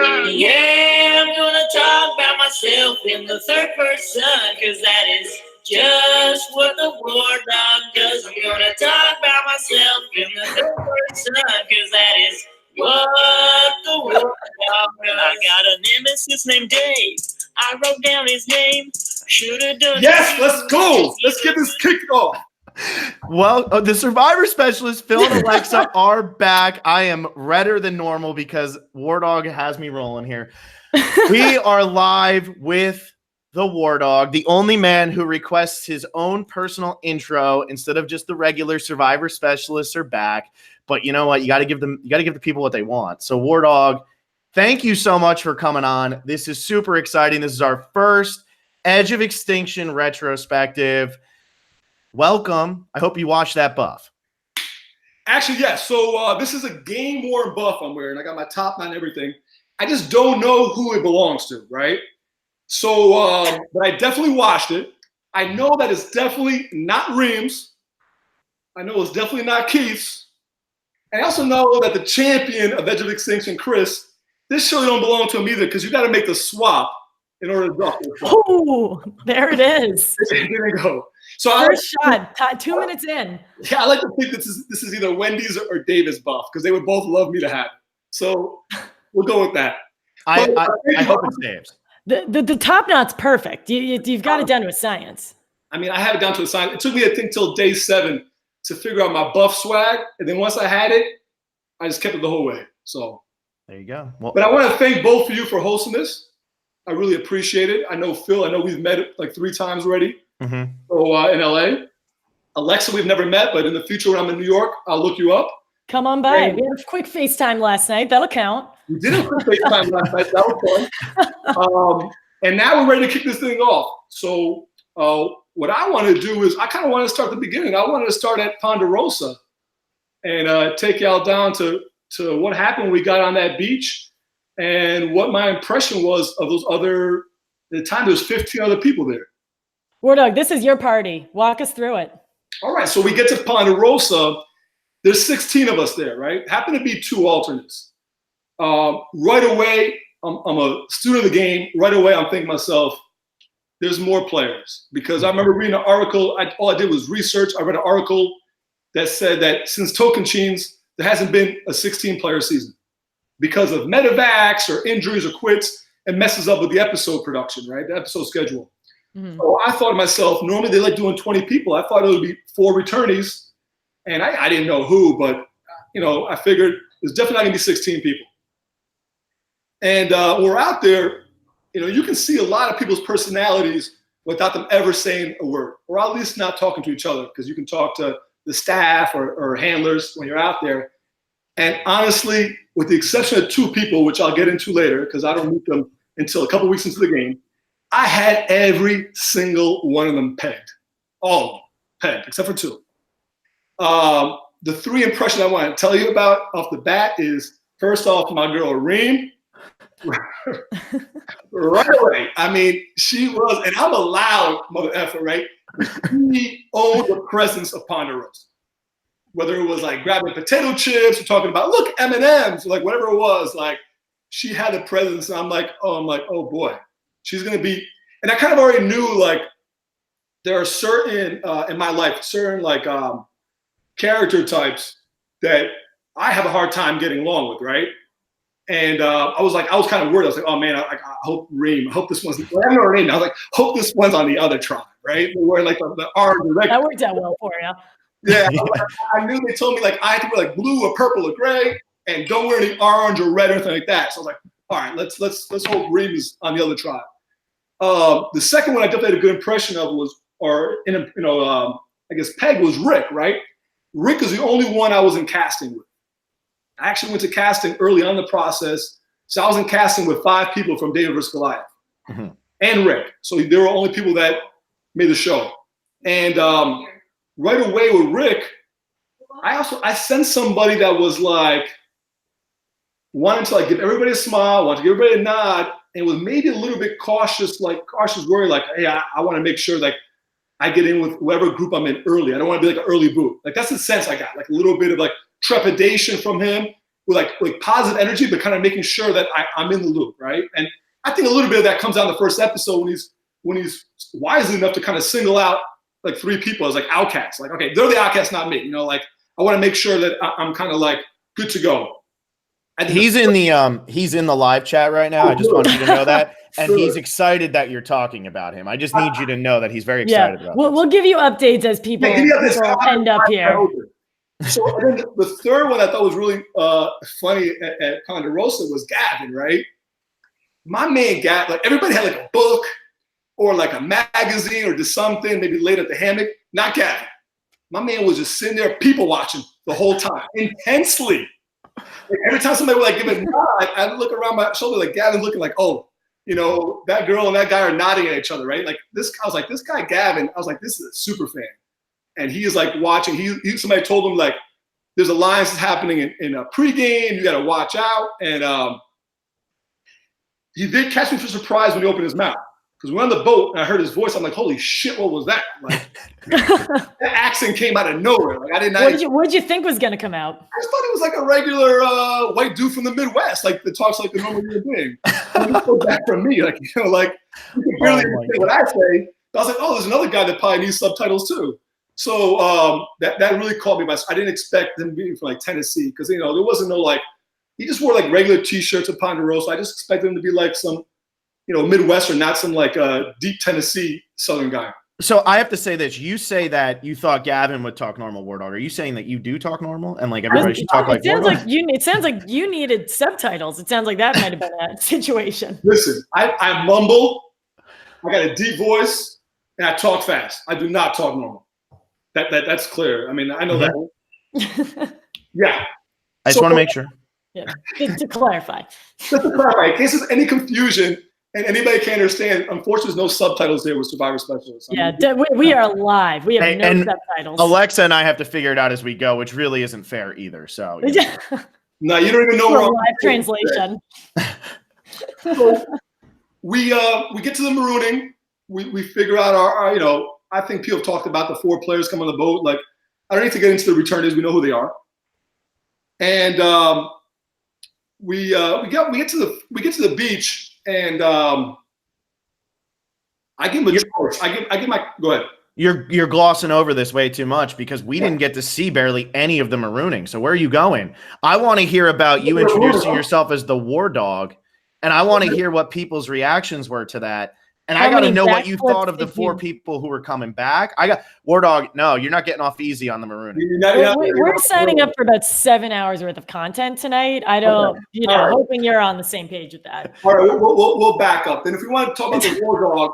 Yeah, I'm gonna talk about myself in the third person, cause that is just what the Wardog does. I'm gonna talk about myself in the third person, cause that is what the Wardog does. I got a nemesis named Dave. I wrote down his name. Should have done. Yes, let's go. Let's get this kicked off. Well, the Survivor Specialist, Phil and Alexa are back. I am redder than normal because Wardog has me rolling here. We are live with the Wardog, the only man who requests his own personal intro instead of just the regular Survivor Specialists are back. But you know what? You got to give the people what they want. So Wardog, thank you so much for coming on. This is super exciting. This is our first Edge of Extinction retrospective. Welcome. I hope you watched that buff. Actually, yes. So this is a game-worn buff I'm wearing. I got my top on and everything. I just don't know who it belongs to, right? So, but I definitely watched it. I know that it's definitely not Reams. I know it's definitely not Keith's. And I also know that the champion of Edge of Extinction, Chris, this surely don't belong to him either because you got to make the swap in order to drop it. Oh, there it is. There you go. So First shot, 2 minutes in. Yeah, I like to think this is either Wendy's or David's buff because they would both love me to have it. So we'll go with that. I hope it's Dave's. The top knot's perfect. You've got it down to a science. I mean, I have it down to a science. It took me, I think, till day 7 to figure out my buff swag, and then once I had it, I just kept it the whole way. So there you go. Well, but I want to thank both of you for hosting this. I really appreciate it. I know Phil. I know we've met like 3 times already. Mm-hmm. So in LA, Alexa, we've never met, but in the future when I'm in New York, I'll look you up. Come on by. We had a quick FaceTime last night. That'll count. We did a quick FaceTime last night. That was fun. And now we're ready to kick this thing off. So what I want to do is I kind of want to start the beginning. I wanted to start at Ponderosa and take y'all down to what happened when we got on that beach and what my impression was of those other, at the time there was 15 other people there. Wardog, this is your party. Walk us through it. All right, so we get to Ponderosa. There's 16 of us there, right? Happen to be 2 alternates. Right away, I'm a student of the game. Right away, I'm thinking to myself, there's more players. Because I remember reading an article. All I did was research. I read an article that said that since Tocantins, there hasn't been a 16-player season because of medevacs or injuries or quits and messes up with the episode production, right? The episode schedule. Mm-hmm. So I thought to myself, normally they like doing 20 people. I thought it would be 4 returnees. And I didn't know who, but I figured it's definitely not gonna be 16 people. And when we're out there, you can see a lot of people's personalities without them ever saying a word, or at least not talking to each other, because you can talk to the staff or handlers when you're out there. And honestly, with the exception of 2 people, which I'll get into later, because I don't meet them until a couple weeks into the game, I had every single one of them pegged. All of them pegged, except for 2. The 3 impressions I want to tell you about off the bat is, first off, my girl Reem. Right away. I mean, she was, and I'm a loud mother effer, right? She owned the presence of Ponderosa. Whether it was like grabbing potato chips or talking about, look, M&Ms, or like whatever it was, like she had the presence. And I'm like, oh boy, she's going to be, and I kind of already knew like there are certain, in my life, certain like character types that I have a hard time getting along with, right? And I was kind of worried. I was like, oh man, I hope Reem, I hope this one's, I don't know her name. I was like, hope this one's on the other tribe, right? They're wearing like the orange. That worked out well for you. Yeah, I knew they told me like I had to wear like blue or purple or gray, and don't wear any orange or red or anything like that. So I was like, all right, let's hope Reem is on the other tribe. The second one I definitely had a good impression of was, I guess Peg was Rick, right? Rick is the only one I was in casting with. I actually went to casting early on in the process. So I was in casting with 5 people from David vs. Goliath and Rick. So they were only people that made the show. And right away with Rick, I sensed somebody that was like, wanted to like give everybody a smile, wanted to give everybody a nod, and was maybe a little bit cautious worry, like, hey, I want to make sure like I get in with whoever group I'm in early. I don't want to be like an early boot. Like that's the sense I got, like a little bit of like trepidation from him, with positive energy, but kind of making sure that I'm in the loop, right? And I think a little bit of that comes out in the first episode when he's wisely enough to kind of single out like 3 people as like outcasts. Like, okay, they're the outcasts, not me. You know, like I want to make sure that I'm kind of like good to go. He's in the live chat right now. I just want you to know that. And he's excited that you're talking about him. I just need you to know that he's very excited about this. We'll give you updates as people end up here. So then the third one I thought was really funny at Ponderosa was Gavin, right? My man Gavin, like everybody had like a book or like a magazine or just something, maybe laid at the hammock. Not Gavin. My man was just sitting there people watching the whole time, intensely. Like every time somebody would like give a nod, I'd look around my shoulder like Gavin looking like, oh, you know, that girl and that guy are nodding at each other, right? Like I was like, this guy Gavin, I was like, this is a super fan. And he is like watching, somebody told him like, there's alliance happening in a pregame, you got to watch out. And he did catch me for surprise when he opened his mouth. Because we're on the boat and I heard his voice. I'm like, holy shit, what was that? Like, that accent came out of nowhere. Like, I didn't know. What did you think was going to come out? I just thought it was like a regular white dude from the Midwest, like that talks like the normal human being. Just go back from me. Like, you know, like, you can barely say what I say. I was like, oh, there's another guy that probably needs subtitles too. So that really caught me by. I didn't expect them being from like Tennessee because, you know, there wasn't no like, he just wore like regular T-shirts at Ponderosa. I just expected him to be like some, you know, Midwestern, not some like deep Tennessee Southern guy. So I have to say this. You say that you thought Gavin would talk normal Wardog. Are you saying that you do talk normal and like everybody should talk like Wardog? It sounds like you needed subtitles. It sounds like that might have been a situation. Listen, I mumble. I got a deep voice and I talk fast. I do not talk normal. That's clear. I mean, I know that. Yeah. I just want to make sure. Yeah. To clarify. Just to clarify, in case there's any confusion and anybody can't understand, unfortunately, there's no subtitles there with Survivor Specialists. We are live. We have no subtitles. Alexa and I have to figure it out as we go, which really isn't fair either. So no, you don't even know where live translation. So we get to the marooning. We figure out our, you know, I think people have talked about the 4 players come on the boat. Like, I don't need to get into the returnees. We know who they are. And we get to the beach, and I give him a choice. I give my go ahead. You're glossing over this way too much because we didn't get to see barely any of the marooning. So where are you going? I want to hear about you introducing yourself as the Wardog, and I want to hear what people's reactions were to that. And I got to know what you thought of the 4 people who were coming back. I got Wardog. No, you're not getting off easy on the marooning. We're signing up for about 7 hours worth of content tonight. I don't, hoping you're on the same page with that. All right, we'll back up. And if we want to talk about the Wardog,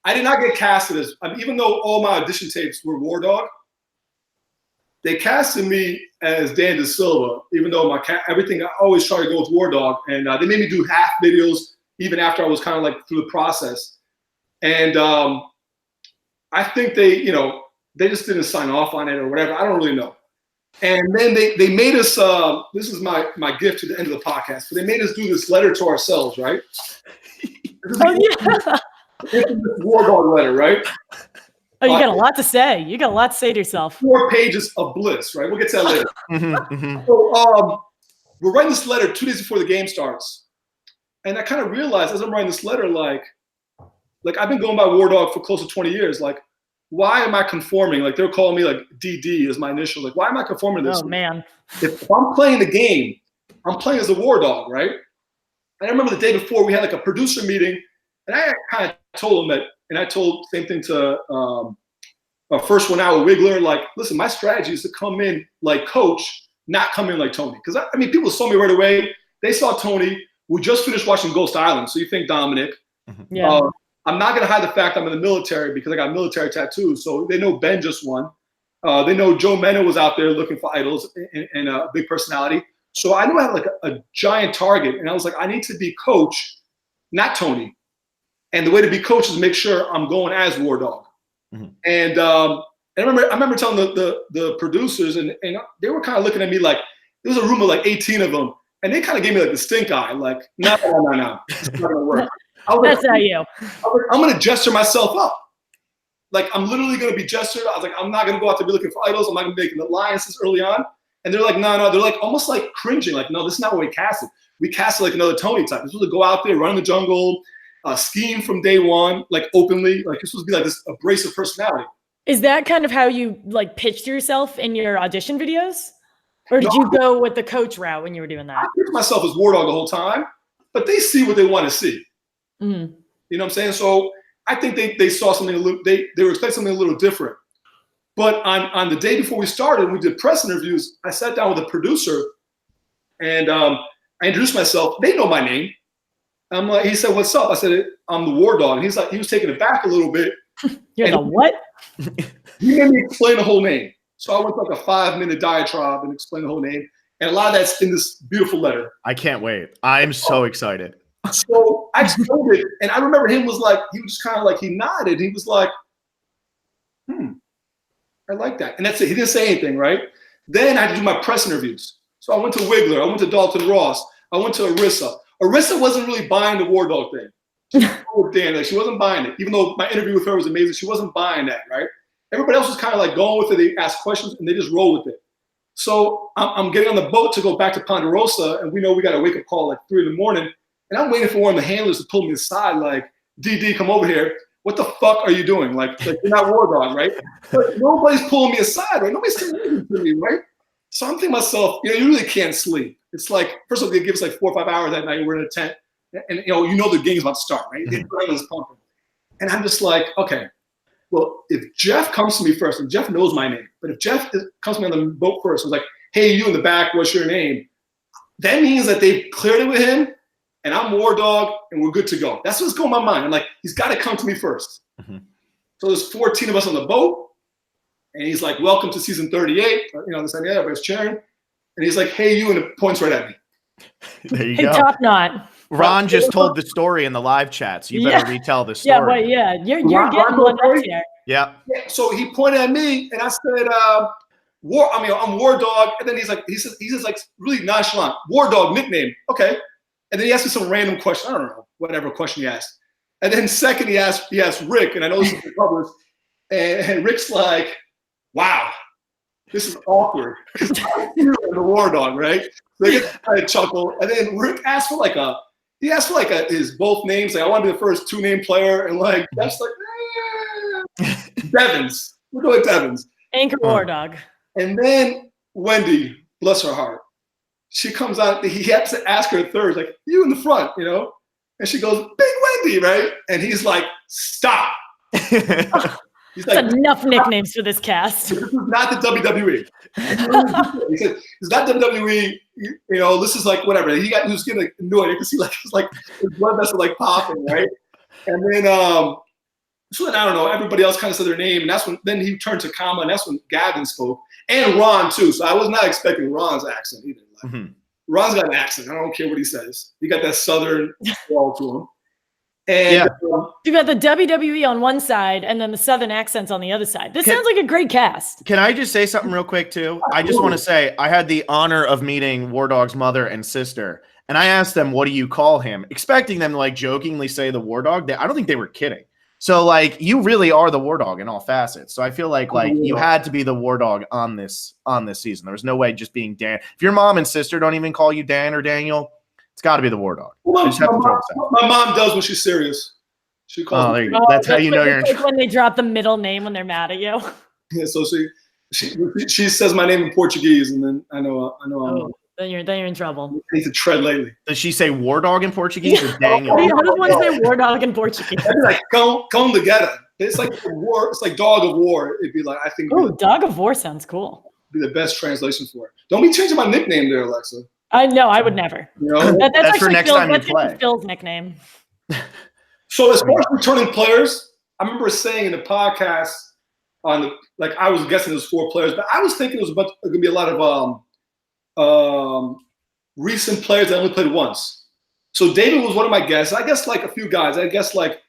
I did not get casted as, even though all my audition tapes were Wardog, they casted me as Dan De Silva, even though everything, I always try to go with Wardog. And they made me do half videos even after I was kind of like through the process. And I think they just didn't sign off on it or whatever. I don't really know. And then they made us, this is my gift to the end of the podcast, but they made us do this letter to ourselves, right? This is this Wardog letter, right? Oh, you got a lot to say. You got a lot to say to yourself. 4 pages of bliss, right? We'll get to that later. So we're writing this letter 2 days before the game starts. And I kind of realized as I'm writing this letter, like I've been going by Wardog for close to 20 years. Like, why am I conforming? Like, they're calling me like DD as my initial. Like, why am I conforming to this? Oh, man. If I'm playing the game, I'm playing as a Wardog, right? And I remember the day before we had like a producer meeting, and I kind of told him that, and I told the same thing to our first one out with Wiggler, like, listen, my strategy is to come in like coach, not come in like Tony. Because, I mean, people saw me right away. They saw Tony. We just finished watching Ghost Island, so you think Dominic. Yeah. I'm not going to hide the fact I'm in the military because I got military tattoos. So they know Ben just won. They know Joe Mena was out there looking for idols and a big personality. So I knew I had like a giant target. And I was like, I need to be coach, not Tony. And the way to be coach is make sure I'm going as Wardog. And I remember telling the producers, and they were kind of looking at me like, there was a room of like 18 of them. And they kind of gave me like the stink eye, like, no. It's not going to work. That's not you. I'm going to gesture myself up. Like, I'm literally going to be gestured. I was like, I'm not going to go out to be looking for idols. I'm not going to be making alliances early on. And they're like, no. They're like almost like cringing. Like, no, this is not what we casted. We casted like another Tony type. This was to go out there, run in the jungle, scheme from day one, like openly. Like this was be like this abrasive personality. Is that kind of how you like pitched yourself in your audition videos? Or did you go with the coach route when you were doing that? I pitched myself as Wardog the whole time, but they see what they want to see. Mm-hmm. You know what I'm saying? So I think they saw something a little, they were expecting something a little different. But on the day before we started, we did press interviews. I sat down with a producer and I introduced myself. They know my name. I'm like, he said, "What's up?" I said, "I'm the Wardog." And he's like, he was taken aback a little bit. You're the what? He made me explain the whole name. So I went like a 5-minute diatribe and explained the whole name. And a lot of that's in this beautiful letter. I can't wait. I'm so excited. So I explained it, and I remember him was like, he was just kind of like, he nodded. He was like, I like that. And that's it. He didn't say anything, right? Then I had to do my press interviews. So I went to Wiggler. I went to Dalton Ross. I went to Arissa. Arissa wasn't really buying the Wardog thing. She was with Dan. Like, she wasn't buying it. Even though my interview with her was amazing, she wasn't buying that, right? Everybody else was kind of like going with it. They asked questions, and they just roll with it. So I'm getting on the boat to go back to Ponderosa, and we know we got a wake-up call like 3 a.m. And I'm waiting for one of the handlers to pull me aside, like, DD, come over here. What the fuck are you doing? Like you're not Wardog, right? But nobody's pulling me aside, right? Nobody's saying anything to me, right? So I'm thinking to myself, you really can't sleep. It's like, first of all, they give us like 4 or 5 hours that night. We're in a tent, and you know the game's about to start, right? The adrenaline's pumping. And I'm just like, okay, well, if Jeff comes to me first, and Jeff knows my name, but if Jeff comes to me on the boat first and was like, hey, you in the back, what's your name? That means that they've cleared it with him, and I'm Wardog, and we're good to go. That's what's going in my mind. I'm like, he's got to come to me first. Mm-hmm. So there's 14 of us on the boat, and he's like, welcome to season 38. This idea, everybody's cheering. And he's like, hey, you, and it points right at me. There you hey, go. Top Knot. Ron just told the story in the live chat, so you better retell the story. You're getting one up here. Yeah. So he pointed at me, and I said, I'm Wardog. And then he says like really nonchalant, Wardog nickname. Okay. And then he asked me some random question. I don't know, whatever question he asked. And then second, he asked Rick, and I know this is published. And Rick's like, wow, this is awkward. Because I'm the Wardog, right? So they get kind of chuckle. And then Rick asked for his both names. Like, I want to be the first 2-name player. And like, that's like, Devins. We'll go with Devins. Anchor Wardog. And then Wendy, bless her heart, she comes out. He has to ask her a third, like, you in the front, And she goes, big Wendy, right? And he's like, stop. He's like, that's enough nicknames for this cast. This is not the WWE. He said, it's not WWE. This is like whatever. He was getting annoyed. You can see his blood vessel like popping, right? And then so then I don't know. Everybody else kind of said their name, and that's when then he turned to Kama, and that's when Gavin spoke, and Ron too. So I was not expecting Ron's accent either. Like, Ron's got an accent. I don't care what he says. He got that Southern wall to him. And you got the WWE on one side and then the Southern accents on the other side. This sounds like a great cast. Can I just say something real quick too? I just want to say I had the honor of meeting Wardog's mother and sister, and I asked them, what do you call him? Expecting them to like jokingly say the Wardog. I don't think they were kidding. So like you really are the Wardog in all facets. So I feel like you had to be the Wardog on this season. There was no way just being Dan. If your mom and sister don't even call you Dan or Daniel, it's got to be the Wardog. Well, my mom does when she's serious. She calls. Oh, there you go. That's how you know you're in trouble. When they drop the middle name when they're mad at you. Yeah, so she says my name in Portuguese, and then I know. Then you're in trouble. I need to tread lightly. Does she say Wardog in Portuguese or Daniel? How does one say Wardog in Portuguese? It'd be like come together. It's like war. It's like dog of war. It'd be like, I think. Oh, dog of war sounds cool. Be the best translation for it. Don't be changing my nickname there, Alexa. I know. I would never. That's for next time you play. Phil's nickname. So as far as returning players, I remember saying in the podcast I was guessing it was 4 players, but I was thinking it was going to be a lot of recent players that only played once. So David was one of my guests. I guess like a few guys. I guess like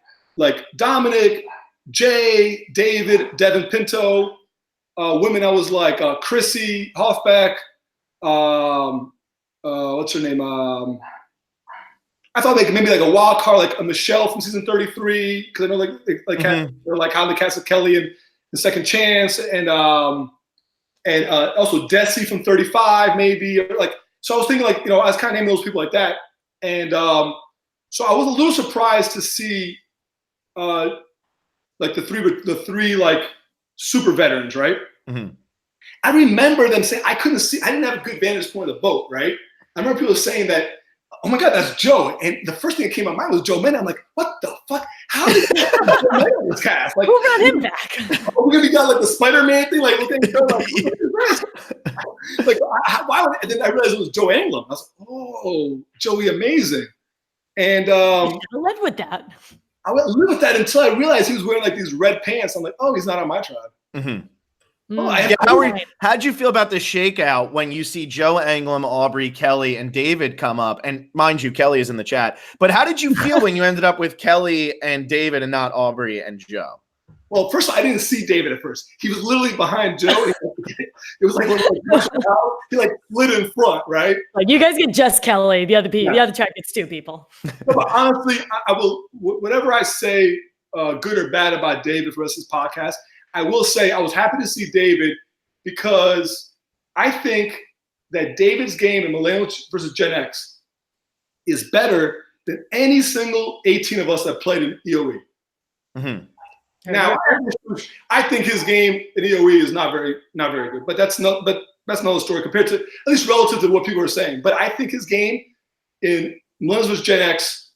Dominic, Jay, David, Devin Pinto. Women, I was like Chrissy Hoffbeck. What's her name? I thought maybe like a wild card, like a Michelle from season 33, because I know like how they casted Kelly in The Second Chance, and and also Desi from 35 maybe. Like, so I was thinking like, I was kind of naming those people like that. And so I was a little surprised to see like the three like super veterans, right? Mm-hmm. I remember them saying I didn't have a good vantage point of the boat, right? I remember people saying that, oh my God, that's Joe. And the first thing that came to my mind was Joe Menna. I'm like, what the fuck? How did Joe Menna in this cast? Like, Who got him back? We're gonna be got like the Spider-Man thing, like looking at Joe, like why would, and then I realized it was Joe Anglem. I was like, oh, Joey amazing. And I live with that. I went live with that until I realized he was wearing like these red pants. I'm like, oh, he's not on my tribe. Mm-hmm. Oh, how'd you feel about the shakeout when you see Joe Anglem, Aubrey, Kelly, and David come up? And mind you, Kelly is in the chat. But how did you feel when you ended up with Kelly and David and not Aubrey and Joe? Well, first of all, I didn't see David at first. He was literally behind Joe. It was like when he like slid in front, right? Like, you guys get just Kelly. The other track gets 2 people. No, but honestly, I will. Whatever I say, good or bad about David for the rest of this podcast, I will say I was happy to see David because I think that David's game in Millennials versus Gen X is better than any single 18 of us that played in EOE. Mm-hmm. Now, I think his game in EOE is not very good, but that's another story compared to, at least relative to what people are saying. But I think his game in Millennials vs. Gen X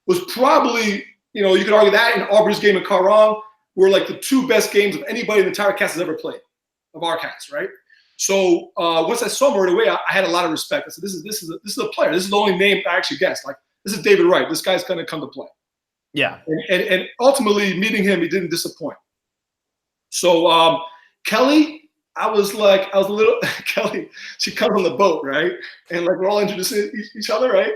was probably, you could argue that, and Aubrey's game in Karong were like the 2 best games of anybody in the entire cast has ever played, of our cast, right? So once I saw him right away, I had a lot of respect. I said, this is a player. This is the only name I actually guessed. Like, this is David Wright. This guy's gonna come to play. Yeah. And ultimately meeting him, he didn't disappoint. So Kelly, I was a little Kelly, she comes on the boat, right? And like we're all introducing each other, right?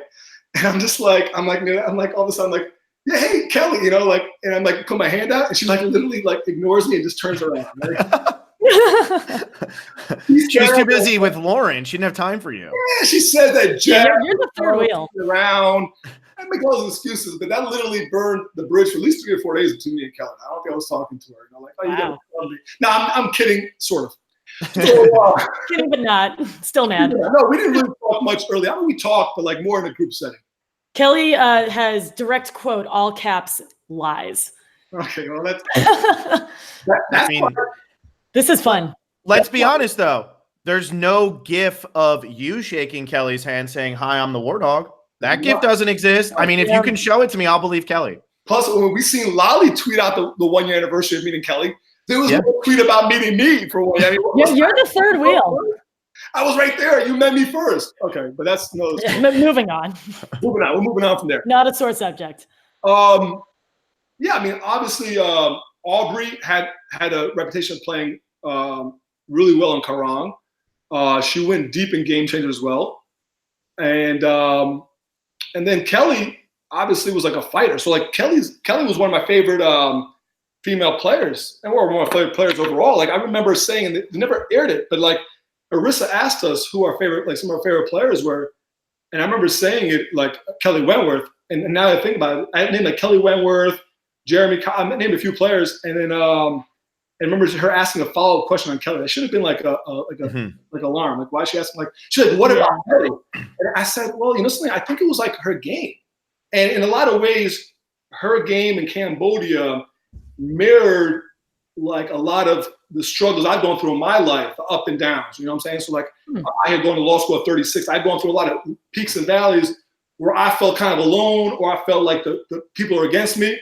And I'm like all of a sudden like, yeah, hey Kelly, and I'm like put my hand out and she like literally like ignores me and just turns around. Right? She was too busy with Lauren. She didn't have time for you. Yeah, she said that you're the third wheel. Around. I make all those excuses, but that literally burned the bridge for at least 3 or 4 days between me and Kelly. I don't think I was talking to her. Like, oh, you gotta tell me. No, I'm kidding, sort of. So, kidding, but not. Still mad. Yeah, no, we didn't really talk much earlier. I mean, we talked, but like more in a group setting. Kelly has direct quote, all caps, lies. Okay, well, that's this is fun. Let's be honest, though. There's no gif of you shaking Kelly's hand saying, hi, I'm the Wardog. That gif doesn't exist. I mean, if you can show it to me, I'll believe Kelly. Plus, when we seen Lolly tweet out the 1 year anniversary of meeting Kelly, there was no tweet about meeting me for 1 year. You're the third wheel. I was right there. You met me first. Okay, but that's no. Moving on. We're moving on from there. Not a sore subject. Yeah, I mean, obviously, Aubrey had a reputation of playing really well in Karong. She went deep in Game Changer as well, and then Kelly obviously was like a fighter. So like Kelly was one of my favorite female players, and one of my favorite players overall. Like I remember saying, and they never aired it, but like Arissa asked us who our favorite, like some of our favorite players were, and I remember saying it like Kelly Wentworth. And now that I think about it, I named like Kelly Wentworth, Jeremy. I named a few players, and then I remember her asking a follow-up question on Kelly. That should have been like like alarm. Like why is she asking? Like she's like, what about Kelly? And I said, well, something. I think it was like her game, and in a lot of ways, her game in Cambodia mirrored like a lot of the struggles I've gone through in my life, the up and downs. You know what I'm saying? So like I had gone to law school at 36. I'd gone through a lot of peaks and valleys where I felt kind of alone, or I felt like the people are against me.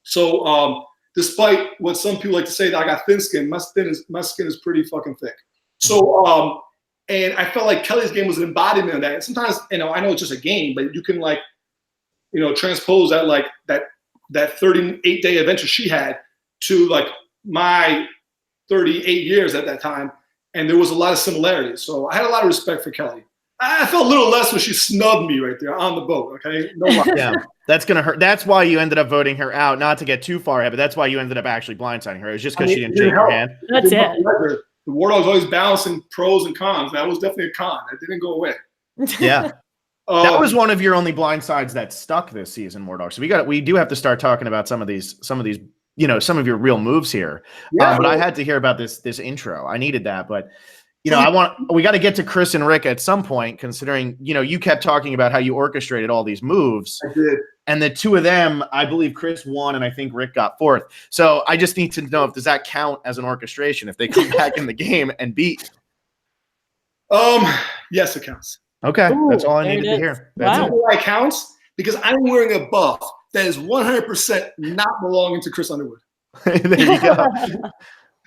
So despite what some people like to say that I got thin skin, my skin is pretty fucking thick. So and I felt like Kelly's game was an embodiment of that. And sometimes, I know it's just a game, but you can like, transpose that like that 38-day adventure she had to like my 38 years at that time. And there was a lot of similarities. So I had a lot of respect for Kelly. I felt a little less when she snubbed me right there on the boat. Okay. No lie. Yeah, that's going to hurt. That's why you ended up voting her out, not to get too far ahead, but that's why you ended up actually blindsiding her. It was just because she didn't shake your hand. That's it. The Wardog's always balancing pros and cons. That was definitely a con. That didn't go away. Yeah. That was one of your only blind sides that stuck this season, Wardog. So we do have to start talking about some of these, some of your real moves here. Yeah, but I had to hear about this intro. I needed that, but we got to get to Chris and Rick at some point, considering, you kept talking about how you orchestrated all these moves. I did. And the two of them, I believe Chris won and I think Rick got fourth. So I just need to know, does that count as an orchestration if they come back in the game and beat? Yes, it counts. Okay. Ooh, that's all I needed to hear. That's Wow. it. Why it counts? Because I'm wearing a buff that is 100% not belonging to Chris Underwood. There you go.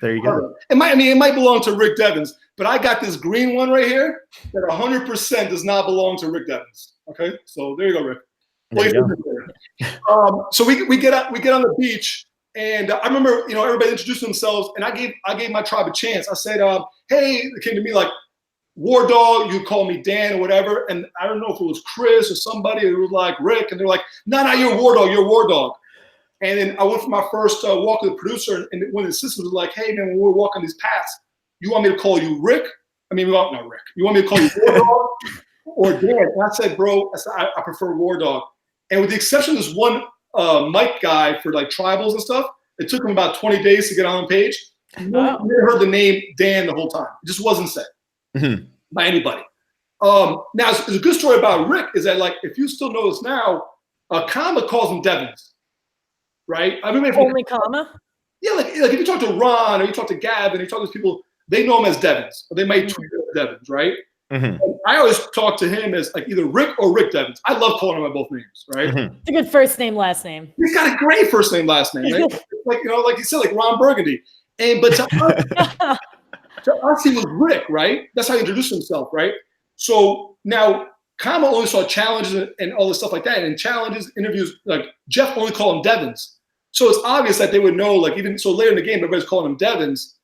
There you go. It might belong to Rick Devins, but I got this green one right here that 100% does not belong to Rick Devins. Okay, so there you go, Rick. There you go. So we get on the beach, and I remember everybody introduced themselves, and I gave my tribe a chance. I said, hey, they came to me like Wardog, you call me Dan or whatever, and I don't know if it was Chris or somebody who was like Rick, and they're like, no, you're Wardog, you're Wardog. And then I went for my first walk with the producer, and one of the assistants was like, hey, man, when we're walking these paths, you want me to call you Rick? Not Rick. You want me to call you Wardog or Dan? And I said, bro, I prefer Wardog. And with the exception of this one mic guy for like tribals and stuff, it took him about 20 days to get on the page. Wow. I never heard the name Dan the whole time. It just wasn't said by anybody. Now, it's a good story about Rick is that, like, if you still know this now, Kama calls him Devins. Right? Only Kama? Yeah, like if you talk to Ron or you talk to Gavin, you talk to these people, they know him as Devins. Or they might tweet him as Devins, right? Mm-hmm. I always talk to him as like either Rick or Rick Devins. I love calling him by both names, right? Mm-hmm. It's a good first name, last name. He's got a great first name, last name, right? like you said, like Ron Burgundy. But to us, he was Rick, right? That's how he introduced himself, right? So now Kama only saw challenges and all this stuff like that. And in challenges, interviews, like Jeff only called him Devins. So it's obvious that they would know, like, even so later in the game, everybody's calling him Devins.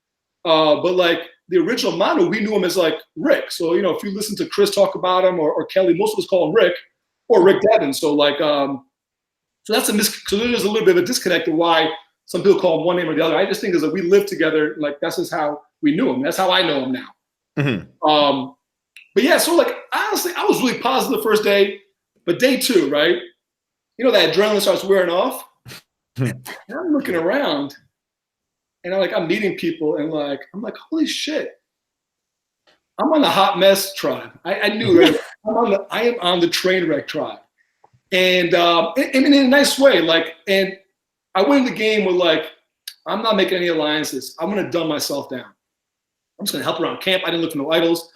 But like the original Manu, we knew him as like Rick. So, if you listen to Chris talk about him or Kelly, most of us call him Rick or Rick Devins. So like, so that's so there's a little bit of a disconnect of why some people call him one name or the other. I just think is that we lived together. Like, that's just how we knew him. That's how I know him now. Mm-hmm. But yeah, so like, honestly, I was really positive the first day, but day two, right? That adrenaline starts wearing off. And I'm looking around, and I'm meeting people, and I'm like, holy shit! I'm on the hot mess tribe. I knew it. I am on the train wreck tribe, and in a nice way. And I went in the game with I'm not making any alliances. I'm gonna dumb myself down. I'm just gonna help around camp. I didn't look for no idols,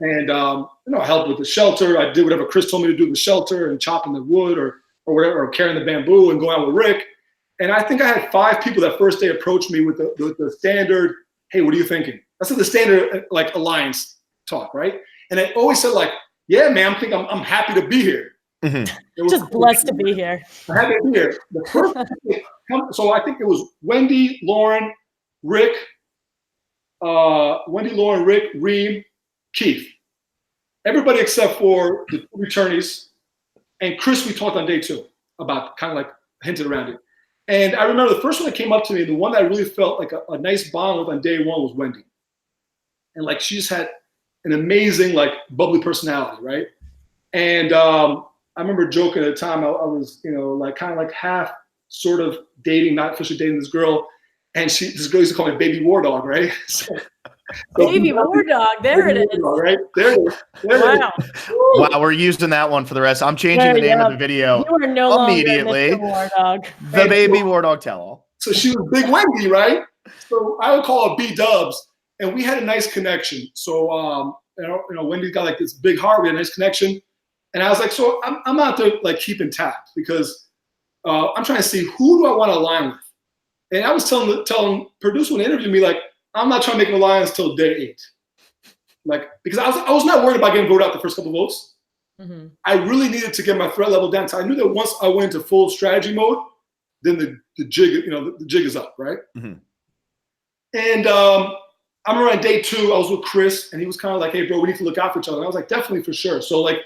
and I helped with the shelter. I did whatever Chris told me to do with the shelter and chopping the wood or whatever, or carrying the bamboo and going out with Rick. And I think I had 5 people that first day approach me with the standard, hey, what are you thinking? That's the standard alliance talk, right? And I always said yeah, man, I'm happy to be here. Mm-hmm. Just blessed to be here. I'm happy to be here. The first, so I think it was Wendy, Lauren, Rick, Reem, Keith. Everybody except for the 2 returnees. And Chris, we talked on day 2 about kind of hinted around it. And I remember the first one that came up to me, the one that I really felt like a nice bond with on day 1 was Wendy. And she just had an amazing, bubbly personality, right? And I remember joking at the time, I was, kind of half sort of dating, not officially dating this girl. And this girl used to call me Baby Wardog, right? Baby Wardog, there it is. Right? There it is. Wow. Wow, we're using that one for the rest. I'm changing the name of the video You are no immediately. longer Mr. Wardog. The Baby Wardog Tell All. So she was Big Wendy, right? So I would call her B-Dubs, and we had a nice connection. So Wendy's got this big heart. We had a nice connection, and I was like, so I'm out there keeping tabs because I'm trying to see who do I want to align with. And I was telling producer when they interviewed me I'm not trying to make an alliance till day 8. Because I was not worried about getting voted out the first couple of votes. Mm-hmm. I really needed to get my threat level down. So I knew that once I went into full strategy mode, then the jig, the jig is up, right? Mm-hmm. And I remember on day 2, I was with Chris, and he was kind of hey, bro, we need to look out for each other. And I was definitely for sure. So I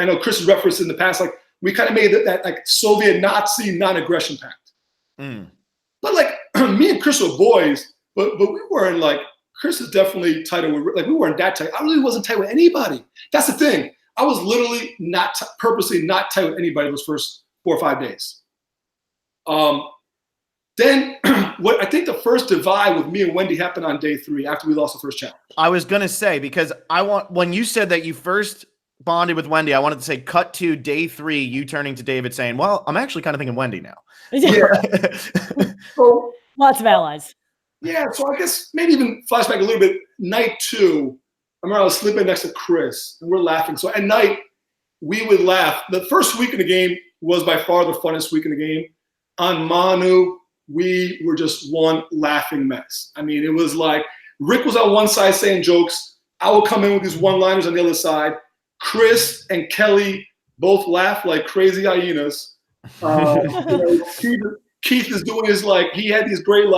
know Chris has referenced in the past, we kind of made that Soviet Nazi non-aggression pact. Mm. But me and Chris were boys. But we weren't Chris is definitely tighter with we weren't that tight. I really wasn't tight with anybody. That's the thing. I was literally purposely not tight with anybody those first 4 or 5 days. Then what I think the first divide with me and Wendy happened on day 3 after we lost the first challenge. I was gonna say, because when you said that you first bonded with Wendy, I wanted to say cut to day 3, you turning to David saying, well, I'm actually kind of thinking Wendy now. Yeah. So, Lots of allies. yeah, so I guess maybe even flashback a little bit. Night 2, I remember I was sleeping next to Chris, and we're laughing. So at night, we would laugh. The first week of the game was by far the funnest week in the game. On Manu, we were just one laughing mess. I mean, it was like Rick was on one side saying jokes. I would come in with these one-liners on the other side. Chris and Kelly both laugh like crazy hyenas. Keith is doing his he had these great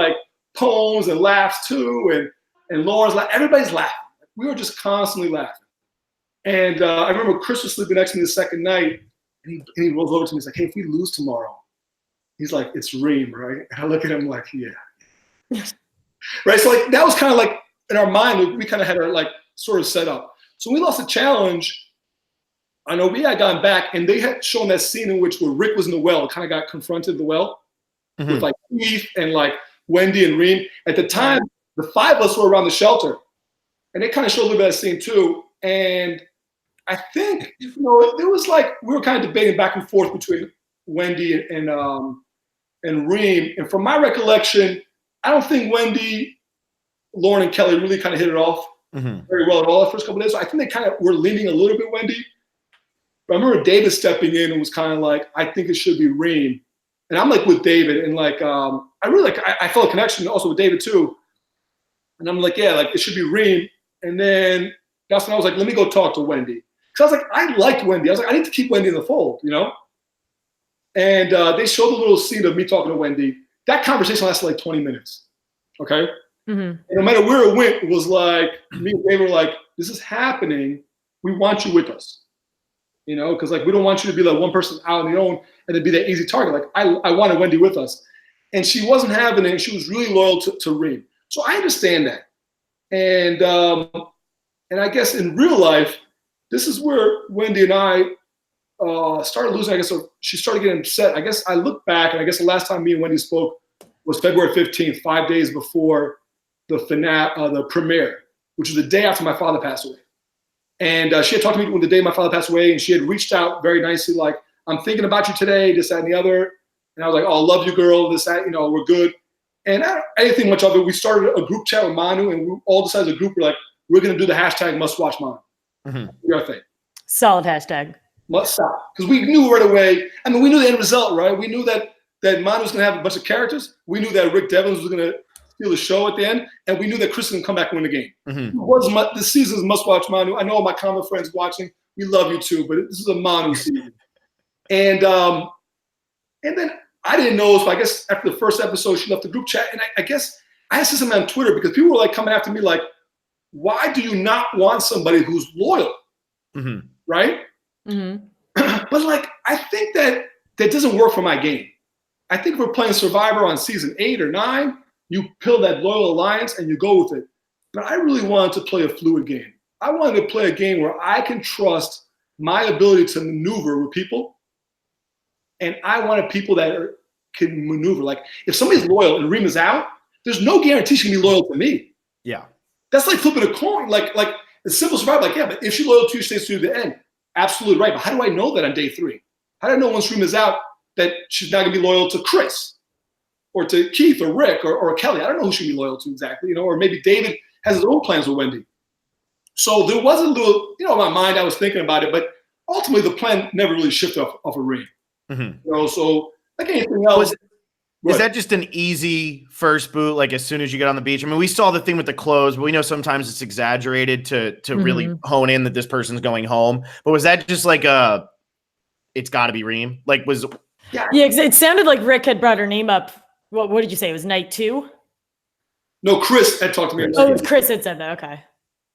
poems and laughs too, and Lauren's everybody's laughing. We were just constantly laughing. And I remember Chris was sleeping next to me the second night, and he rolls over to me. He's like, "Hey, if we lose tomorrow," he's like, "It's Reem, right?" And I look at him like, "Yeah." Right. So that was kind of in our mind, we kind of had our sort of set up. So when we lost the challenge, I know we had gone back, and they had shown that scene in which where Rick was in the well, kind of got confronted in the well with Keith and Wendy and Reem. At the time, the 5 of us were around the shelter, and they kind of showed a little bit of that scene too. And I think it was we were kind of debating back and forth between Wendy and Reem. And from my recollection, I don't think Wendy, Lauren, and Kelly really kind of hit it off very well at all the first couple of days. So I think they kind of were leaning a little bit Wendy. But I remember David stepping in and was kind of I think it should be Reem. And I'm with David, and I really I felt a connection also with David too. And I'm yeah, it should be Reem. And then that's when I was let me go talk to Wendy. Because I was I liked Wendy. I was I need to keep Wendy in the fold, And they showed a little scene of me talking to Wendy. That conversation lasted 20 minutes. Okay? Mm-hmm. And no matter where it went, it was me and David were this is happening. We want you with us. Because we don't want you to be one person out on your own and then be that easy target. I wanted Wendy with us. And she wasn't having it, and she was really loyal to Reem. So I understand that. And I guess in real life, this is where Wendy and I started losing. I guess she started getting upset. I guess I look back, and I guess the last time me and Wendy spoke was February 15th, 5 days before the premiere, which was the day after my father passed away. And she had talked to me when the day my father passed away, and she had reached out very nicely, I'm thinking about you today, this, that, and the other. And I was oh, love you, girl, this, that, we're good. And I didn't think much of it. We started a group chat with Manu, and we all decided as a group, we're going to do the hashtag must watch Manu. Your thing. Solid hashtag. Must stop. Because we knew right away. I mean, we knew the end result, right? We knew that Manu was going to have a bunch of characters. We knew that Rick Devins was going to steal the show at the end. And we knew that Chris was going to come back and win the game. This season's must watch Manu. I know all my common friends watching. We love you too, but this is a Manu season. And then I didn't know, so I guess after the first episode, she left the group chat. And I guess I said something on Twitter because people were coming after me why do you not want somebody who's loyal? Right? Mm-hmm. But I think that doesn't work for my game. I think if we're playing Survivor on season 8 or 9, you build that loyal alliance and you go with it. But I really wanted to play a fluid game. I wanted to play a game where I can trust my ability to maneuver with people. And I wanted people that can maneuver. If somebody's loyal and Reem is out, there's no guarantee she can be loyal to me. Yeah. That's like flipping a coin. It's simple Survivor. Yeah, but if she's loyal to you, she stays through the end. Absolutely right. But how do I know that on day 3? How do I know once Reem is out that she's not going to be loyal to Chris or to Keith or Rick or Kelly? I don't know who she'll be loyal to exactly, or maybe David has his own plans with Wendy. So there was a little, in my mind, I was thinking about it, but ultimately the plan never really shifted off of Reem. So like anything else. Is that just an easy first boot, as soon as you get on the beach? I mean, we saw the thing with the clothes, but we know sometimes it's exaggerated to really hone in that this person's going home. But was that just it's got to be Reem? Yeah, it sounded like Rick had brought her name up. What did you say? It was night 2? No, Chris had talked to me. Oh, it was Chris had said that. Okay.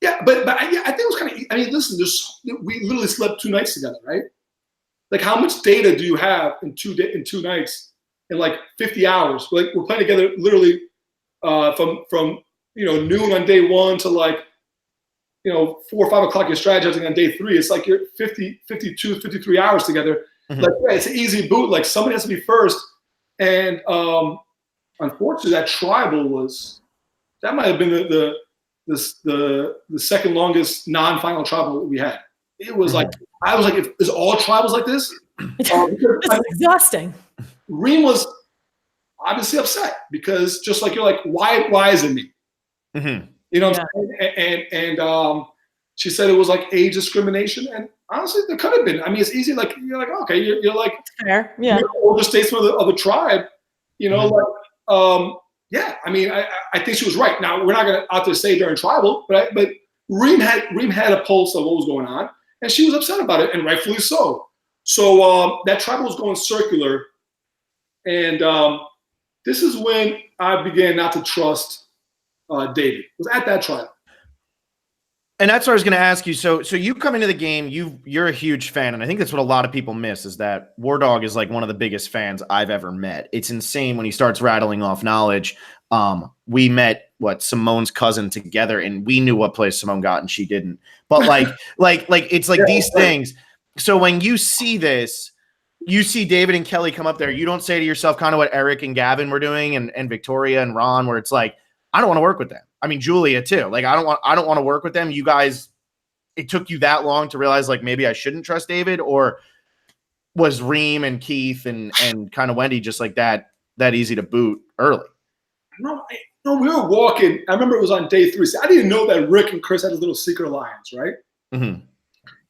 Yeah, but I think it was kind of. I mean, listen, we literally slept 2 nights together, right? How much data do you have in 2 nights? In 50 hours, we're playing together literally from noon on day 1 to 4 or 5 o'clock. You're strategizing on day 3. It's you're 50, 52, 53 hours together. Yeah, it's an easy boot. Somebody has to be first, and unfortunately, that tribal that might have been the second longest non-final tribal we had. It was like, I was like, is all tribals like this? This is exhausting. Reem was obviously upset because just like you're like, why is it me? Mm-hmm. You know what I'm saying? And she said it was like age discrimination. And honestly, there could have been. I mean, it's easy. Like, you're like, okay, you're like, fair. Yeah. You're the older statesman of the tribe, you know, yeah, I mean, I think she was right. Now, we're not going to out there say during tribal, but Reem had a pulse of what was going on, and she was upset about it, and rightfully so. So that tribal was going circular, and this is when I began not to trust David. It was at that tribal. And that's what I was going to ask you. So you come into the game, you're a huge fan, and I think that's what a lot of people miss is that Wardog is like one of the biggest fans I've ever met. It's insane when he starts rattling off knowledge. We met Simone's cousin together, and we knew what place Simone got, and she didn't. But like it's like these things. So when you see this, you see David and Kelly come up there. You don't say to yourself kind of what Eric and Gavin were doing, and Victoria and Ron, where it's like, I don't want to work with them. I mean, Julia too. Like, I don't want to work with them. You guys, it took you that long to realize like maybe I shouldn't trust David, or was Reem and Keith and kind of Wendy just like that easy to boot early? No, we were walking. I remember it was on day 3. I didn't know that Rick and Chris had a little secret alliance, right? Mm-hmm.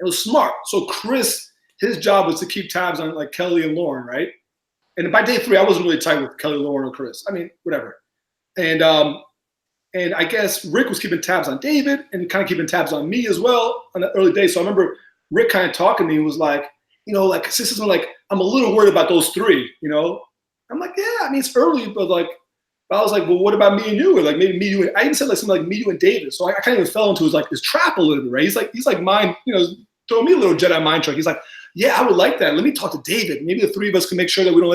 It was smart. So Chris, his job was to keep tabs on like Kelly and Lauren, right? And by day 3, I wasn't really tight with Kelly, Lauren, or Chris. I mean, whatever. And I guess Rick was keeping tabs on David and kind of keeping tabs on me as well on the early days. So I remember Rick kind of talking to me and was like, you know, like, sisters were like, I'm a little worried about those 3, you know? I'm like, yeah, I mean, it's early, but like, I was like, well, what about me and you? Or like maybe me, you, and I even said like something like me, you, and David. So I kind of fell into his trap a little bit, right? He's like mind, you know, throw me a little Jedi mind trick. He's like, yeah, I would like that. Let me talk to David. Maybe the 3 of us can make sure that we don't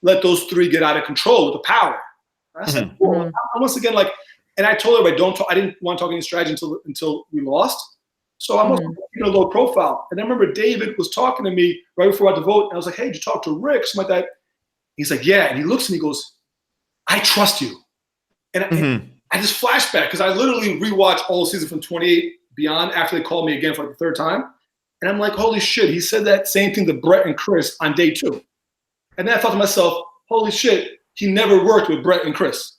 let those 3 get out of control with the power. And I said, cool. Once again, like, and I told everybody, I didn't want to talk any strategy until we lost. So I was keeping a low profile. And I remember David was talking to me right before I had to vote. And I was like, hey, did you talk to Rick? Something like that. He's like, yeah. And he looks at me and goes, I trust you. And I just flashed back because I literally rewatched all season from 28 Beyond after they called me again for like the 3rd time. And I'm like, holy shit, he said that same thing to Brett and Chris on day 2. And then I thought to myself, holy shit, he never worked with Brett and Chris.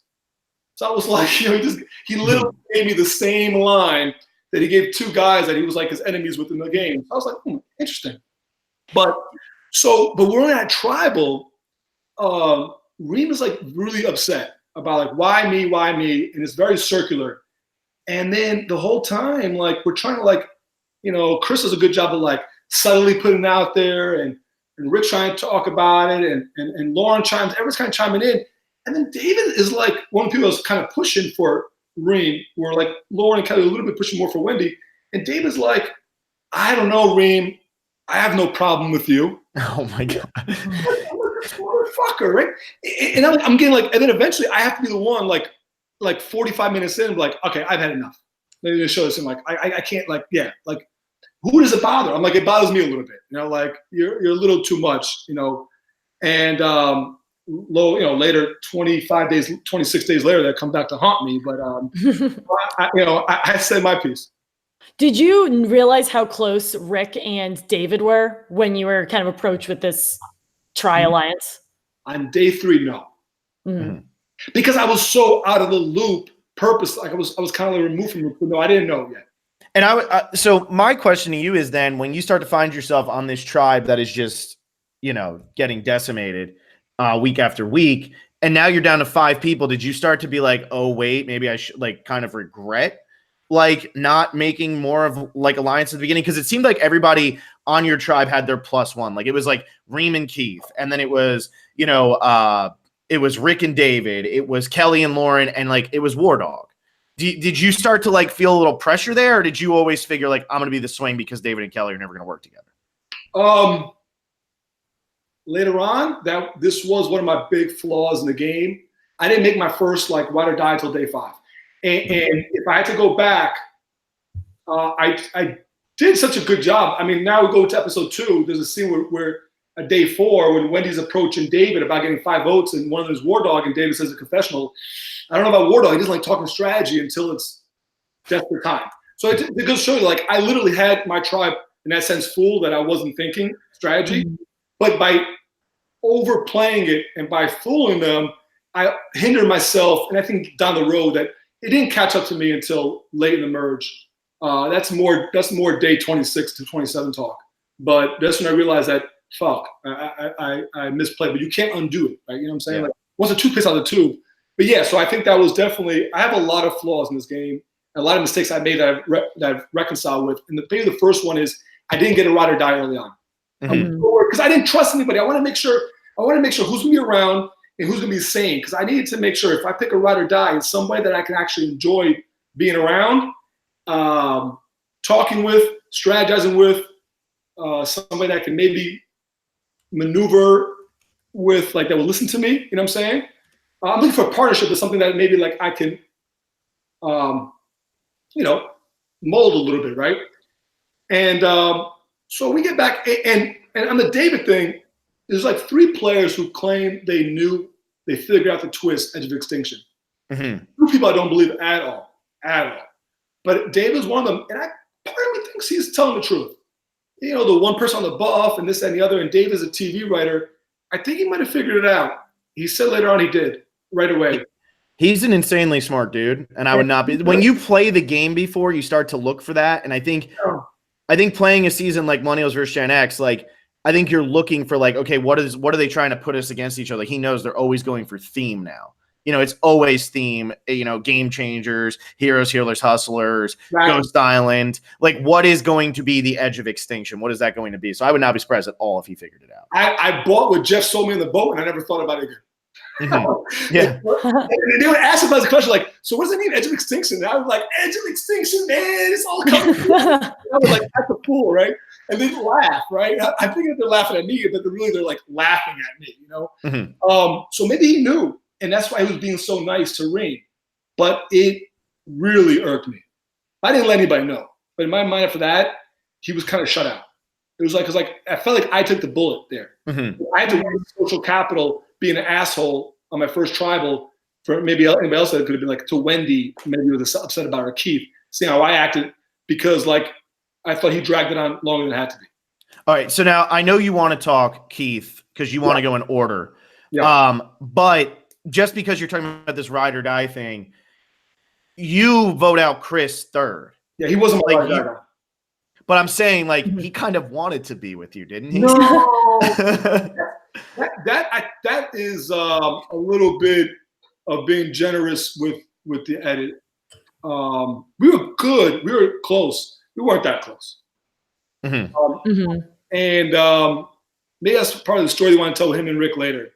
So I was like, you know, he literally gave me the same line that he gave 2 guys that he was like his enemies within the game. So I was like, interesting. But we're in that tribal. Reem is like really upset about like why me, and it's very circular. And then the whole time, like we're trying to like, you know, Chris does a good job of like subtly putting it out there, and Rick trying to talk about it, and Lauren everyone's kind of chiming in. And then David is like one of the people that's kind of pushing for Reem, where like Lauren and Kelly a little bit pushing more for Wendy. And David's like, I don't know, Reem, I have no problem with you. Oh my God. Motherfucker, right? And I'm getting like, and then eventually I have to be the one like 45 minutes in, like, okay, I've had enough. Let me just show this. And like, I can't like, yeah, like, who does it bother? I'm like, it bothers me a little bit, you know, like you're a little too much, you know. And later, 26 days later, that come back to haunt me. But I said my piece. Did you realize how close Rick and David were when you were kind of approached with this tri-alliance? On day 3, no. Mm-hmm. Because I was so out of the loop, purposely. Like I was kind of like removed from it. No, I didn't know yet. And so my question to you is then, when you start to find yourself on this tribe that is just, you know, getting decimated week after week, and now you're down to 5 people, did you start to be like, oh wait, maybe I should like kind of regret like not making more of like alliance at the beginning? Because it seemed like everybody on your tribe had their +1. Like it was like Reem and Keith, and then it was, you know, it was Rick and David, it was Kelly and Lauren, and like it was Wardog. Did you start to like feel a little pressure there, or did you always figure like I'm gonna be the swing because David and Kelly are never gonna work together? Later on, this was one of my big flaws in the game. I didn't make my first like ride or die until day 5. And if I had to go back, I did such a good job. I mean, now we go to episode 2. There's a scene where a day 4 when Wendy's approaching David about getting 5 votes, and one of them is Wardog, and David says a confessional. I don't know about Wardog. He doesn't like talking strategy until it's desperate time. So it goes to show you, like, I literally had my tribe in that sense fooled that I wasn't thinking strategy, but by overplaying it and by fooling them, I hindered myself. And I think down the road that it didn't catch up to me until late in the merge. That's more day 26 to 27 talk. But that's when I realized that, fuck, I misplayed. But you can't undo it, right? You know what I'm saying? Yeah. Like, once the tooth picks out the tube. But yeah, so I think that was definitely, I have a lot of flaws in this game. A lot of mistakes I made that I've reconciled with. And maybe the first one is I didn't get a ride or die early on. Because I didn't trust anybody. I want to make sure who's going to be around and who's going to be sane. Because I needed to make sure if I pick a ride or die in some way that I can actually enjoy being around, talking with, strategizing with, somebody that can maybe maneuver with, like, that will listen to me. You know what I'm saying? I'm looking for a partnership with something that maybe, like, I can, mold a little bit, right? And so we get back, and on the David thing, there's like 3 players who claim they figured out the twist, Edge of Extinction. 2 people I don't believe at all. But David's one of them, and part of me thinks he's telling the truth. You know, the one person on the buff and this and the other, and David's a TV writer. I think he might have figured it out. He said later on he did, right away. He's an insanely smart dude, and I would not be. When you play the game before, you start to look for that, and I think playing a season like Millennials versus Gen X, like, I think you're looking for, like, okay, what are they trying to put us against each other? Like, he knows they're always going for theme now. You know, it's always theme. You know, game changers, heroes, healers, hustlers, Ghost Island. Like, what is going to be the Edge of Extinction? What is that going to be? So I would not be surprised at all if he figured it out. I bought what Jeff sold me in the boat, and I never thought about it again. Yeah. And they would ask about the question, like, so what does it mean, Edge of Extinction? And I was like, Edge of Extinction, man, it's all coming. I was like, that's a fool, right? And they laugh, right? I think that they're laughing at me, but they're like laughing at me, you know? So maybe he knew, and that's why he was being so nice to Ring. But it really irked me. I didn't let anybody know. But in my mind after that, he was kind of shut out. It was like I felt like I took the bullet there. I had to use social capital, being an asshole on my first tribal, for maybe anybody else that could have been like to Wendy, maybe was upset about, or Keith, seeing how I acted, because, like, I thought he dragged it on longer than it had to be. All right, so now I know you want to talk Keith because you want to go in order. But just because you're talking about this ride or die thing, you vote out Chris third. Yeah, he wasn't like ride or die. But I'm saying, like, he kind of wanted to be with you, didn't he? No. that is a little bit of being generous with the edit. We were good. We were close. We weren't that close. And maybe that's part of the story they want to tell him and Rick later.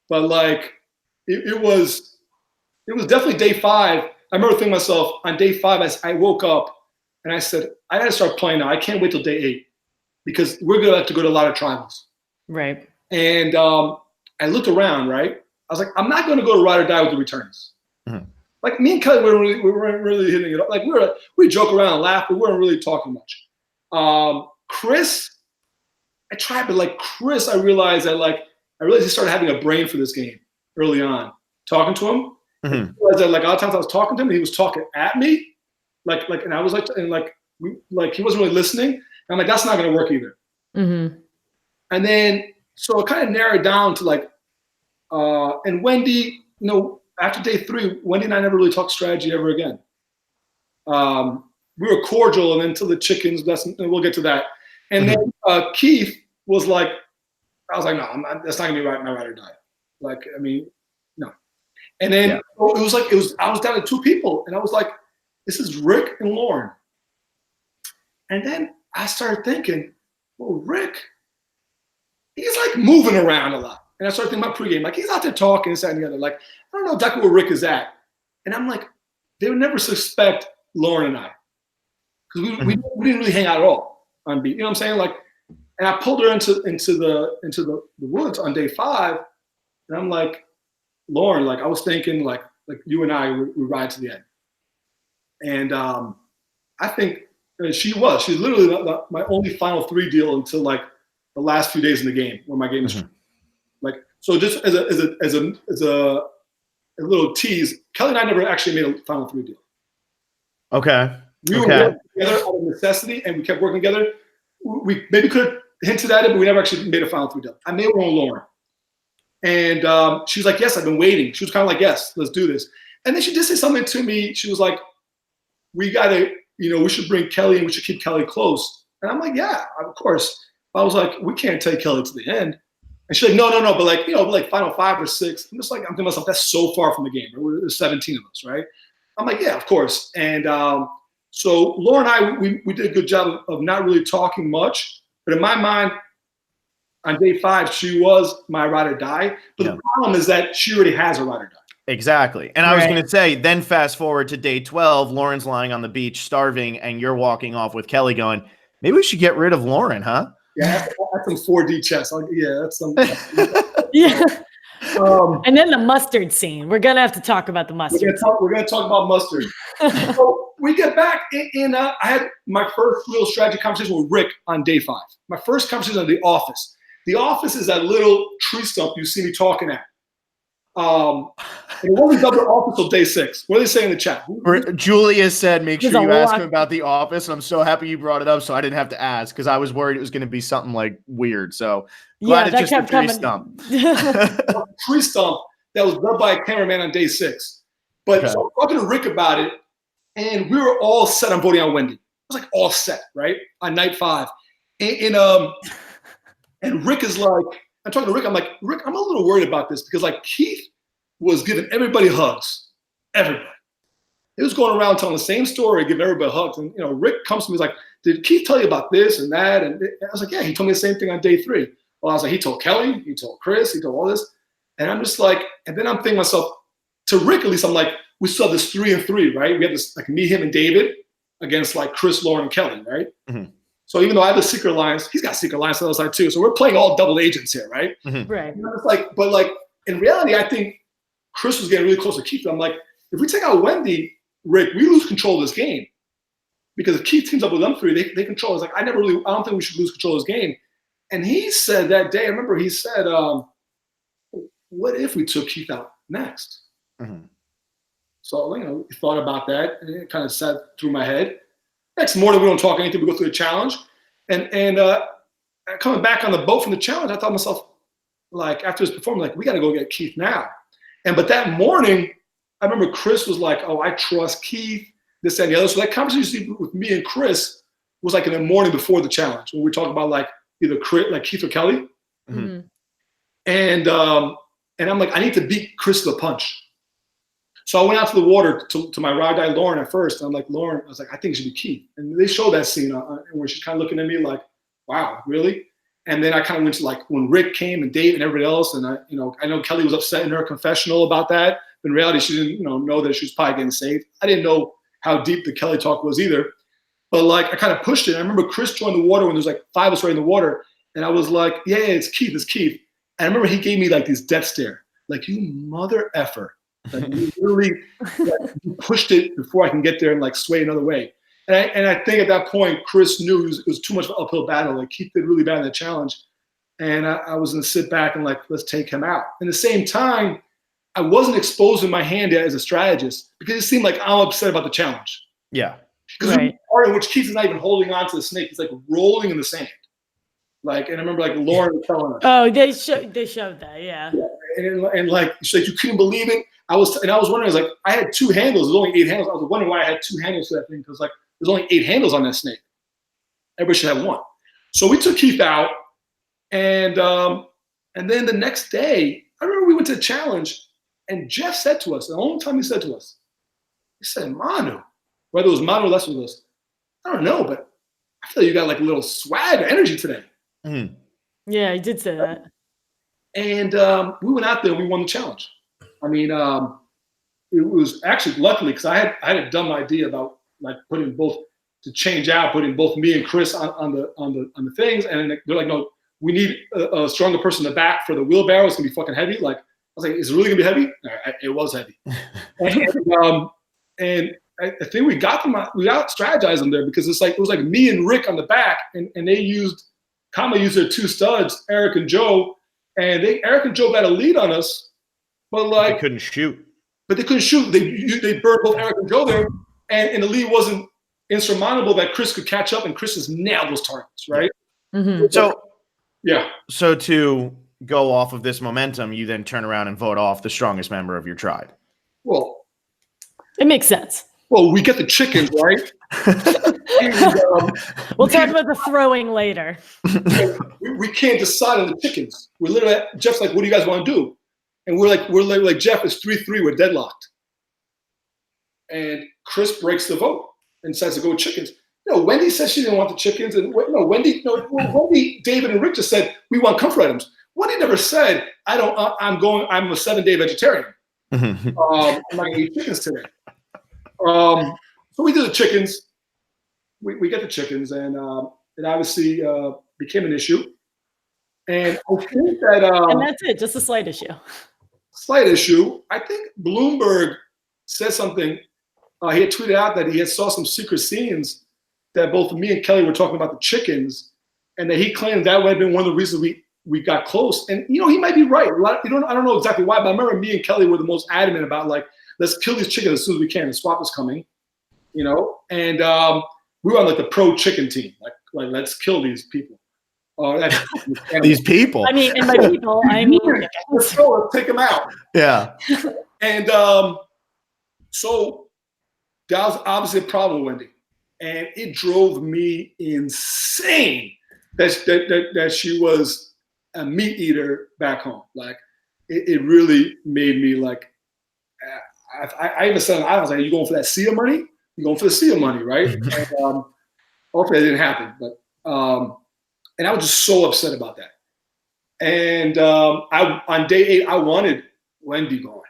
But, like, it was definitely day 5. I remember thinking to myself, on day 5, I woke up and I said, I got to start playing now. I can't wait till day 8 because we're going to have to go to a lot of tribals. Right. And I looked around, right? I was like, I'm not going to go to ride or die with the returns. Like, me and Kelly, we weren't really hitting it up. Like, we joke around and laugh, but we weren't really talking much. Chris, I tried, but, like, Chris, I realized he started having a brain for this game early on. Talking to him, I realized that, like, a lot of times I was talking to him, and he was talking at me, and I was like, and he wasn't really listening. And I'm like, that's not going to work either. And then, so it kind of narrowed down to, like, and Wendy, you know, after day 3, Wendy and I never really talked strategy ever again. We were cordial, and then to the chickens, and we'll get to that. And then Keith was like, I was like, no, that's not gonna be my ride or die. Like, I mean, no. And then it was like, I was down to 2 people, and I was like, this is Rick and Lauren. And then I started thinking, well, Rick, he's like moving around a lot. And I started thinking about pregame, like, he's out there talking, this, that, and the other. Like, I don't know exactly where Rick is at. And I'm like, they would never suspect Lauren and I. Because we didn't really hang out at all on beat. You know what I'm saying? Like, and I pulled her into the woods on day 5. And I'm like, Lauren, like, I was thinking, like you and I would ride to the end. And I think she's literally my only final 3 deal until, like, the last few days in the game where my game is like. So just as a little tease, Kelly and I never actually made a Final Three deal. Okay. We were working together out of necessity, and we kept working together. We maybe could have hinted at it, but we never actually made a Final Three deal. I made one with Lauren. And she was like, yes, I've been waiting. She was kind of like, yes, let's do this. And then she did say something to me. She was like, we got to, we should bring Kelly and we should keep Kelly close. And I'm like, yeah, of course. I was like, we can't take Kelly to the end. And she's like, no, but like final 5 or 6. I'm just like, I'm thinking to myself, that's so far from the game. There's 17 of us, right? I'm like, yeah, of course. And so Laura and I, we did a good job of not really talking much. But in my mind, on day 5, she was my ride or die. But the problem is that she already has a ride or die. Exactly. And I was going to say, then fast forward to day 12, Lauren's lying on the beach starving, and you're walking off with Kelly going, maybe we should get rid of Lauren, huh? Yeah, that's some 4D chess. That's some. Yeah. And then the mustard scene. We're going to have to talk about the mustard. We're going to talk about mustard. So we get back in I had my first real strategy conversation with Rick on day 5. My first conversation on The Office. The Office is that little tree stump you see me talking at. It wasn't done The Office till day 6. What do they say in the chat? Julia said, make sure you ask him about The Office. I'm so happy you brought it up, so I didn't have to ask because I was worried it was going to be something like weird. So glad it's just a tree stump. Tree stump that was done by a cameraman on day 6. But so I was talking to Rick about it, and we were all set on voting on Wendy. It was like all set, right? On night 5. And Rick is like, I'm talking to Rick. I'm like, Rick, I'm a little worried about this because like Keith was giving everybody hugs. Everybody. He was going around telling the same story, giving everybody hugs. And, Rick comes to me, he's like, did Keith tell you about this and that? And I was like, yeah, he told me the same thing on day 3. Well, I was like, he told Kelly, he told Chris, he told all this. And I'm just like, and then I'm thinking to myself, to Rick, at least, I'm like, we saw this 3 and 3, right? We had this, like me, him, and David against like Chris, Lauren, and Kelly, right? Mm-hmm. So even though I have a secret alliance, he's got secret alliance on the other side too. So we're playing all double agents here, right? Mm-hmm. Right. And it's like, but like in reality, I think Chris was getting really close to Keith. I'm like, if we take out Wendy, Rick, we lose control of this game. Because if Keith teams up with them 3, they control. It's like, I don't think we should lose control of this game. And he said that day, I remember he said, what if we took Keith out next? Mm-hmm. So, he thought about that and it kind of sat through my head. Next morning, we don't talk anything. We go through the challenge. And coming back on the boat from the challenge, I thought to myself, like, after his performance, like, we got to go get Keith now. But that morning, I remember Chris was like, oh, I trust Keith, this and the other. So that conversation with me and Chris was like in the morning before the challenge when we talked about like either Keith or Kelly. Mm-hmm. And I'm like, I need to beat Chris to the punch. So I went out to the water to my ride guy, Lauren, at first. And I'm like, Lauren, I was like, I think it should be Keith. And they showed that scene where she's kind of looking at me like, wow, really? And then I kind of went to like when Rick came and Dave and everybody else. And I know Kelly was upset in her confessional about that. But in reality, she didn't know that she was probably getting saved. I didn't know how deep the Kelly talk was either. But like I kind of pushed it. I remember Chris joined the water when there was like 5 of us right in the water. And I was like, yeah, it's Keith. And I remember he gave me like this death stare. Like, you mother effer. Like, you really you pushed it before I can get there and like sway another way. And I think at that point, Chris knew it was too much of an uphill battle. Like Keith did really bad in the challenge. And I was going to sit back and like, let's take him out. At the same time, I wasn't exposing my hand as a strategist because it seemed like I'm upset about the challenge. Yeah. Because there's a part in which Keith is not even holding on to the snake. He's like rolling in the sand. Like, and I remember like Lauren was telling us. Oh, they showed that, yeah. And like, she's like, you couldn't believe it. I was wondering, I was like, I had 2 handles. There's only 8 handles. I was wondering why I had 2 handles to that thing because like, there's only 8 handles on that snake. Everybody should have 1. So we took Keith out, and then the next day, I remember we went to the challenge, and Jeff said to us, the only time he said to us, he said, Manu, whether it was Manu or Les with us, I don't know, but I feel you got like a little swag or energy today. Mm. Yeah, he did say that. And we went out there and we won the challenge. I mean, it was actually luckily because I had a dumb idea about like putting both me and Chris on the things, and they're like, no, we need a stronger person in the back for the wheelbarrow. It's gonna be fucking heavy. Like I was like, is it really gonna be heavy? It was heavy. and I think we got strategized them there because it was like me and Rick on the back, and they used Kama used their 2 studs, Eric and Joe, and Eric and Joe got a lead on us, but They couldn't shoot. But they couldn't shoot. They burned both Eric and Joe there, and the lead wasn't insurmountable that Chris could catch up, and Chris has nailed those targets, right? Mm-hmm. So to go off of this momentum, you then turn around and vote off the strongest member of your tribe. Well, it makes sense. Well, we get the chickens, right? And, we'll talk about the throwing later. We can't decide on the chickens. We're literally, Jeff's like, what do you guys want to do? And we're like, Jeff, it's 3-3, we're deadlocked. And Chris breaks the vote and decides to go with chickens. No, Wendy said she didn't want the chickens. And Wendy, David, and Rick just said, we want comfort items. Wendy never said, I'm a 7-day vegetarian. I'm not going to eat chickens today. So we do the chickens. We get the chickens, and it obviously became an issue. And I think that and that's it, just a slight issue. Slight issue. I think Bloomberg said something. He had tweeted out that he had saw some secret scenes that both me and Kelly were talking about the chickens, and that he claimed that would have been one of the reasons we got close. And he might be right. I don't know exactly why, but I remember me and Kelly were the most adamant about let's kill these chickens as soon as we can. The swap is coming, And we were on the pro chicken team. Like let's kill these people. These people. I mean, and by people, I mean let's go. Let's take them out. Yeah. And so that was obviously a problem with Wendy, and it drove me insane that she was a meat eater back home. It really made me I even said, I was like, "You going for that SEAL money? You going for the SEAL money, right?" And, hopefully it didn't happen, but and I was just so upset about that. And on day 8, I wanted Wendy gone,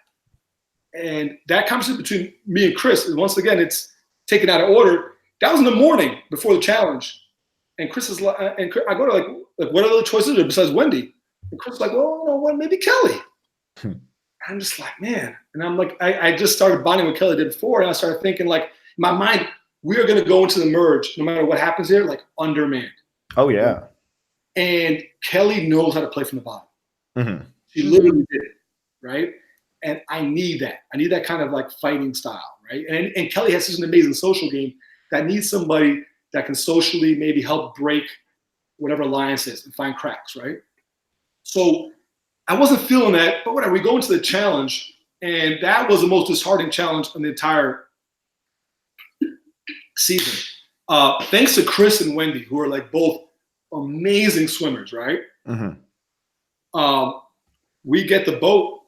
and that conversation between me and Chris, and once again, it's taken out of order. That was in the morning before the challenge, and Chris is like, and I go to what other choices are besides Wendy? And Chris is like, well, maybe Kelly. I'm just like, man. And I'm like, I just started bonding with Kelly did before. And I started thinking in my mind, we are going to go into the merge, no matter what happens here, undermanned. Oh, yeah. And Kelly knows how to play from the bottom. Mm-hmm. She literally did it, right? And I need that. I need that kind of fighting style, right? And Kelly has such an amazing social game that needs somebody that can socially maybe help break whatever alliance is and find cracks, right? So I wasn't feeling that, but whatever, we go into the challenge, and that was the most disheartening challenge in the entire season. Thanks to Chris and Wendy, who are both amazing swimmers, right? Mm-hmm. We get the boat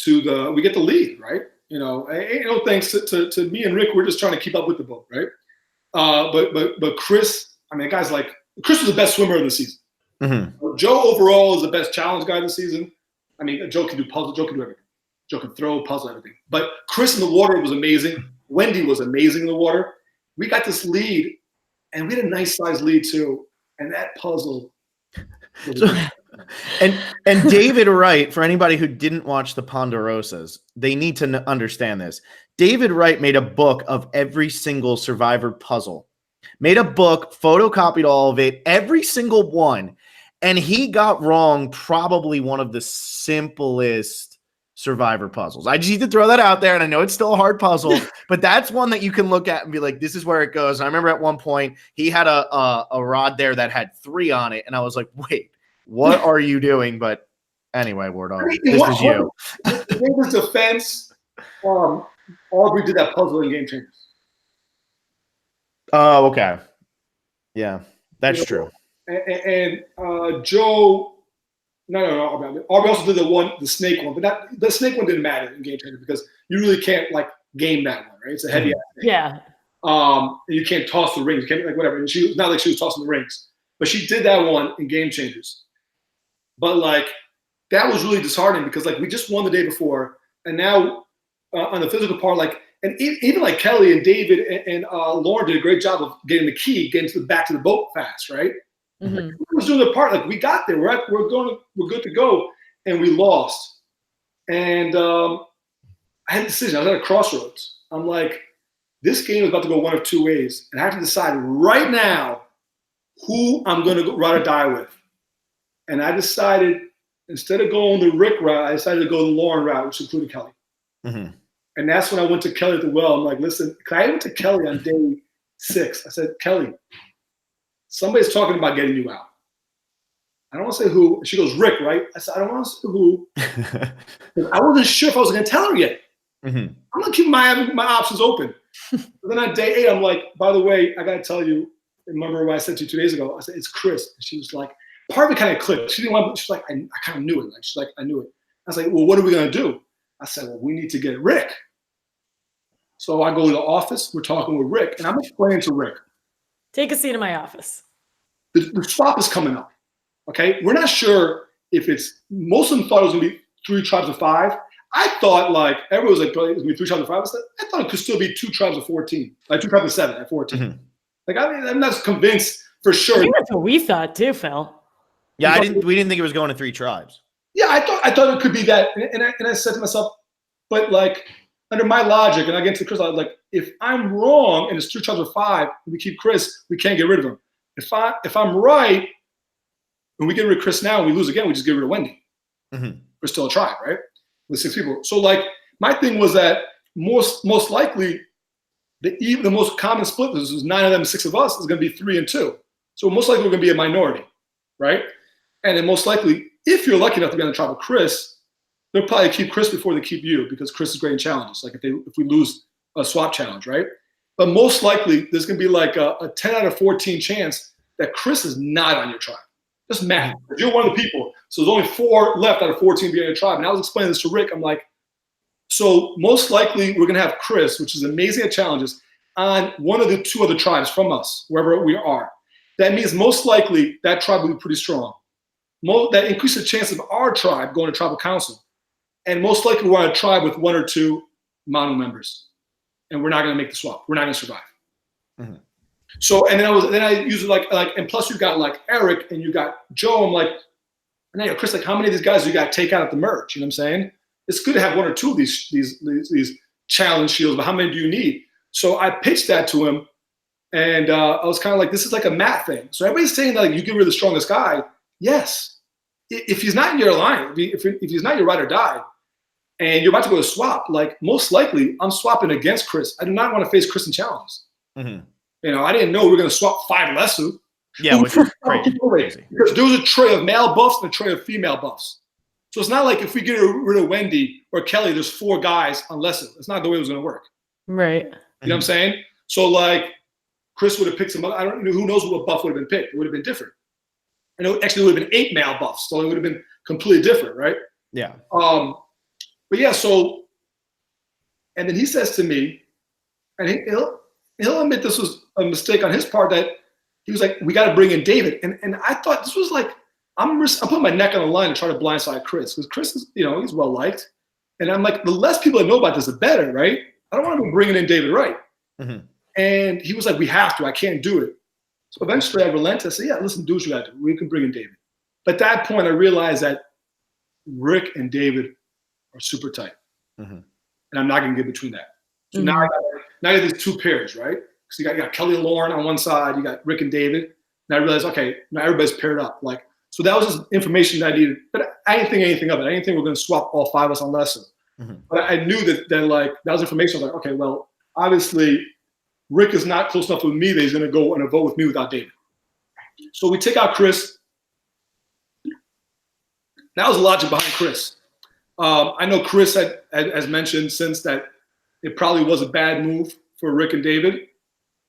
we get the lead, right? Thanks to me and Rick, we're just trying to keep up with the boat, right? But Chris, the guy's Chris was the best swimmer of the season. Mm-hmm. Joe overall is the best challenge guy this season. Joe can do puzzle. Joe can do everything. Joe can throw, puzzle, everything. But Chris in the water was amazing. Wendy was amazing in the water. We got this lead, and we had a nice size lead too. And that puzzle. And David Wright, for anybody who didn't watch the Ponderosas, they need to understand this. David Wright made a book of every single Survivor puzzle. Made a book, photocopied all of it, every single one. And he got wrong probably one of the simplest Survivor puzzles. I just need to throw that out there. And I know it's still a hard puzzle, but that's one that you can look at and be like, this is where it goes. And I remember at one point he had a rod there that had 3 on it. And I was like, wait, what are you doing? But anyway, Wardog, this is you. In his defense, Aubrey did that puzzle in Game Changers. Oh, okay. Yeah, that's true. And Joe, no. Aubrey also did the snake one, but the snake one didn't matter in Game Changers because you really can't game that one, right? It's a heavy ass thing. Yeah. And you can't toss the rings. You can't whatever. And she was not like she was tossing the rings, but she did that one in Game Changers. But that was really disheartening because we just won the day before, and now on the physical part, and even Kelly and David and Lauren did a great job of getting the key, getting back to the boat fast, right? Mm-hmm. We was doing their part. We got there. We're good to go, and we lost. And I had a decision. I was at a crossroads. I'm like, this game is about to go one of 2 ways, and I have to decide right now who I'm going to ride or die with. And I decided, instead of going the Rick route, I decided to go the Lauren route, which included Kelly. Mm-hmm. And that's when I went to Kelly at the well. I'm like, listen, I went to Kelly on day 6. I said, Kelly, somebody's talking about getting you out. I don't want to say who. She goes, Rick, right? I said, I don't want to say who. I wasn't sure if I was going to tell her yet. Mm-hmm. I'm going to keep my options open. But then on day 8, I'm like, by the way, I got to tell you, remember what I said to you 2 days ago? I said, it's Chris. And she was like, part of it kind of clicked. She didn't want to, she's like, I kind of knew it. Like, she's like, I knew it. I was like, well, what are we going to do? I said, well, we need to get Rick. So I go to the office. We're talking with Rick. And I'm explaining to Rick. Take a seat in my office. The swap is coming up. Okay, we're not sure if it's. Most of them thought it was going to be 3 tribes of 5. I thought like everyone was like it was going to be 3 tribes of 5. I thought it could still be 2 tribes of 14, like 2 tribes of 7 at 14. Mm-hmm. Like I'm not convinced for sure. I think that's what we thought too, Phil. Yeah, we didn't think it was going to 3 tribes. Yeah, I thought it could be that, and I said to myself, but like under my logic, and I get to Chris, I was like, if I'm wrong and it's 3 tribes of 5, and we keep Chris, we can't get rid of him. If I'm right. When we get rid of Chris now and we lose again, we just get rid of Wendy. Mm-hmm. We're still a tribe, right? With 6 people. So like my thing was that most likely the most common split was 9 of them, 6 of us is going to be 3 and 2. So most likely we're going to be a minority, right? And then most likely, if you're lucky enough to be on the tribe with Chris, they'll probably keep Chris before they keep you because Chris is great in challenges. Like if we lose a swap challenge, right? But most likely there's going to be like a 10 out of 14 chance that Chris is not on your tribe. Just math. You're one of the people. So there's only 4 left out of 14 being in a tribe. And I was explaining this to Rick. I'm like, so most likely we're going to have Chris, which is amazing at challenges, on one of the 2 other tribes from us, wherever we are. That means most likely that tribe will be pretty strong. That increases the chance of our tribe going to tribal council. And most likely we're on a tribe with 1 or 2 mono members. And we're not going to make the swap. We're not going to survive. Mm-hmm. So, and then I use it like, and plus you got like Eric and you got Joe. I'm like, and then Chris, like, how many of these guys do you got to take out at the merge? You know what I'm saying? It's good to have 1 or 2 of these challenge shields, but how many do you need? So I pitched that to him, and I was kind of like, this is like a math thing. So everybody's saying that like, you get rid of the strongest guy. Yes, if he's not in your line, if he's not your ride or die, and you're about to go to swap, like most likely I'm swapping against Chris. I do not want to face Chris in challenges. Mm-hmm. You know, I didn't know we were going to swap 5 Lesu. Yeah, which is crazy. Because there was a tray of male buffs and a tray of female buffs. So it's not like if we get rid of Wendy or Kelly, there's 4 guys on Lesu. It's not the way it was going to work. Right. You know what I'm saying? So like Chris would have picked some other, I don't know, who knows what buff would have been picked. It would have been different. And it actually would have been 8 male buffs. So it would have been completely different, right? Yeah. But yeah, so, and then he says to me, and he'll admit this was a mistake on his part, that he was like, we got to bring in David. And I thought this was like, I'm putting my neck on the line to try to blindside Chris, because Chris is, you know, he's well liked. And I'm like, the less people that know about this, the better, right? I don't want to be bringing in David Wright. Mm-hmm. And he was like, we have to, I can't do it. So eventually I relented. I said, yeah, listen, do what you got to do. We can bring in David. But at that point, I realized that Rick and David are super tight. Mm-hmm. And I'm not going to get between that. So now you have these 2 pairs, right? So you got Kelly and Lauren on one side, you got Rick and David. And I realized, okay, now everybody's paired up. Like, so that was just information that I needed. But I didn't think anything of it. I didn't think we were going to swap all 5 of us on Lesson. Mm-hmm. But I knew that like that was information. I was like, okay, well, obviously Rick is not close enough with me that he's going to go on a vote with me without David. So we take out Chris. That was the logic behind Chris. I know Chris has mentioned since that it probably was a bad move for Rick and David.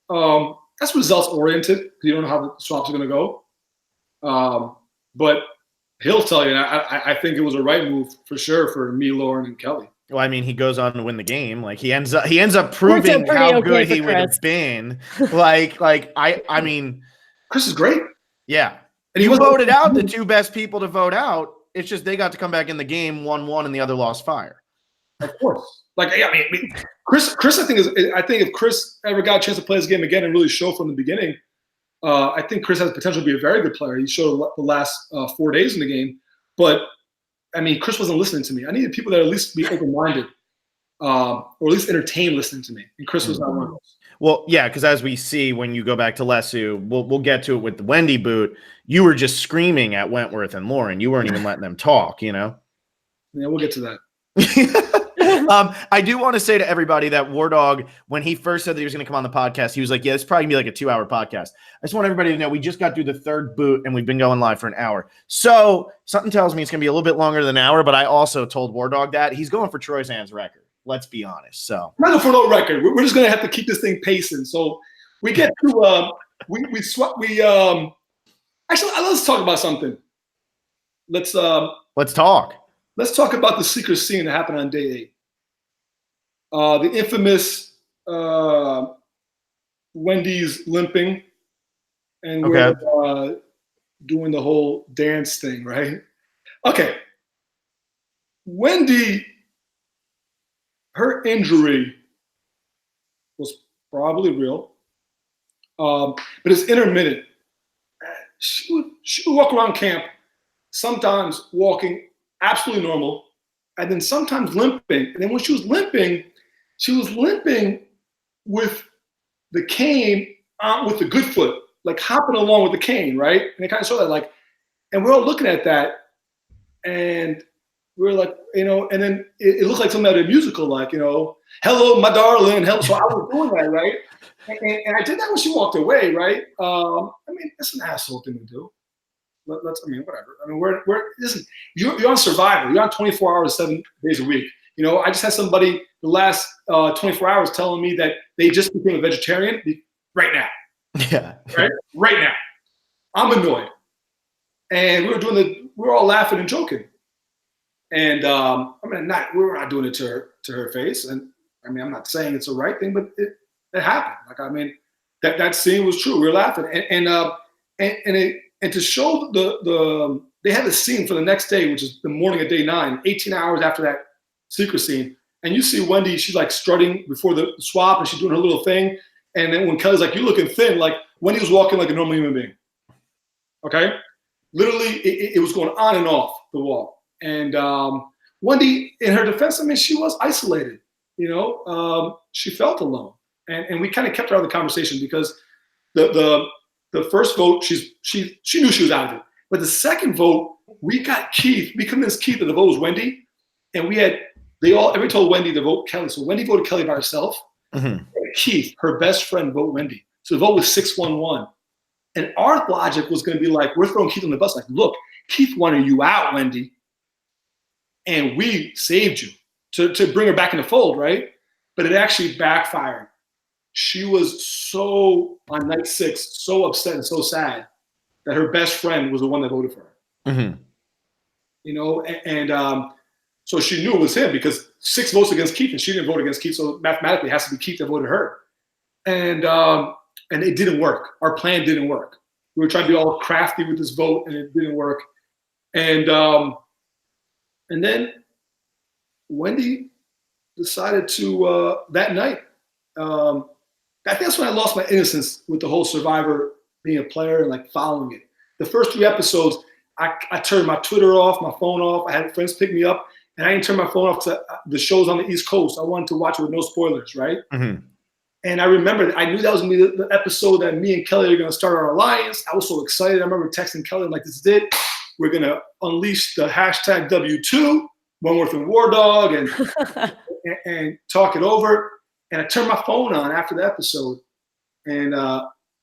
That's results oriented. You don't know how the swaps are going to go. But he'll tell you, and I think it was a right move for sure for me, Lauren, and Kelly. Well, I mean, he goes on to win the game. Like he ends up proving how good he would have been. I mean, Chris is great. Yeah, and he voted out the 2 best people to vote out. It's just they got to come back in the game 1-1, and the other lost fire. Of course. Like, I mean, Chris, I think if Chris ever got a chance to play this game again and really show from the beginning, I think Chris has potential to be a very good player. He showed the last 4 days in the game, but I mean, Chris wasn't listening to me. I needed people that at least be open-minded, or at least entertained listening to me. And Chris was not one of those. Well, yeah, because as we see when you go back to Lesu, we'll get to it with the Wendy boot. You were just screaming at Wentworth and Lauren. You weren't even letting them talk, you know? Yeah, we'll get to that. I do want to say to everybody that Wardog, when he first said that he was going to come on the podcast, he was like, yeah, it's probably going to be like a 2-hour podcast. I just want everybody to know we just got through the third boot and we've been going live for an hour. So something tells me it's going to be a little bit longer than an hour, but I also told Wardog that he's going for Troy Zann's record. Let's be honest. So not for no record. We're just going to have to keep this thing pacing. So we get to, actually, let's talk about something. Let's talk. Let's talk about the secret scene that happened on day 8. The infamous Wendy's limping, and we're doing the whole dance thing, right? Okay. Wendy, her injury was probably real, but it's intermittent. She would walk around camp, sometimes walking absolutely normal, and then sometimes limping. And then when she was limping with the cane with the good foot, like hopping along with the cane, right? And they kind of saw that, like, and we're all looking at that, and we're like, you know, and then it looked like something out of a musical, like, you know, hello, my darling, hello. So I was doing that, right? And I did that when she walked away, right? I mean, that's an asshole thing to do. Let's, I mean, whatever. I mean, listen, you're on Survivor. You're on 24 hours, 7 days a week. You know, I just had somebody the last 24 hours telling me that they just became a vegetarian right now. Yeah. Right now. I'm annoyed. And we were all laughing and joking. And I mean, we're not doing it to her face. And I mean, I'm not saying it's the right thing, but it happened. Like, I mean, that scene was true. We were laughing. And to show they had a scene for the next day, which is the morning of day 9, 18 hours after that secret scene. And you see Wendy, she's like strutting before the swap and she's doing her little thing. And then when Kelly's like, you're looking thin, like Wendy was walking like a normal human being. Okay? Literally, it was going on and off the wall. And Wendy, in her defense, I mean, she was isolated. You know, she felt alone. And we kind of kept her out of the conversation because the first vote, she knew she was out of it. But the second vote, we convinced Keith that the vote was Wendy. And everybody told Wendy to vote Kelly. So Wendy voted Kelly by herself. Mm-hmm. Keith, her best friend, voted Wendy. So the vote was 6-1-1. And our logic was going to be like, we're throwing Keith on the bus. Like, look, Keith wanted you out, Wendy. And we saved you to bring her back in the fold, right? But it actually backfired. She was so, on night 6, so upset and so sad that her best friend was the one that voted for her. Mm-hmm. You know, and so she knew it was him because 6 votes against Keith, and she didn't vote against Keith, so mathematically it has to be Keith that voted her. And it didn't work. Our plan didn't work. We were trying to be all crafty with this vote, and it didn't work. And then Wendy decided to, that night, I think that's when I lost my innocence with the whole Survivor being a player and like following it. The first 3 episodes, I turned my Twitter off, my phone off. I had friends pick me up, and I didn't turn my phone off to the shows on the East Coast. I wanted to watch it with no spoilers, right? Mm-hmm. And I remember, I knew that was going to be the episode that me and Kelly are going to start our alliance. I was so excited. I remember texting Kelly, like, this is it. We're going to unleash the hashtag W2, Wentworth and Wardog, and talk it over. And I turned my phone on after the episode, and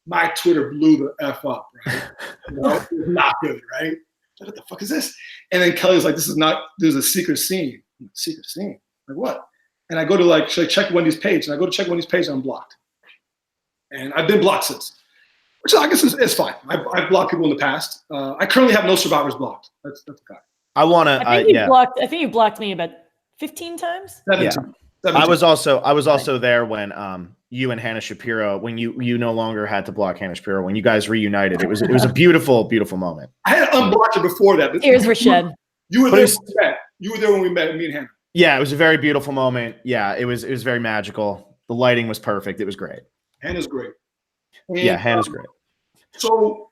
my Twitter blew the F up, right? You know, it was not good, right? What the fuck is this? And then Kelly was like, there's a secret scene. Secret scene? Like what? And I go to like, should I check Wendy's page? And I go to check Wendy's page, and I'm blocked. And I've been blocked since, which I guess is fine. I've blocked people in the past. I currently have no survivors blocked. That's the guy. I think you blocked me about 15 times. 17. I was also there when you and Hannah Shapiro, when you no longer had to block Hannah Shapiro, when you guys reunited. It was a beautiful, beautiful moment. I had unblocked her before that. Tears were shed. You were there when we met. You were there when we met, me and Hannah. Yeah, it was a very beautiful moment. Yeah, it was very magical. The lighting was perfect. It was great. Hannah's great. And, Hannah's great. So,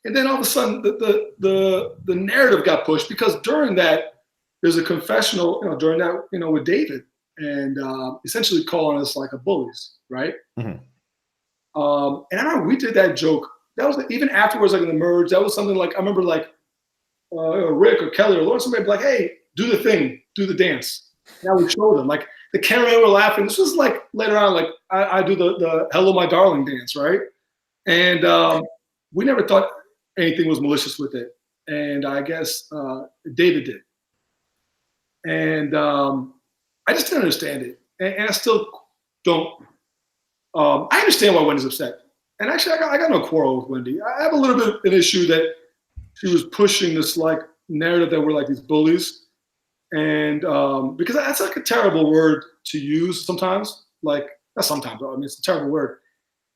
and then all of a sudden, the narrative got pushed because during that, there's a confessional, during that, with David. and essentially calling us like a bullies, right? Mhm. And I remember we did that joke. That was even afterwards, like in the merge. That was something like I remember, like Rick or Kelly or Lawrence, somebody would be like, "Hey, do the thing, do the dance." Now we showed them. Like the cameramen were laughing. This was like later on, like I do the "Hello, My Darling" dance, right? And we never thought anything was malicious with it. And I guess David did. And I just didn't understand it. And I still don't. I understand why Wendy's upset. And actually, I got no quarrel with Wendy. I have a little bit of an issue that she was pushing this like narrative that we're like these bullies. And because that's like a terrible word to use sometimes. Like, not sometimes, I mean, it's a terrible word.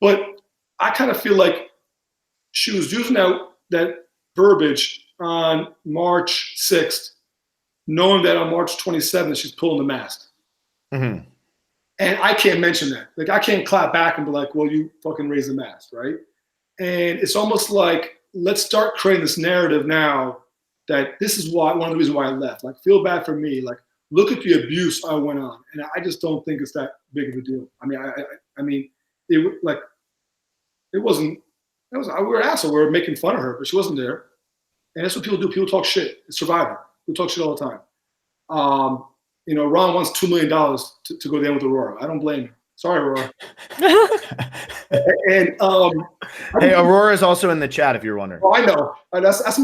But I kind of feel like she was using that verbiage on March 6th, knowing that on March 27th, she's pulling the mask. Mm-hmm. And I can't mention that. Like, I can't clap back and be like, well, you fucking raised the mask, right? And it's almost like, let's start creating this narrative now that this is why, one of the reasons why I left. Like, feel bad for me. Like, look at the abuse I went on. And I just don't think it's that big of a deal. I mean, it wasn't, we were an asshole. We were making fun of her, but she wasn't there. And that's what people do. People talk shit. It's Survivor. People talk shit all the time. Ron wants $2 million to go down with Aurora. I don't blame him. Sorry, Aurora. And hey, Aurora is also in the chat if you're wondering. Oh, I know. That's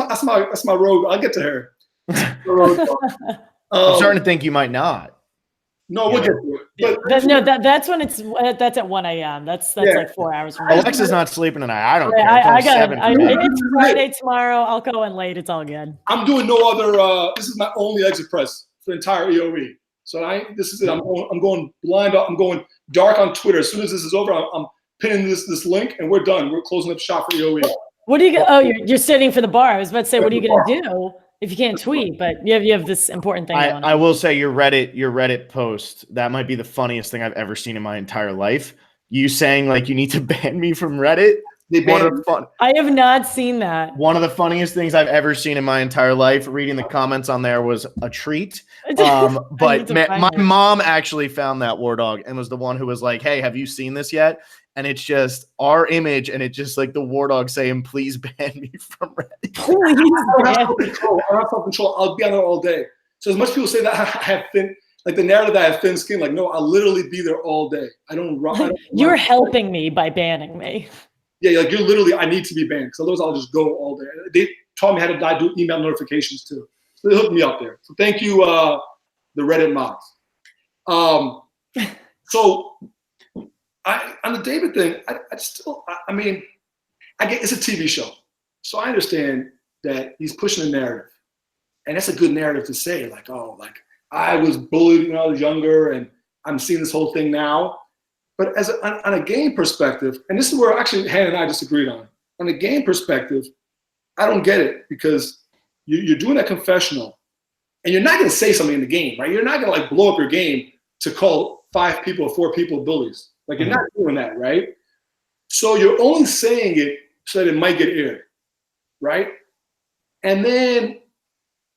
my rogue. I'll get to her. I'm starting to think you might not. No, we'll get to it. But that's when that's at 1 a.m. That's like 4 hours from now. Alexa's not sleeping tonight. I don't care. It's Friday tomorrow. I'll go in late. It's all good. I'm doing no other. This is my only exit press for the entire EOE. So this is it. I'm going blind. I'm going dark on Twitter. As soon as this is over, I'm pinning this link, and we're done. We're closing up shop for EOE. What are you? Oh, you're sitting for the bar. I was about to say, what are you going to do if you can't tweet? But you have this important thing going on. I will say your Reddit post, that might be the funniest thing I've ever seen in my entire life. You saying like you need to ban me from Reddit. I have not seen that. One of the funniest things I've ever seen in my entire life. Reading the comments on there was a treat. But my mom actually found that Wardog and was the one who was like, "Hey, have you seen this yet?" And it's just our image, and it's just like the Wardog saying, "Please ban me from Reddit." I have self-control. I'll be on there all day. So as much people say that I have thin, like the narrative that I have thin skin, like no, I'll literally be there all day. I don't run. You're helping me by banning me. Yeah, like you're literally, I need to be banned because otherwise I'll just go all day. They taught me how to do email notifications too. So they hooked me up there. So thank you, the Reddit mods. So on the David thing, I get it's a TV show. So I understand that he's pushing a narrative. And that's a good narrative to say, like, oh, like I was bullied when I was younger and I'm seeing this whole thing now. But on a game perspective, and this is where actually Hannah and I disagreed on a game perspective, I don't get it because you're doing that confessional and you're not going to say something in the game, right? You're not going to like blow up your game to call 5 people or 4 people bullies. Like you're not doing that, right? So you're only saying it so that it might get aired, right? And then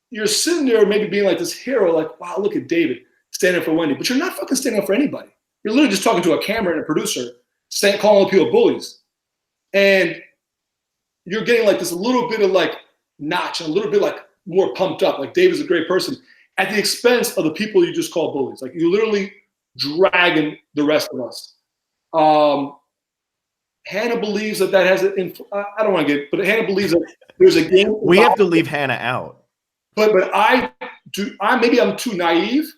you're sitting there maybe being like this hero, like, wow, look at David standing up for Wendy. But you're not fucking standing up for anybody. You're literally just talking to a camera and a producer, calling people bullies. And you're getting like this little bit of like notch and a little bit like more pumped up. Like David's a great person at the expense of the people you just call bullies. Like you're literally dragging the rest of us. Hannah believes that has an I don't want to get, but Hannah believes that there's a game. We have to leave Hannah out. But maybe I'm too naive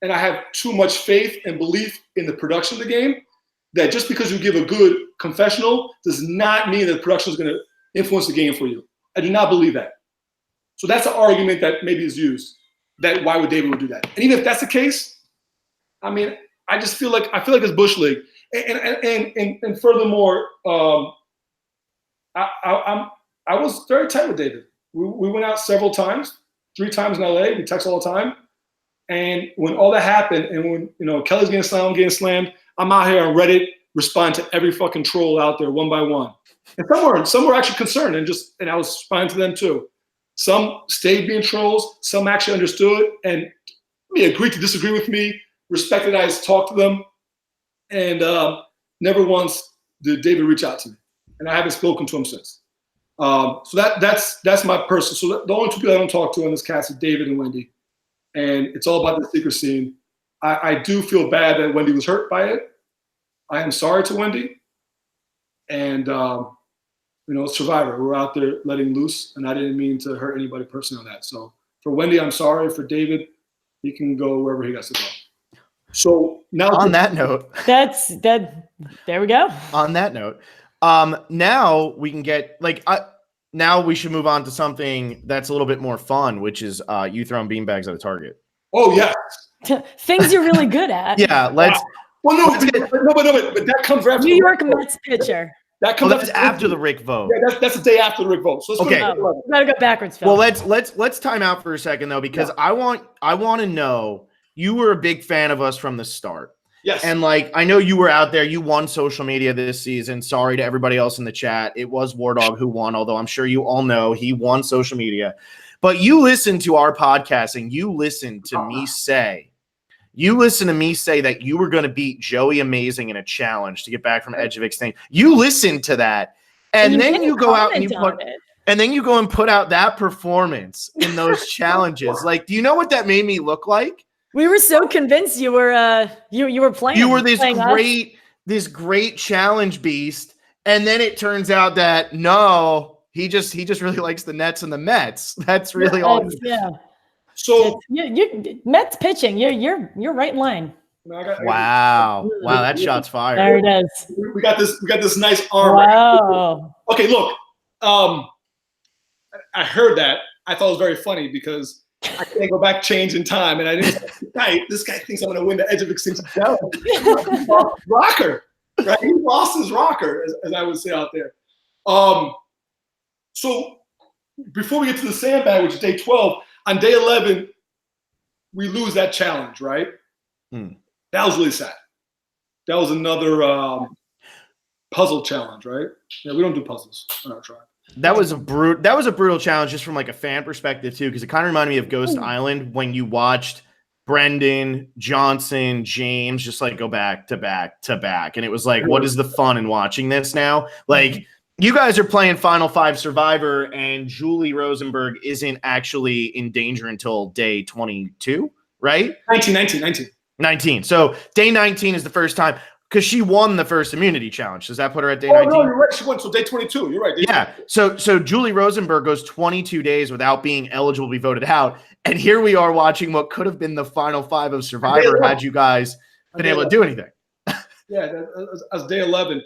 and I have too much faith and belief in the production of the game that just because you give a good confessional does not mean that the production is going to influence the game for you. I do not believe that. So that's an argument that maybe is used, that why would David would do that. And even if that's the case, I mean, I just feel like it's Bush League. And furthermore, I was very tight with David. We went out several times, 3 times in LA. We text all the time. And when all that happened, and when Kelly's getting slammed, I'm out here on Reddit responding to every fucking troll out there one by one. And some were actually concerned, and I was responding to them too. Some stayed being trolls. Some actually understood and agreed to disagree with me. respected I talked to them, and never once did David reach out to me, and I haven't spoken to him since. So that's my person. So the only two people I don't talk to on this cast is David and Wendy, and it's all about the secret scene. I do feel bad that Wendy was hurt by it. I am sorry to Wendy, and Survivor, we're out there letting loose, and I didn't mean to hurt anybody personally on that. So for Wendy, I'm sorry. For David, he can go wherever he has to go. So now on that note, there we go. On that note, now we can get now we should move on to something that's a little bit more fun, which is you throwing beanbags at a target. Oh yeah, things you're really good at. Yeah, let's. Well, no, but that comes after New York Mets pitcher. That comes after the Rick vote. Yeah, that's the day after the Rick vote. So okay, gotta go backwards, Phil. Well, let's time out for a second though, because I want to know, you were a big fan of us from the start. Yes. And I know you were out there. You won social media this season. Sorry to everybody else in the chat. It was Wardog who won, although I'm sure you all know he won social media. But you listened to our podcast and you listened to me say that you were going to beat Joey Amazing in a challenge to get back from Edge of Extinction. You listened to that. And then you go out and you go and put out that performance in those challenges. Do you know what that made me look like? We were so convinced you were you were playing. You were this great challenge beast, and then it turns out that no, he just really likes the Nets and the Mets. That's really all. Yeah. So you Mets pitching. You're right in line. Wow, that shot's fired. There it is. We got this nice arm. Wow. Okay, look. I heard that. I thought it was very funny because I can't go back, change in time, and I didn't. This guy thinks I'm going to win the Edge of Extinction challenge. Rocker, right? He lost his rocker, as I would say out there. So before we get to the sandbag, which is day 12, on day 11, we lose that challenge, right? That was really sad. That was another puzzle challenge, right? Yeah, we don't do puzzles on our tribe. That was a brutal challenge just from a fan perspective too, because it kind of reminded me of Ghost Island when you watched Brendan, Johnson, James just go back to back to back. And it was what is the fun in watching this now? You guys are playing Final Five Survivor and Julie Rosenberg isn't actually in danger until day 22, right? 19. So day 19 is the first time. Because she won the first immunity challenge. Does that put her at day 19? No, you're right. She won. So day 22. You're right. Yeah. So Julie Rosenberg goes 22 days without being eligible to be voted out. And here we are watching what could have been the final five of Survivor had you guys been able to do anything. Yeah, that was day 11.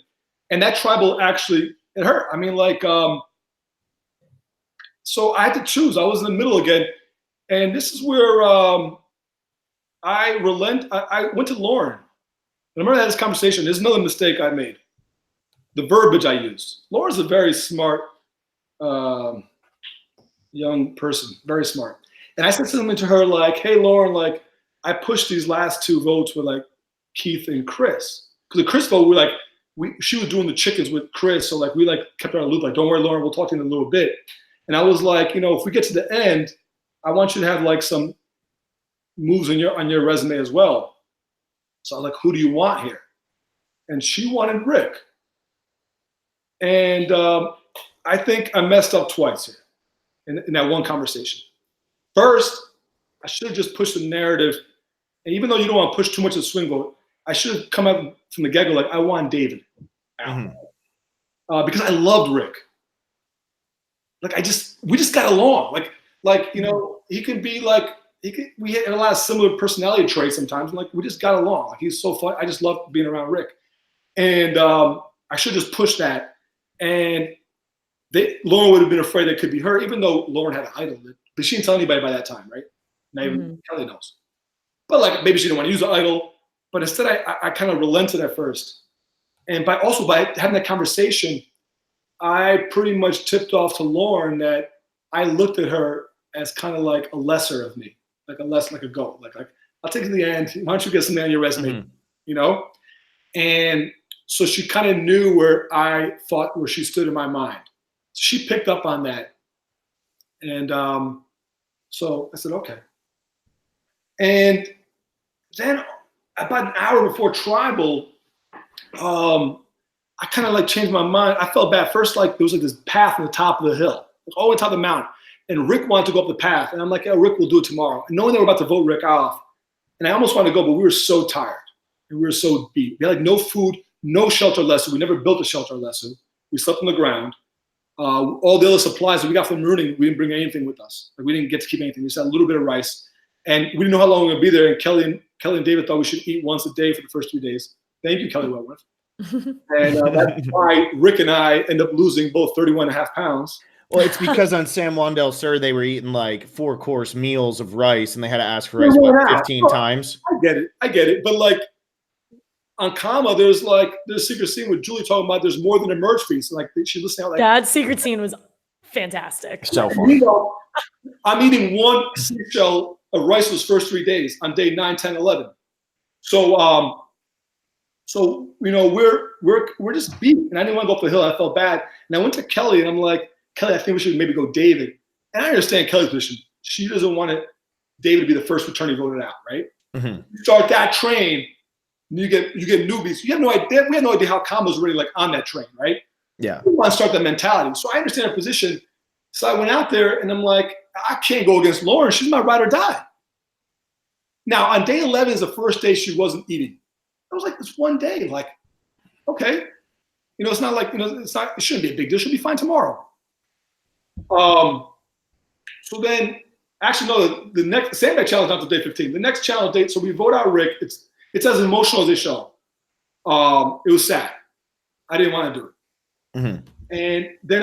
And that tribal actually, it hurt. I mean, so I had to choose. I was in the middle again. And this is where I went to Lauren. I remember I had this conversation. There's another mistake I made. The verbiage I used. Laura's a very smart young person, very smart. And I said something to her hey, Lauren, I pushed these last two votes with Keith and Chris. Because the Chris vote, she was doing the chickens with Chris. So we kept her on a loop. Don't worry, Lauren, we'll talk to you in a little bit. And I was if we get to the end, I want you to have some moves on your resume as well. So I was who do you want here? And she wanted Rick. And I think I messed up twice here in that one conversation. First, I should have just pushed the narrative. And even though you don't want to push too much of the swing vote, I should have come out from the get-go I want David out. Because I loved Rick. We just got along. He can be we had a lot of similar personality traits sometimes. We just got along. He's so fun. I just love being around Rick. And I should just push that. And Lauren would have been afraid that could be her, even though Lauren had an idol. But she didn't tell anybody by that time, right? Not even Kelly knows. But maybe she didn't want to use the idol. But instead, I kind of relented at first. And by having that conversation, I pretty much tipped off to Lauren that I looked at her as kind of a lesser of me. A goat. I'll take it to the end. Why don't you get something on your resume? And so she kind of knew where she stood in my mind. She picked up on that. And so I said, okay. And then about an hour before tribal, I kind of like changed my mind. I felt bad. First, like there was like this path on the top of the hill, like all the way top of the mountain. And Rick wanted to go up the path. And I'm like, yeah, Rick will do it tomorrow. And knowing they were about to vote Rick off. And I almost wanted to go, but we were so tired. And we were so beat. We had like no food, no shelter lesson. We never built a shelter lesson. We slept on the ground. All the other supplies that we got from Marooning, we didn't bring anything with us. Like we didn't get to keep anything. We just had a little bit of rice. And we didn't know how long we were going to be there. And Kelly and David thought we should eat once a day for the first 3 days. Thank you, Kelly Wentworth. And that's why Rick and I end up losing both 31.5 pounds. Well, it's because on San Juan del Sur, they were eating like 4-course meals of rice, and they had to ask for rice about 15 times. I get it. But like on Kama, there's a secret scene with Julie talking about there's more than a merge feast. Like she's listening out like that secret scene was fantastic. So funny. You know, I'm eating one seashell of rice those first 3 days on day 9, 10, 11. So you know we're just beat, and I didn't want to go up the hill. I felt bad, and I went to Kelly, and I'm like, Kelly, I think we should maybe go David. And I understand Kelly's position. She doesn't want David to be the first attorney voted out, right? Mm-hmm. You start that train, you get newbies. You have no idea. We had no idea how Kama's already like on that train, right? Yeah. We want to start that mentality. So I understand her position. So I went out there, and I'm like, I can't go against Lauren. She's my ride or die. Now on day 11 is the first day she wasn't eating. I was like, it's one day. Like, okay, you know, it's not like it shouldn't be a big deal. She'll be fine tomorrow. So then, actually, no, the next sandbag challenge not till day 15. The next challenge date, so we vote out Rick. It's as emotional as they show. It was sad. I didn't want to do it. Mm-hmm. And then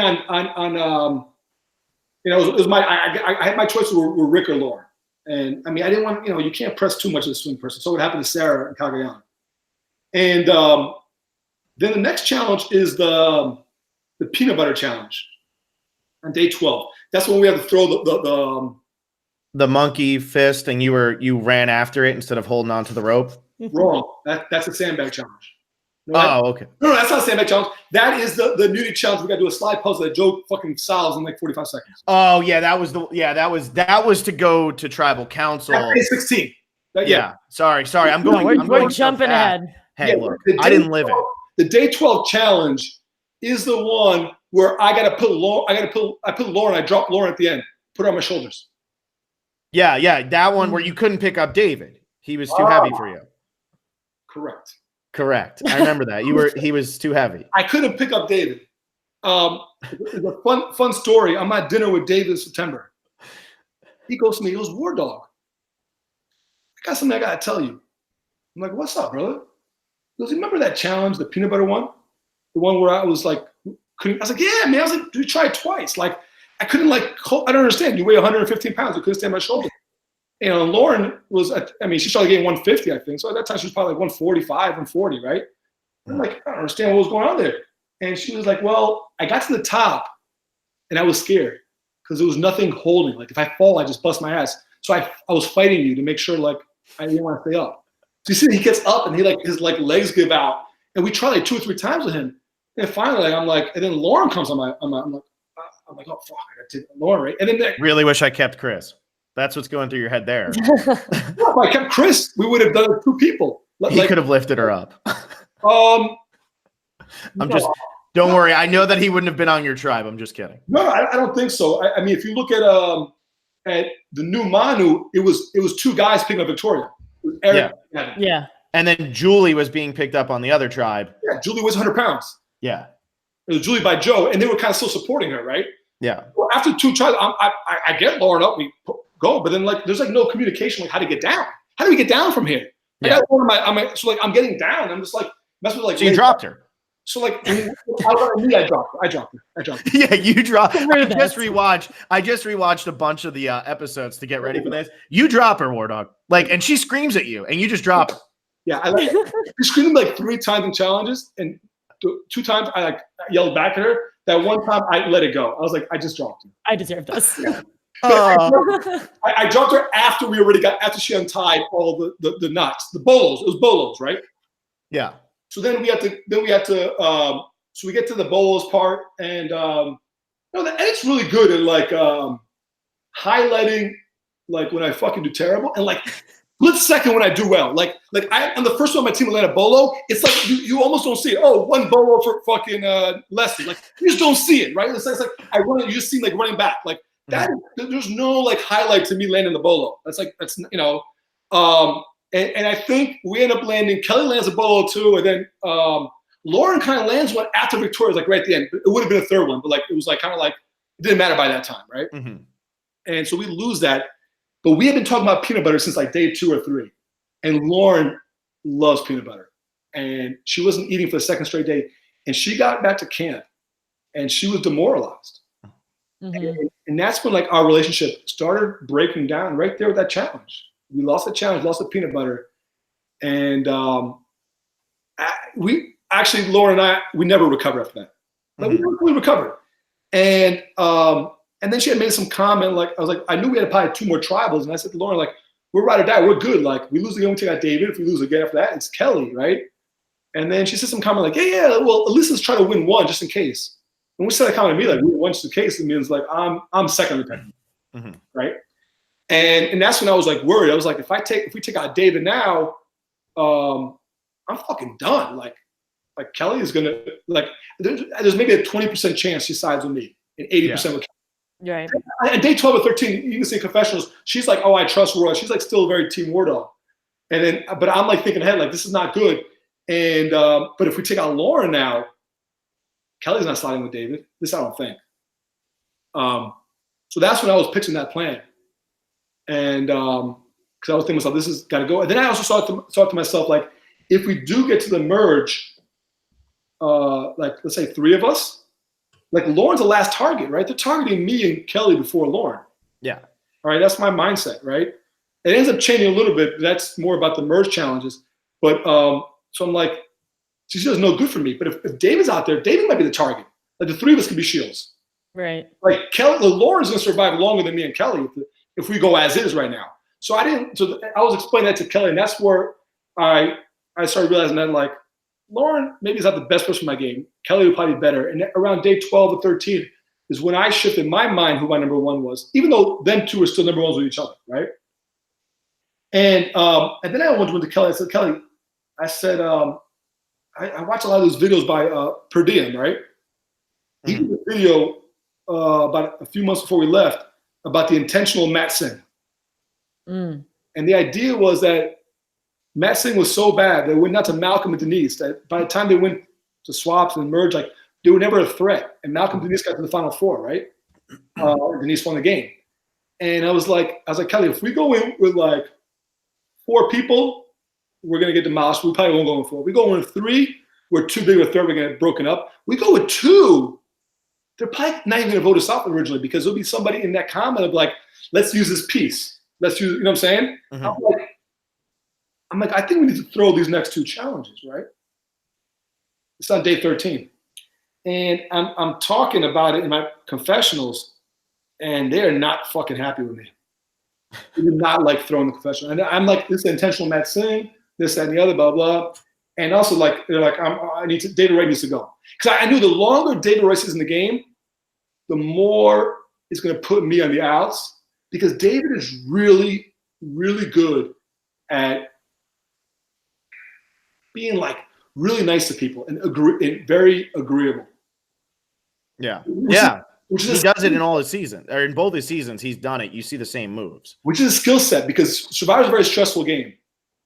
you know, it was I had my choices were Rick or Lauren. And I mean, I didn't want, you know, you can't press too much of the swing person. So what happened to Sarah and Cagayan. And then the next challenge is the peanut butter challenge on day 12. That's when we have to throw the monkey fist, and you ran after it instead of holding on to the rope. Wrong. That's a sandbag challenge. Oh, okay. No, that's not a sandbag challenge. That is the nudity challenge. We got to do a slide puzzle that Joe fucking solves in like 45 seconds. Oh yeah, that was to go to tribal council. Day 16. Yeah. Sorry. I'm going. We're jumping ahead. Hey, look, I didn't live it. The day 12 challenge is the one where I put Lauren. I dropped Lauren at the end. Put her on my shoulders. Yeah, that one where you couldn't pick up David. He was too heavy for you. Correct. I remember that. He was too heavy. I couldn't pick up David. It's a fun story. I'm at dinner with David in September. He goes to me, he goes, Wardog, I got something I gotta tell you. I'm like, what's up, brother? He goes, remember that challenge, the peanut butter one? The one where I was like, I was like, yeah, man. I was like, we tried twice. Like, I couldn't I don't understand. You weigh 115 pounds. You couldn't stand my shoulder. You know, Lauren was, she started getting 150, I think. So at that time, she was probably like 145, 140, right? I'm like, I don't understand what was going on there. And she was like, well, I got to the top and I was scared because there was nothing holding. Like if I fall, I just bust my ass. So I was fighting you to make sure like I didn't want to stay up. So you see, he gets up and his legs give out. And we try like 2 or 3 times with him. And finally, I'm like, and then Lauren comes on I'm like, oh fuck, I got to take Lauren, right? And then really wish I kept Chris. That's what's going through your head there. If I kept Chris, we would have done it 2 people. He could have lifted her up. Don't worry. I know that he wouldn't have been on your tribe. I'm just kidding. No, I don't think so. I mean, if you look at the new Manu, it was 2 guys picking up Victoria. It was Eric. Yeah. And then Julie was being picked up on the other tribe. Yeah, Julie was 100 pounds. Yeah. It was Julie by Joe, and they were kind of still supporting her, right? Yeah. Well, after 2 tries, I get Lauren up, we go, but then there's no communication, like how to get down. How do we get down from here? Yeah. I'm getting down. I'm just like messing with like. So you dropped her. So like, I dropped her. Yeah, you dropped. I just rewatched a bunch of the episodes to get ready for this. You drop her, Wardog. And she screams at you, and you just drop her. Yeah, she screamed like 3 times in challenges, and 2 times I yelled back at her. That one time I let it go. I was like, I just dropped her. I deserve this. Yeah. I dropped her after she untied all the knots, the bolos. It was bolos, right? Yeah. So then we had to so we get to the bolos part, and and it's really good at highlighting when I fucking do terrible, and split second when I do well. Like I'm the first one on my team to land a bolo. It's like you almost don't see it. Oh, one bolo for fucking Leslie. Like you just don't see it, right? It's like I run it. You just see like running back. Like that. There's no like highlight to me landing the bolo. That's and I think we end up landing. Kelly lands a bolo too, and then Lauren kind of lands one after Victoria's like right at the end. It would have been a third one, but like it was like kind of like it didn't matter by that time, right? Mm-hmm. And so we lose that. But we have been talking about peanut butter since like day 2 or 3. And Lauren loves peanut butter. And she wasn't eating for the second straight day. And she got back to camp and she was demoralized. Mm-hmm. And that's when like our relationship started breaking down right there with that challenge. We lost the challenge, lost the peanut butter. And Lauren and I, we never recovered after that. Like, we recovered. And then she had made some comment, like, I was like, I knew we had probably 2 more tribals. And I said to Lauren, like, we're ride or die. We're good. Like, we lose again, we take out David. If we lose again after that, it's Kelly, right? And then she said some comment like, yeah, well, at least let's try to win one just in case. And we said that comment to me, like, win one just in case, it means, like, I'm second lieutenant, right? And that's when I was, like, worried. I was like, if we take out David now, I'm fucking done. Like Kelly is going to, like, there's maybe a 20% chance she sides with me and 80% with Kelly. Right. And day 12 or 13, you can see confessionals, she's like, oh, I trust Wardog. She's like still very team Wardog. And then, but I'm like thinking ahead, like, this is not good. And, but if we take out Lauren now, Kelly's not sliding with David. This I don't think. So that's when I was pitching that plan. And because I was thinking to myself, this has got to go. And then I also thought to myself, like, if we do get to the merge, like, let's say 3 of us, like, Lauren's the last target, right? They're targeting me and Kelly before Lauren. Yeah. All right, that's my mindset, right? It ends up changing a little bit. That's more about the merge challenges. But so I'm like, she's just no good for me. But if David's out there, David might be the target. Like, the 3 of us could be shields. Right. Like, Lauren's going to survive longer than me and Kelly if we go as is right now. So I was explaining that to Kelly, and that's where I started realizing that, like, Lauren maybe is not the best person for my game. Kelly would probably be better. And around day 12 or 13 is when I shifted my mind who my number 1 was, even though them 2 are still number 1s with each other, right? And then I went to Kelly. I said, Kelly, I watch a lot of those videos by Per Diem, right? He did a video about a few months before we left about the intentional mat sing. And the idea was that Matt Singh was so bad they went out to Malcolm and Denise that by the time they went to swaps and merge, like, they were never a threat. And Malcolm and Denise got to the Final Four, right? Denise won the game. And I was like, Kelly, if we go in with like 4 people, we're gonna get demolished. We probably won't go in 4. We go in 3, we're too big of a threat, we're gonna get broken up. We go with 2, they're probably not even gonna vote us out originally because there'll be somebody in that comment of like, let's use this piece. Let's use, you know what I'm saying? I'm like, I think we need to throw these next 2 challenges, right? It's on day 13. And I'm talking about it in my confessionals, and they are not fucking happy with me. They do not like throwing the confessional. And I'm like, this is intentional Matt Singh, this, that, and the other, blah, blah. And also, like, they're like, David Wright needs to go. Because I knew the longer David Wright is in the game, the more it's going to put me on the outs. Because David is really, really good at being like really nice to people and very agreeable. Yeah. He does it in all his seasons, or in both his seasons, he's done it. You see the same moves. Which is a skill set because Survivor is a very stressful game.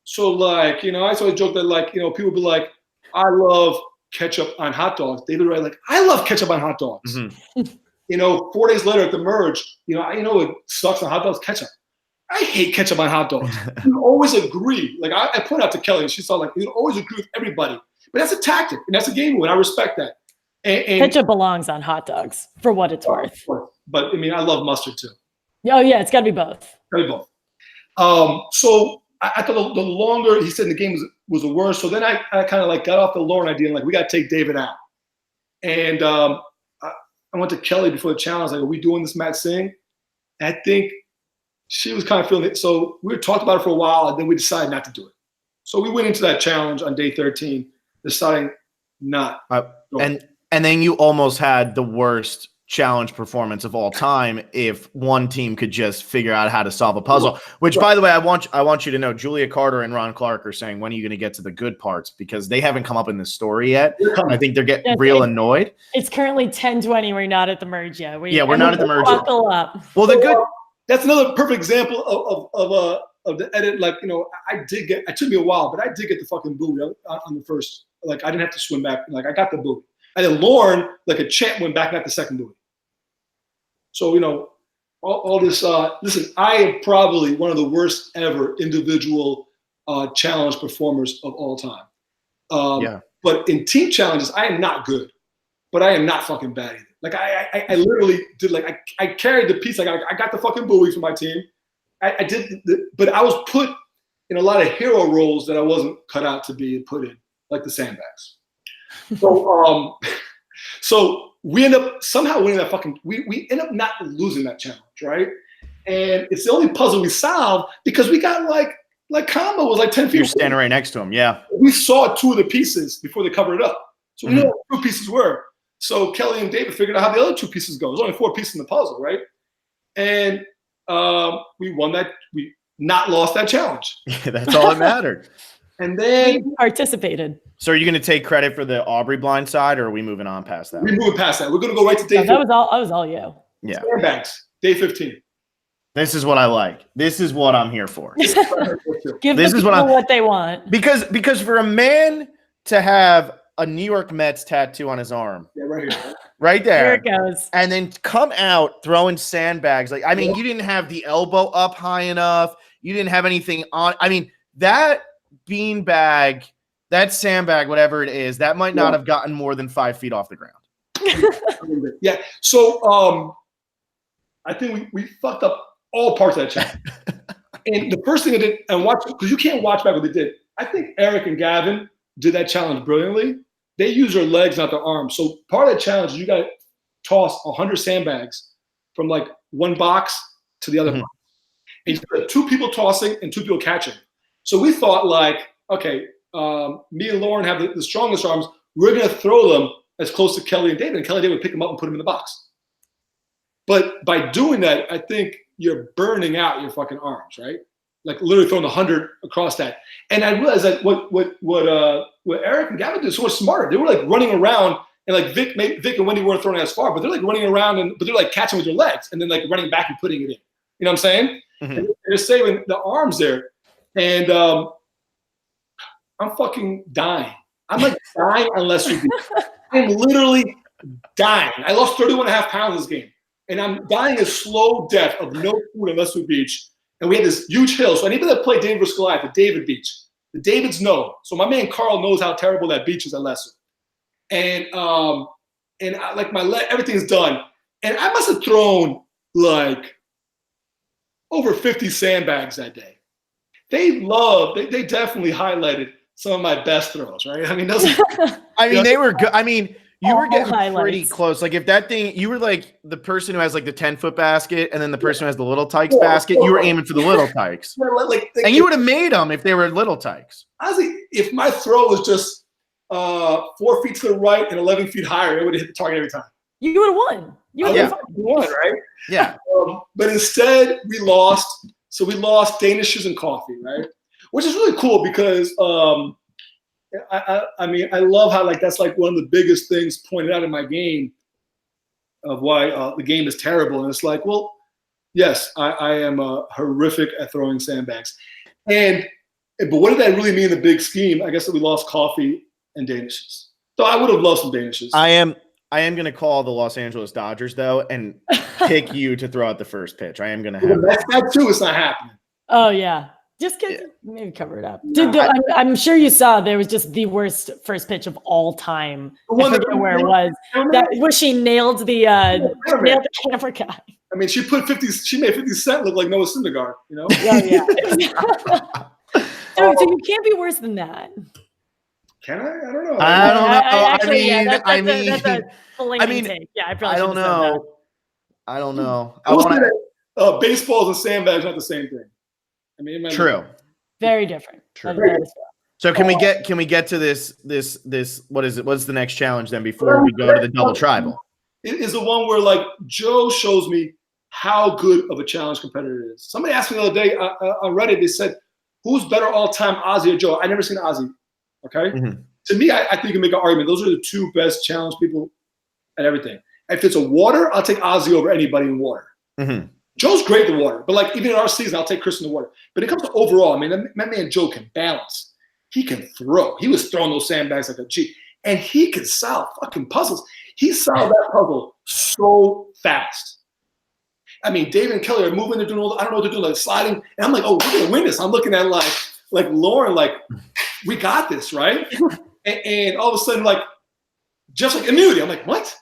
So, like, you know, I always joke that, like, you know, people be like, I love ketchup on hot dogs. David Wright, like, I love ketchup on hot dogs. You know, 4 days later at the merge, you know, it sucks on hot dogs, ketchup. I hate ketchup on hot dogs. You always agree. Like, I point out to Kelly, and she saw, like, you always agree with everybody. But that's a tactic, and that's a game move, and I respect that. And ketchup belongs on hot dogs, for what it's worth. But, I mean, I love mustard, too. Oh, yeah, it's got to be both. Got to be both. So I thought the longer he said the game was the worse. So then I kind of, like, got off the Lauren idea, and, like, we got to take David out. And I went to Kelly before the challenge, like, are we doing this Matt Singh? And I think she was kind of feeling it. So we talked about it for a while, and then we decided not to do it. So we went into that challenge on day 13, deciding not. And then you almost had the worst challenge performance of all time if one team could just figure out how to solve a puzzle. Which, by the way, I want you to know, Julia Carter and Ron Clark are saying, when are you going to get to the good parts? Because they haven't come up in this story yet. I think they're getting real annoyed. It's currently 10:20. We're not at the merge yet. We're not at the merge. Buckle up. Well, the good. That's another perfect example of the edit. Like, it took me a while, but I did get the fucking buoy on the first. Like, I didn't have to swim back. Like, I got the buoy. And then Lauren, like a champ, went back and got the second buoy. So, all this, listen, I am probably one of the worst ever individual challenge performers of all time. But in team challenges, I am not good, but I am not fucking bad either. Like, I literally did, like, I carried the piece. Like, I got the fucking buoy for my team. I did, but I was put in a lot of hero roles that I wasn't cut out to be put in, like the sandbags. So, so we end up somehow winning that fucking. We end up not losing that challenge, right? And it's the only puzzle we solved because we got like combo was like 10 feet. You're standing right next to him, yeah. We saw two of the pieces before they covered it up, so we know what 2 pieces were. So Kelly and David figured out how the other 2 pieces go. There's only 4 pieces in the puzzle, right? And we won that. We not lost that challenge. Yeah, that's all that mattered. And then we participated. So are you going to take credit for the Aubrey blind side, or are we moving on past that? We're moving past that. We're going to go right to day 15. That was all you. Yeah. Sandbags, day 15. This is what I like. This is what I'm here for. Give this is what they want. Because for a man to have a New York Mets tattoo on his arm. Yeah, right here. Right there. Here it goes. And then come out throwing sandbags. Like, I mean, you didn't have the elbow up high enough. You didn't have anything on. I mean, that beanbag, that sandbag, whatever it is, that might not have gotten more than 5 feet off the ground. Yeah. So I think we fucked up all parts of that challenge. And the first thing I did, and watch, because you can't watch back what they did. I think Eric and Gavin did that challenge brilliantly. They use their legs, not their arms. So part of that challenge is you got to toss 100 sandbags from like one box to the other box. And you got 2 people tossing and 2 people catching. So we thought like, okay, me and Lauren have the strongest arms. We're going to throw them as close to Kelly and David. And Kelly and David would pick them up and put them in the box. But by doing that, I think you're burning out your fucking arms, right? Like literally throwing 100 across that. And I realized that what Eric and Gavin did is so much smarter. They were like running around, and like Vic and Wendy weren't throwing as far, but they're like running around but they're like catching with their legs and then like running back and putting it in. You know what I'm saying? And they're saving the arms there. And I'm fucking dying. I'm like dying on Lesser Beach. I'm literally dying. I lost 31.5 pounds this game. And I'm dying a slow death of no food on Lesser Beach. And we had this huge hill. So anybody that played David vs. Goliath, the David Beach, the Davids know. So my man Carl knows how terrible that beach is at Lesser. And I, like my leg, everything's done. And I must have thrown like over 50 sandbags that day. They definitely highlighted some of my best throws, right? I mean, they were good. I mean, you were getting pretty highlights. close. Like if that thing, you were like the person who has like the 10-foot basket and then the person who has the little tykes basket, you were aiming for the little tykes. And you would have made them if they were little tykes. Honestly, if my throw was just 4 feet to the right and 11 feet higher, it would have hit the target every time. You would have won. You would have won, right? Yeah. But instead, we lost. So we lost Danishes and coffee, right? Which is really cool because I mean, I love how like that's like one of the biggest things pointed out in my game of why the game is terrible. And it's like, well, yes, I am horrific at throwing sandbags. But what did that really mean in the big scheme? I guess that we lost coffee and Danishes. So I would have loved some Danishes. I am going to call the Los Angeles Dodgers though and pick you to throw out the first pitch. I am going to have that too. It's not happening. Oh yeah. Just maybe cover it up. Dude, I'm sure you saw there was just the worst first pitch of all time. I forget where it was. That where she nailed the camera guy. I mean, she made 50 Cent look like Noah Syndergaard, you know? Yeah. So you can't be worse than that. Can I? I don't know. I mean, that's a flaming take. Yeah, I probably don't know. I don't know. I will say that baseballs and sandbags are not the same thing. I mean, true. Very different. True. So can we get to this what is it? What's the next challenge then before we go to the double tribal? is the one where like Joe shows me how good of a challenge competitor it is. Somebody asked me the other day on Reddit, they said, who's better all time, Ozzy or Joe? I've never seen Ozzy. Okay. Mhm. To me, I think you can make an argument. Those are the two best challenge people at everything. If it's a water, I'll take Ozzy over anybody in water. Mhm. Joe's great in the water, but like even in our season, I'll take Chris in the water. But it comes to overall, I mean, that man Joe can balance. He can throw. He was throwing those sandbags like a G. And he can solve fucking puzzles. He solved that puzzle so fast. I mean, David and Kelly are moving, they're doing all, I don't know what they're doing, like sliding. And I'm like, oh, we're gonna win this. I'm looking at like Lauren, like, we got this, right? And all of a sudden, like, just like immunity. I'm like, what?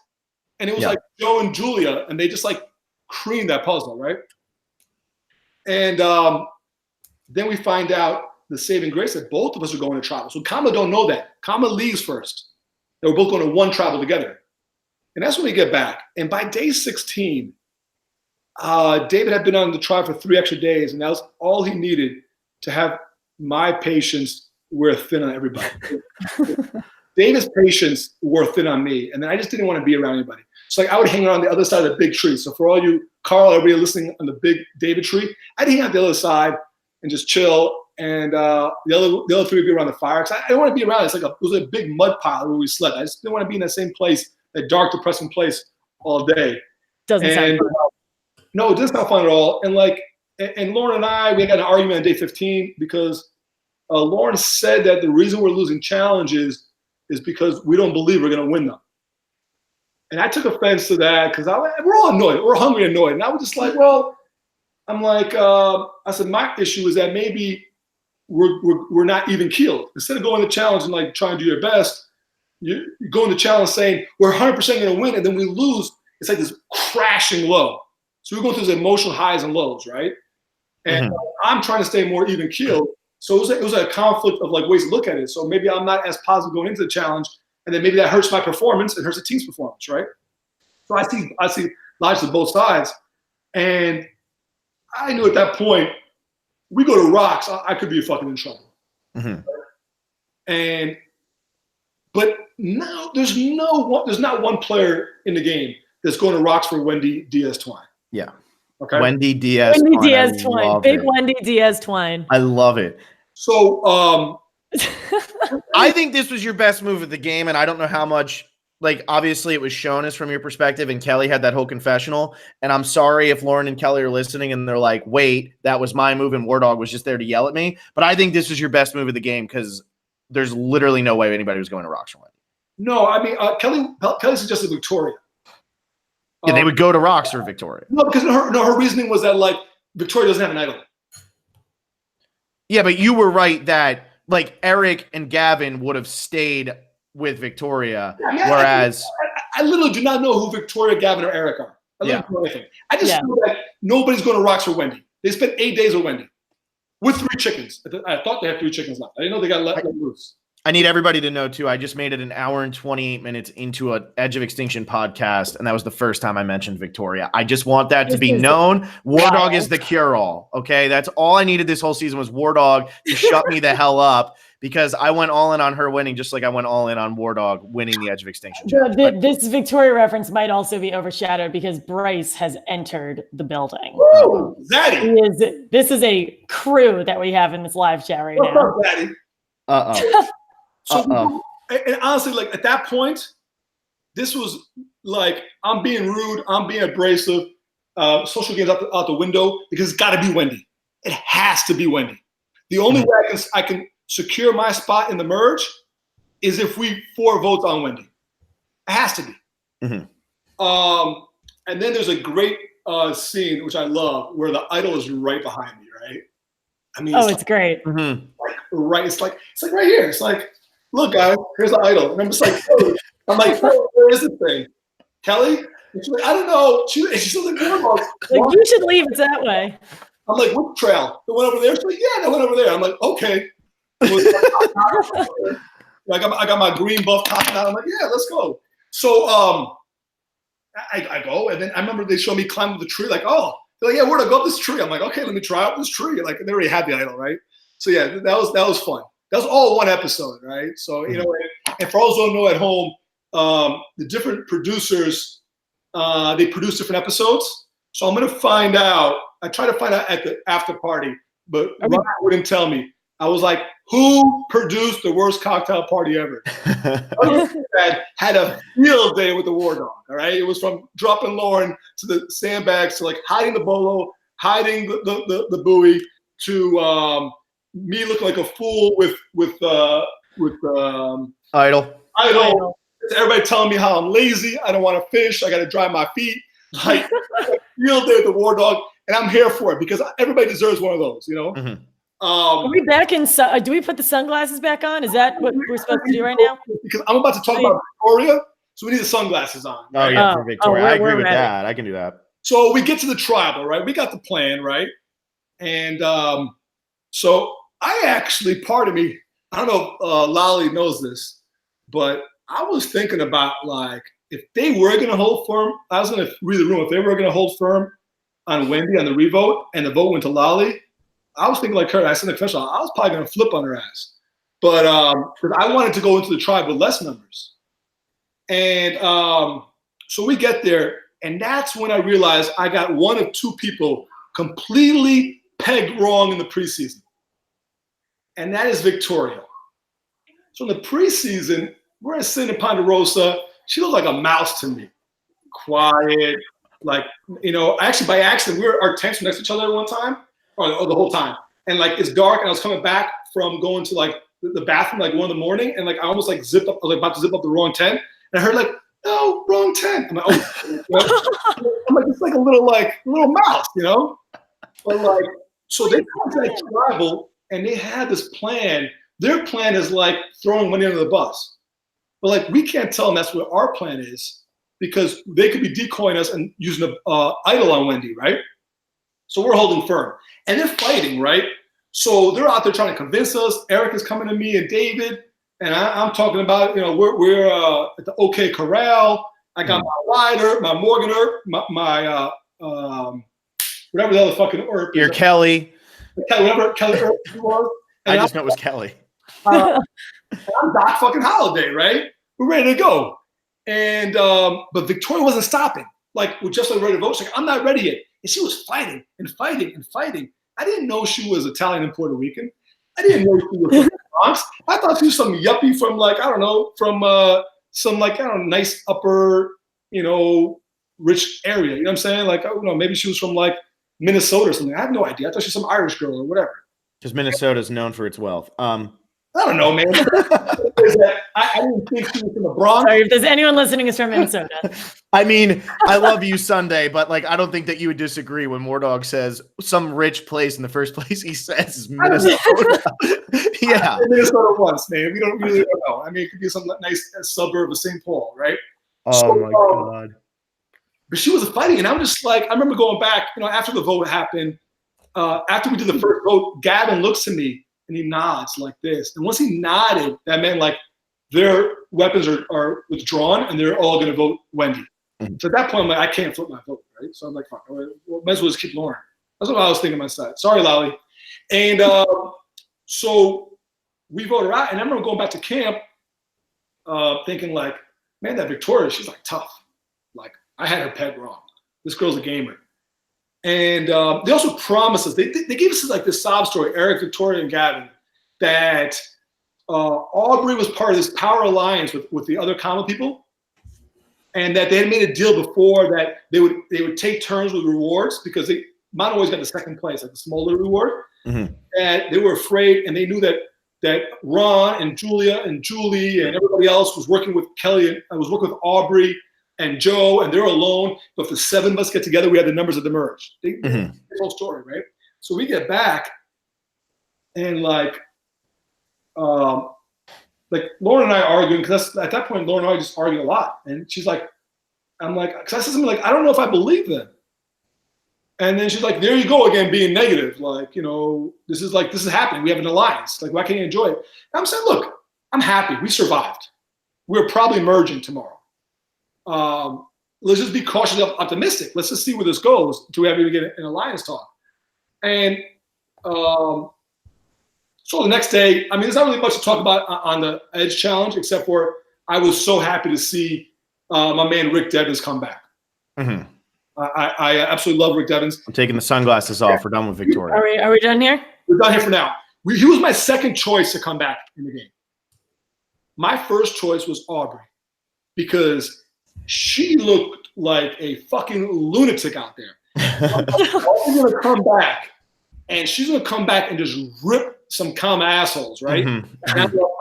And it was like Joe and Julia, and they just like creamed that puzzle, right? And then we find out the saving grace that both of us are going to travel. So Kama don't know that. Kama leaves first. They were both going to one travel together. And that's when we get back. And by day 16, David had been on the trial for 3 extra days, and that was all he needed to have my patience wear thin on everybody. David's patience wore thin on me, and then I just didn't want to be around anybody. So like I would hang around the other side of the big tree. So for all you, Carl, everybody listening on the big David tree, I'd hang out the other side and just chill. And the other 3 would be around the fire. I didn't want to be around. It was a big mud pile where we slept. I just didn't want to be in that same place, that dark, depressing place all day. Doesn't sound fun. No, it doesn't sound fun at all. And like, and Lauren and I, we got an argument on day 15 because Lauren said that the reason we're losing challenges is because we don't believe we're going to win them. And I took offense to that because we're all annoyed. We're hungry and annoyed. And I was just like, well, I'm like, I said, my issue is that maybe we're not even keeled. Instead of going to challenge and like trying to do your best, you go in the challenge saying we're 100% going to win, and then we lose. It's like this crashing low. So we're going through those emotional highs and lows, right? And I'm trying to stay more even keeled. So it was a conflict of like ways to look at it. So maybe I'm not as positive going into the challenge, and then maybe that hurts my performance and hurts the team's performance, right? So I see logic to both sides, and I knew at that point, we go to rocks, I could be fucking in trouble. But now there's not one player in the game that's going to rocks for Wendy Diaz-Twine. Yeah. Okay. Wendy Diaz. Wendy Diaz-Twine. Big Wendy Diaz-Twine. I love it. So I think this was your best move of the game, and I don't know how much. Like, obviously, it was shown as from your perspective, and Kelly had that whole confessional. And I'm sorry if Lauren and Kelly are listening and they're like, wait, that was my move, and Wardog was just there to yell at me. But I think this was your best move of the game because there's literally no way anybody was going to rocks from Wendy. No, I mean, Kelly suggested Victoria. Yeah, they would go to rocks for Victoria. No, because her reasoning was that, like, Victoria doesn't have an idol. Yeah, but you were right that, like, Eric and Gavin would have stayed with Victoria, whereas I literally do not know who Victoria, Gavin, or Eric are. I don't know anything. I just know that nobody's going to rocks for Wendy. They spent 8 days with Wendy with 3 chickens. I thought they had 3 chickens left. I didn't know they got let loose. I need everybody to know too. I just made it an hour and 28 minutes into an Edge of Extinction podcast, and that was the first time I mentioned Victoria. I just want that to be known. Wardog is the cure-all. Okay, that's all I needed this whole season was Wardog to shut me the hell up. Because I went all in on her winning, just like I went all in on Wardog winning the Edge of Extinction. This Victoria reference might also be overshadowed because Bryce has entered the building. Woo, Zaddy. This is a crew that we have in this live chat right now. What's up, Zaddy? So, and honestly, like at that point, this was like I'm being rude, I'm being abrasive. Social games out the window because it's got to be Wendy. It has to be Wendy. The only way I can secure my spot in the merge is if we 4 votes on Wendy. It has to be. And then there's a great scene, which I love, where the idol is right behind me, right? I mean, it's great. Like, right, it's like right here. It's like, look, guys, here's the idol. And I'm just like, oh. I'm like, oh, where is the thing? Kelly? And she's like, I don't know. She's like, you should leave it that way. I'm like, what trail? The one over there? She's like, yeah, that one over there. I'm like, okay. I got my green buff top on. I'm like, yeah, let's go. So I go, and then I remember they showed me climbing the tree. Like, oh, they're like, yeah, we're gonna go up this tree. I'm like, okay, let me try up this tree. Like, they already had the idol, right? So yeah, that was fun. That was all one episode, right? So you know, and for those who don't know at home, the different producers they produce different episodes. So I'm gonna find out. I try to find out at the after party, but Ryan wouldn't tell me. I was like, who produced the worst cocktail party ever? That had a field day with the Wardog. All right, it was from dropping Lauren to the sandbags to like hiding the bolo, hiding the buoy, to me looking like a fool with Idol. Everybody telling me how I'm lazy. I don't want to fish. I got to dry my feet. Like field day with the Wardog, and I'm here for it because everybody deserves one of those. You know. Mm-hmm. Are we back in? Do we put the sunglasses back on? Is that what we're supposed to do right now? Because I'm about to talk about Victoria, so we need the sunglasses on. Right? Oh yeah, for Victoria. I agree with that. I can do that. So we get to the tribal, right? We got the plan, right? And so I actually, part of me, I don't know if Lolly knows this, but I was thinking about like if they were going to hold firm, I was going to read the room. If they were going to hold firm on Wendy on the revote, and the vote went to Lolly. I was thinking like her. I said in the confessional, I was probably going to flip on her ass. But because I wanted to go into the tribe with less numbers. And so we get there, and that's when I realized I got one of two people completely pegged wrong in the preseason. And that is Victoria. So in the preseason, we're sitting in Ponderosa. She looked like a mouse to me. Quiet, like, you know, actually by accident, our tents were next to each other at one time. Or the whole time. And like it's dark, and I was coming back from going to like the bathroom like 1 in the morning, and like I almost like zipped up. I was like about to zip up the wrong tent, and I heard like, no, wrong tent. I'm like, oh, you know? I'm like it's like a little mouse, you know. But like, so they come to that tribal, and they had this plan. Their plan is like throwing money under the bus, but like we can't tell them that's what our plan is because they could be decoying us and using the idol on Wendy, right? So we're holding firm. And they're fighting, right? So they're out there trying to convince us. Eric is coming to me and David. And I'm talking about, you know, we're at the OK Corral. I got my rider, my Morganer, my whatever the other fucking herb. Your Kelly. Whatever Kelly herb was. And I just know it was Kelly. I'm Doc fucking Holiday, right? We're ready to go. And but Victoria wasn't stopping. Like we're just like ready to vote. She's like, I'm not ready yet. And she was fighting and fighting and fighting. I didn't know she was Italian and Puerto Rican. I didn't know she was from the Bronx. I thought she was some yuppie from like, I don't know, from some like, I don't know, nice upper, you know, rich area. You know what I'm saying? Like, I don't know, maybe she was from like Minnesota or something. I have no idea. I thought she was some Irish girl or whatever. Because Minnesota is known for its wealth. I don't know, man. I didn't think she was from the Bronx. Sorry, if there's anyone listening who's from Minnesota. I mean, I love you Sunday, but like, I don't think that you would disagree when Wardog says some rich place in the first place he says is Minnesota. Yeah. Minnesota once, man. We don't really know. I mean, it could be some nice suburb of St. Paul, right? Oh my God. But she was fighting, and I'm just like, I remember going back, you know, after the vote happened, after we did the first vote, Gavin looks to me and he nods like this. And once he nodded, that meant like their weapons are withdrawn and they're all going to vote Wendy. Mm-hmm. So at that point, I'm like, I can't flip my vote, right? So I'm like, fuck, well, might as well just keep Lauren. That's what I was thinking on my side. Sorry, Lolly. And so we voted her out. And I remember going back to camp thinking like, man, that Victoria, she's like tough. Like I had her pegged wrong. This girl's a gamer. And they also promised us, they gave us like this sob story, Eric, Victoria, and Gavin, that Aubrey was part of this power alliance with the other common people, and that they had made a deal before that they would take turns with rewards because Mount always got the second place, like the smaller reward. Mm-hmm. And they were afraid, and they knew that Ron and Julia and Julie and everybody else was working with Kelly and was working with Aubrey and Joe, and they're alone. But if the seven of us get together, we have the numbers of the merge. The whole story, right? So we get back, and like Lauren and I are arguing because at that point Lauren and I just argued a lot, and she's like, I'm like, because I said something like, I don't know if I believe them, and then she's like, there you go again, being negative, like, you know, this is happening. We have an alliance. Like, why can't you enjoy it? And I'm saying, look, I'm happy. We survived. We're probably merging tomorrow. Let's just be cautiously optimistic. Let's just see where this goes. Do we ever even get an alliance talk? And so the next day, I mean, there's not really much to talk about on the Edge Challenge, except for I was so happy to see my man Rick Devins come back. Mhm. I absolutely love Rick Devens. I'm taking the sunglasses off. We're done with Victoria. Are we done here? We're done here for now. He was my second choice to come back in the game. My first choice was Aubrey because she looked like a fucking lunatic out there. Aubry's going to come back, and she's going to come back and just rip some calm assholes, right? And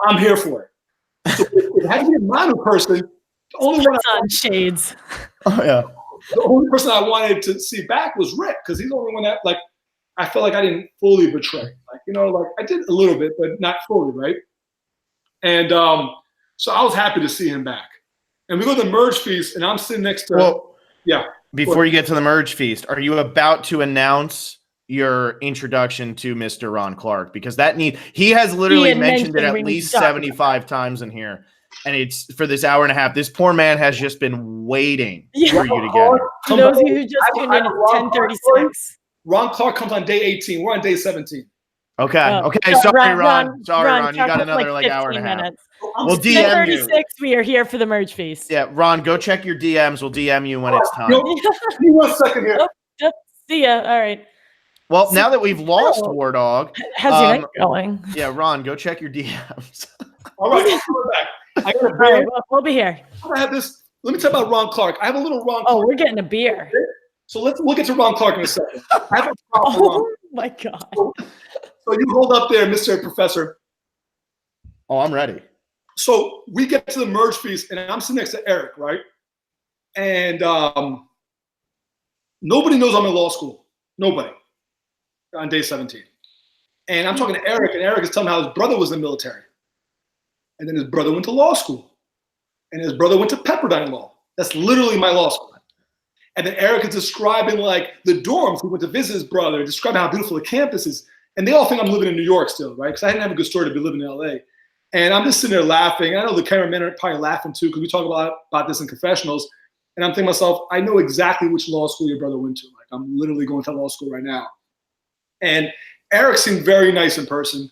I'm here for it. So if it had to be a modern person, the only one on shades. Oh, yeah. the only person I wanted to see back was Rick because he's the only one that, like, I felt like I didn't fully betray. Like, you know, like I did a little bit, but not fully, right? And so I was happy to see him back. And we go to the merge feast, and I'm sitting next to Before you get to the merge feast, are you about to announce your introduction to Mr. Ron Clark? Because he has literally mentioned it at least 75 times in here. And it's for this hour and a half. This poor man has just been waiting for you to get it. For those of you who just tuned in, it's 10:36. Ron Clark comes on day 18. We're on day 17. Okay. Oh. Okay. So Sorry, Ron. Sorry, Ron. You got Clark, another like hour and a half. minutes. We'll DM you. 10:36. We are here for the merge feast. Yeah, Ron, go check your DMs. We'll DM you when it's time. Give me 1 second here. Oh, see ya. All right. Well, now that we've lost Wardog, How's your night going? Yeah, Ron, go check your DMs. All right, we're back. I got a All right, beer. we'll be here. I have this. Let me tell you about Ron Clark. I have a little Ron Clark. Oh, we're getting a beer. So we'll get to Ron Clark in a second. I have a problem for Ron. Oh my God. So you hold up there, Mr. Professor. Oh, I'm ready. So we get to the merge feast, and I'm sitting next to Eric, right? And nobody knows I'm in law school. Nobody. On day 17. And I'm talking to Eric, and Eric is telling me how his brother was in the military. And then his brother went to law school. And his brother went to Pepperdine Law. That's literally my law school. And then Eric is describing like the dorms. He went to visit his brother, describing how beautiful the campus is. And they all think I'm living in New York still, right? Because I didn't have a good story to be living in LA. And I'm just sitting there laughing. I know the cameramen are probably laughing too, because we talk about this in confessionals. And I'm thinking to myself, I know exactly which law school your brother went to. Like, I'm literally going to law school right now. And Eric seemed very nice in person.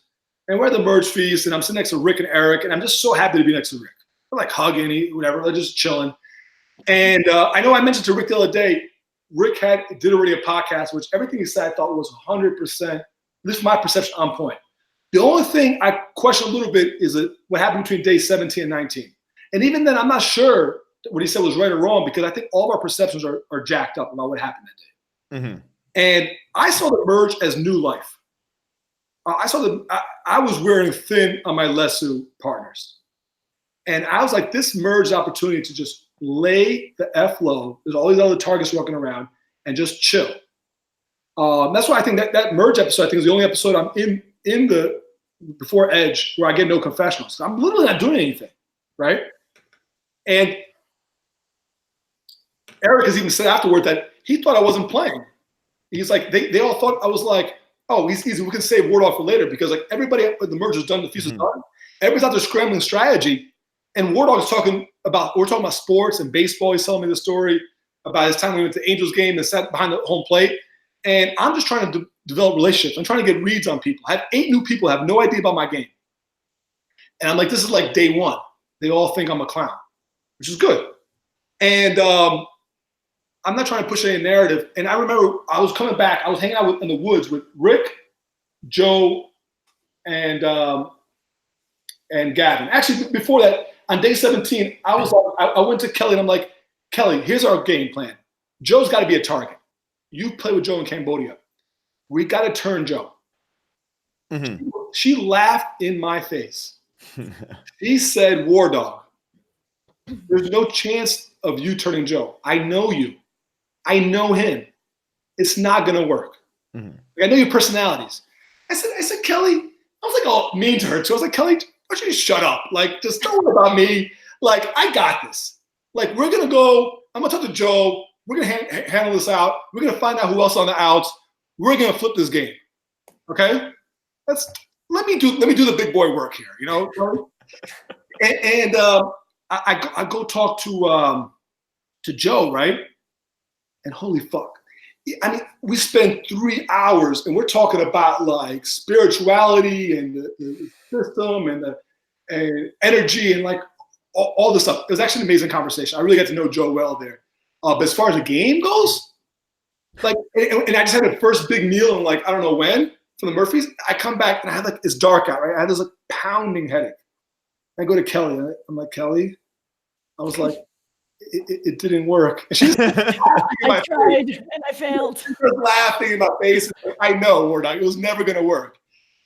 And we're at the merge feast, and I'm sitting next to Rick and Eric, and I'm just so happy to be next to Rick. We're like hugging, whatever, we're just chilling. And I know I mentioned to Rick the other day, Rick did already a podcast, which everything he said I thought was 100%, at least my perception, on point. The only thing I question a little bit is what happened between day 17 and 19. And even then, I'm not sure what he said was right or wrong, because I think all of our perceptions are jacked up about what happened that day. Mm-hmm. And I saw the merge as new life. I was wearing thin on my Lesu partners. And I was like, this merge opportunity to just lay the F low. There's all these other targets walking around and just chill. That's why I think that merge episode, I think, is the only episode I'm in the before Edge where I get no confessionals. I'm literally not doing anything, right? And Eric has even said afterward that he thought I wasn't playing. He's like, they all thought I was like, oh, he's easy. We can save Wardog for later, because like everybody, the merge is done, the feast is done. Everybody's out there scrambling strategy. And Wardog is we're talking about sports and baseball. He's telling me the story about his time when he went to the Angels game and sat behind the home plate. And I'm just trying to develop relationships. I'm trying to get reads on people. I have 8 new people who have no idea about my game. And I'm like, this is like day 1. They all think I'm a clown, which is good. And I'm not trying to push any narrative. And I remember I was coming back. I was hanging out in the woods with Rick, Joe, and Gavin. Actually, before that, on day 17, I went to Kelly and I'm like, Kelly, here's our game plan. Joe's got to be a target. You play with Joe in Cambodia. We got to turn Joe. Mm-hmm. She laughed in my face. She said, Wardog, there's no chance of you turning Joe. I know you. I know him. It's not going to work. Mm-hmm. Like, I know your personalities. I said, Kelly, I was like all mean to her too. I was like, Kelly, why don't you shut up? Like, just don't worry about me. Like, I got this. Like, we're going to go. I'm going to talk to Joe. We're going to handle this out. We're going to find out who else on the outs. We're going to flip this game. Okay? Let me do the big boy work here, you know? And I go talk to Joe, right? And holy fuck. I mean, we spent 3 hours and we're talking about like spirituality and the system and energy and like all this stuff. It was actually an amazing conversation. I really got to know Joe well there. But as far as the game goes, like, and I just had the first big meal in like I don't know when from the Murphys. I come back and I had like it's dark out, right? I had this like pounding headache. I go to Kelly. I'm like, Kelly, I was like, it didn't work. And she's I tried and I failed. She was laughing in my face. I know, Wardog, it was never going to work.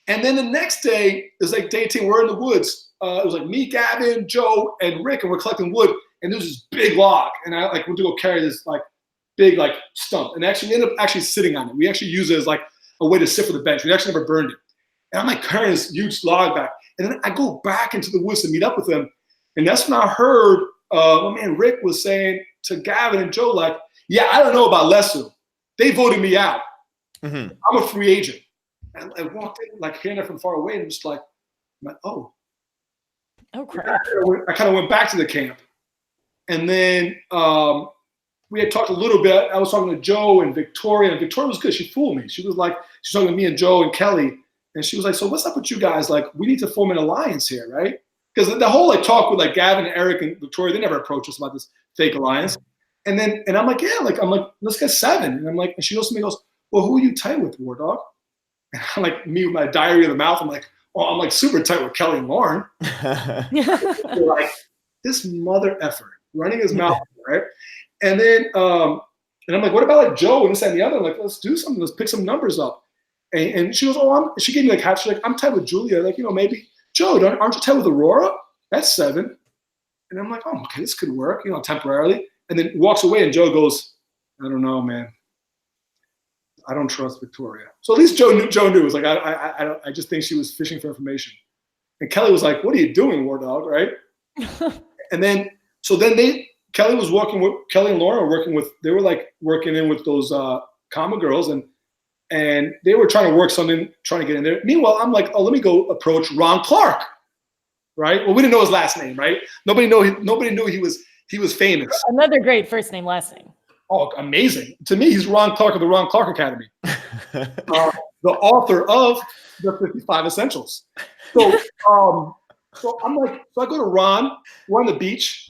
And then the next day, it was like day 10, we're in the woods. It was like me, Gavin, Joe, and Rick, and we're collecting wood. And there's this big log. And I like went to go carry this like big like stump. And actually ended up actually sitting on it. We actually use it as like a way to sit for the bench. We actually never burned it. And I'm like carrying this huge log back. And then I go back into the woods to meet up with them. And that's when I heard my man Rick was saying to Gavin and Joe, like, yeah, I don't know about Lesu. They voted me out. Mm-hmm. I'm a free agent. And I walked in, like, hearing it from far away, and just like, I'm like, oh. Oh, crap. I kind of went back to the camp. And then we had talked a little bit. I was talking to Joe and Victoria, and Victoria was good. She fooled me. She was like, she's talking to me and Joe and Kelly. And she was like, so what's up with you guys? Like, we need to form an alliance here, right? Because the whole like talk with like Gavin and Eric and Victoria, they never approached us about this fake alliance. And I'm like, yeah, like I'm like, let's get 7. And I'm like, and she goes to me, goes, well, who are you tight with, Wardog? And I'm like, me with my diary of the mouth, I'm like, oh, I'm like super tight with Kelly and Lauren. Like this mother effer running his mouth, right? And then and I'm like, what about like Joe and this and the other? I'm like, let's do something. Let's pick some numbers up. And she goes, oh, she gave me like half. She's like, I'm tight with Julia. Like, you know, maybe Joe, aren't you tight with Aurora? That's 7. And I'm like, oh, okay, this could work, you know, temporarily. And then walks away, and Joe goes, I don't know, man. I don't trust Victoria. So at least Joe knew. It was like, I just think she was fishing for information. And Kelly was like, what are you doing, Wardog, right? And then, Kelly was working with, Kelly and Lauren were working with, they were like working in with those comma girls, and they were trying to work something, trying to get in there. Meanwhile, I'm like, oh, let me go approach Ron Clark, right? Well, we didn't know his last name, right? Nobody knew he was famous. Another great first name, last name. Oh, amazing. To me, he's Ron Clark of the Ron Clark Academy. The author of the 55 Essentials. So I'm like, so I go to Ron, we're on the beach.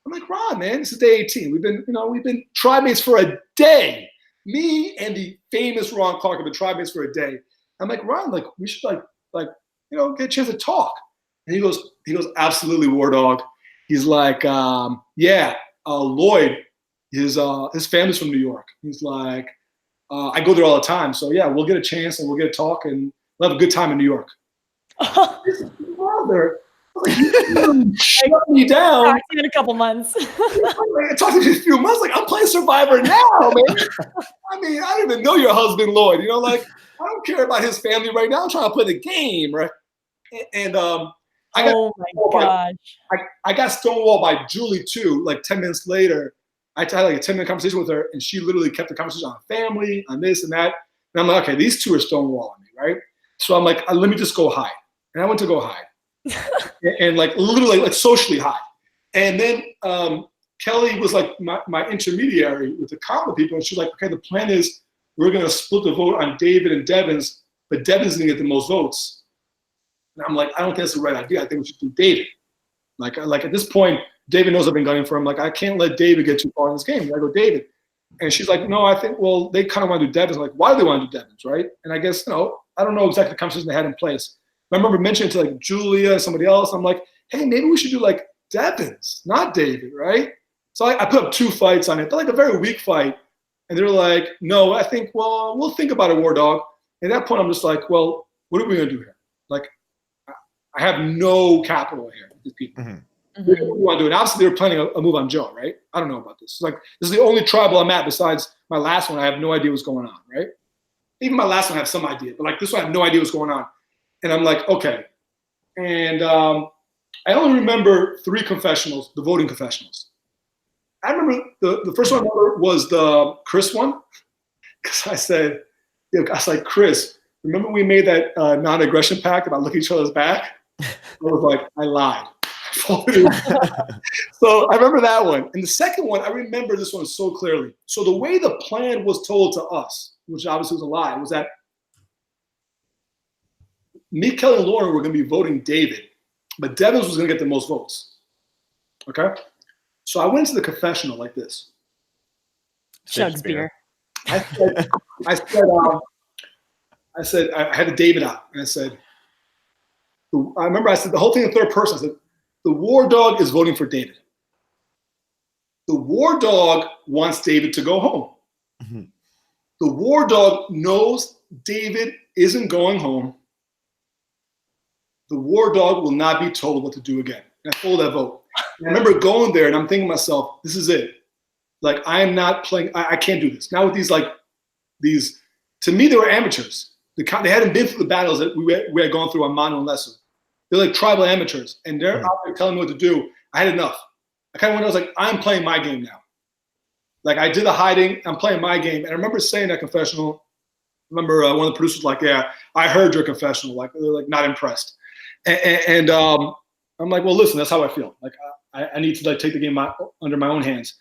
I'm like, Ron, man, this is day 18. We've been tribe mates for a day. Me and the famous Ron Clark have been tribe mates for a day. I'm like, Ron, like we should like get a chance to talk. And he goes, absolutely, Wardog. He's like, yeah, Lloyd, his family's from New York. He's like, I go there all the time. So yeah, we'll get a chance and we'll get a talk and we'll have a good time in New York. His brother, like, shut me down. Talk to you in a couple months. I talked to you in a few months. Like, I'm playing Survivor now, man. I mean, I don't even know your husband, Lloyd. You know, like, I don't care about his family right now. I'm trying to play the game, right? And I got stonewalled by Julie too. Like 10 minutes later, I had like a 10-minute conversation with her, and she literally kept the conversation on family, on this and that. And I'm like, okay, these two are stonewalling me, right? So I'm like, let me just go hide. And I went to go hide. And like literally like socially hide. And then Kelly was like my intermediary with the comma people, and she's like, okay, the plan is we're gonna split the vote on David and Devins, but Devins gonna get the most votes. And I'm like, I don't think that's the right idea. I think we should do David. Like at this point, David knows I've been gunning for him. Like, I can't let David get too far in this game. I go, David. And she's like, no, I think, well, they kind of want to do Devins. I'm like, why do they want to do Devins, right? And I guess, I don't know exactly the conversation they had in place. I remember mentioning to like Julia and somebody else, I'm like, hey, maybe we should do like Devins, not David, right? So I put up 2 fights on it. They're like a very weak fight. And they're like, no, I think, well, we'll think about it, Wardog. At that point, I'm just like, well, what are we going to do here? Like, I have no capital here with these people. Mm-hmm. What do you want to do? And obviously, they were planning a move on Joe, right? I don't know about this. Like, this is the only tribal I'm at besides my last one. I have no idea what's going on, right? Even my last one, I have some idea. But like this one, I have no idea what's going on. And I'm like, okay. And I only remember 3 confessionals, the voting confessionals. I remember the first one was the Chris one. Because I said, Chris, remember we made that non-aggression pact about looking each other's back? I was like, I lied. So I remember that one. And the second one, I remember this one so clearly. So the way the plan was told to us, which obviously was a lie, was that me, Kelly, and Lauren were going to be voting David, but Devins was going to get the most votes. Okay? So I went to the confessional like this. chugs beer. I said, I had a David out, and I said, I remember I said the whole thing in third person. I said, the war dog is voting for David. The war dog wants David to go home. Mm-hmm. The war dog knows David isn't going home. The war dog will not be told what to do again. And I followed that vote. And I remember going there, and I'm thinking to myself, this is it. Like, I am not playing. I can't do this. Now with these, to me, they were amateurs. They hadn't been through the battles that we had gone through on Mano and Lesu. They're like tribal amateurs, and they're out there telling me what to do. I had enough. I kind of went, I was like, I'm playing my game now. Like, I did the hiding. I'm playing my game. And I remember saying that confessional. I remember one of the producers was like, yeah, I heard your confessional. Like, they're like not impressed. And I'm like, well, listen, that's how I feel. Like, I need to like take the game under my own hands.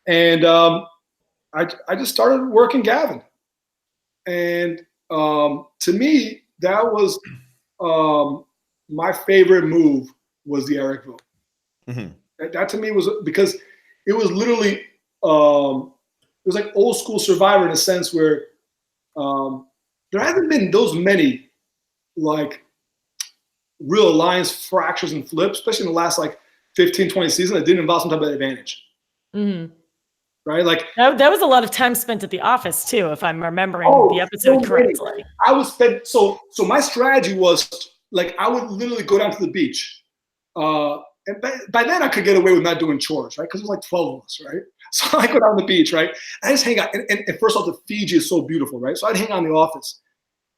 And I just started working Gavin. And to me, that was my favorite move was the Eric vote. Mm-hmm. That to me was because it was literally it was like old school Survivor in a sense where there hasn't been those many like real alliance fractures and flips, especially in the last like 15, 20 seasons that didn't involve some type of advantage. Mm-hmm. Right? Like that was a lot of time spent at the office too, if I'm remembering the episode correctly. I would spend so my strategy was like I would literally go down to the beach. And by then I could get away with not doing chores, right? Because there's like 12 of us, right? So I go down the beach, right? I just hang out. And first off, the Fiji is so beautiful, right? So I'd hang out in the office.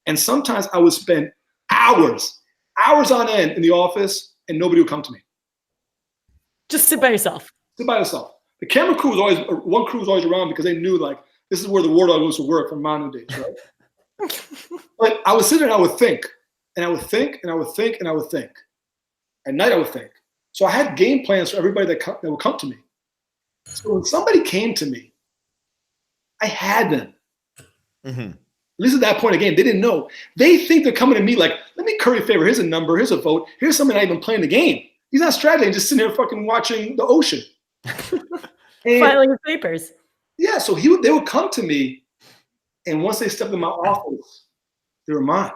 And sometimes I would spend hours on end in the office and nobody would come to me. Just sit by yourself. Sit by yourself. The camera crew was always, one crew was always around because they knew like, this is where the Wardog used to work from Manu days, right? But I would sit there and I would think. And I would think and I would think and I would think. At night I would think. So I had game plans for everybody that would come to me. So when somebody came to me, I had them. Mm-hmm. At least at that point again, they didn't know. They think they're coming to me like, let me curry a favor. Here's a number. Here's a vote. Here's somebody not even playing the game. He's not strategizing, just sitting there fucking watching the ocean. Filing his papers. Yeah, so they would come to me, and once they stepped in my office, they were mine.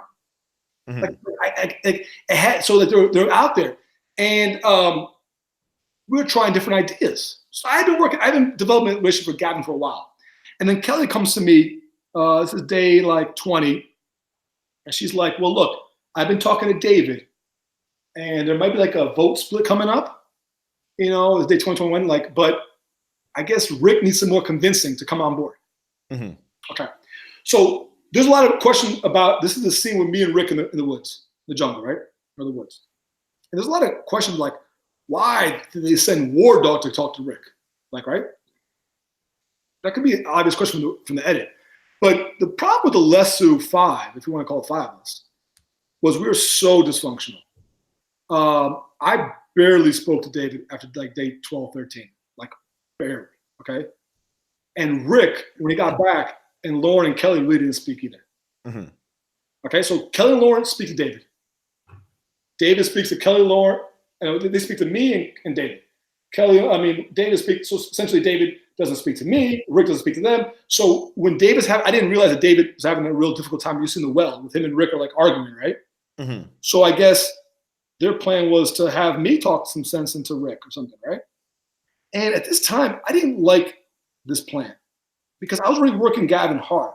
Mm-hmm. So that they're out there. And we were trying different ideas. So I've been developing a relationship with Gavin for a while. And then Kelly comes to me, this is day like 20, and she's like, well, look, I've been talking to David, and there might be like a vote split coming up. You know, it's day 2021, like, but I guess Rick needs some more convincing to come on board. Mm-hmm. Okay. So there's a lot of questions about, this is the scene with me and Rick in the woods, the jungle, right? Or the woods. And there's a lot of questions like, why did they send Wardog to talk to Rick? Like, right? That could be an obvious question from the edit. But the problem with the Lesu 5, if you want to call it 5 list, was we were so dysfunctional. I barely spoke to David after like day 12, 13. Like, barely, okay? And Rick, when he got back, and Lauren and Kelly really didn't speak either. Mm-hmm. Okay, so Kelly and Lauren speak to David. David speaks to Kelly, Lauren, and they speak to me and David. David speaks, so essentially David doesn't speak to me, Rick doesn't speak to them. So when I didn't realize that David was having a real difficult time using the well with him and Rick are like arguing, right? Mm-hmm. So I guess their plan was to have me talk some sense into Rick or something, right? And at this time, I didn't like this plan because I was really working Gavin hard.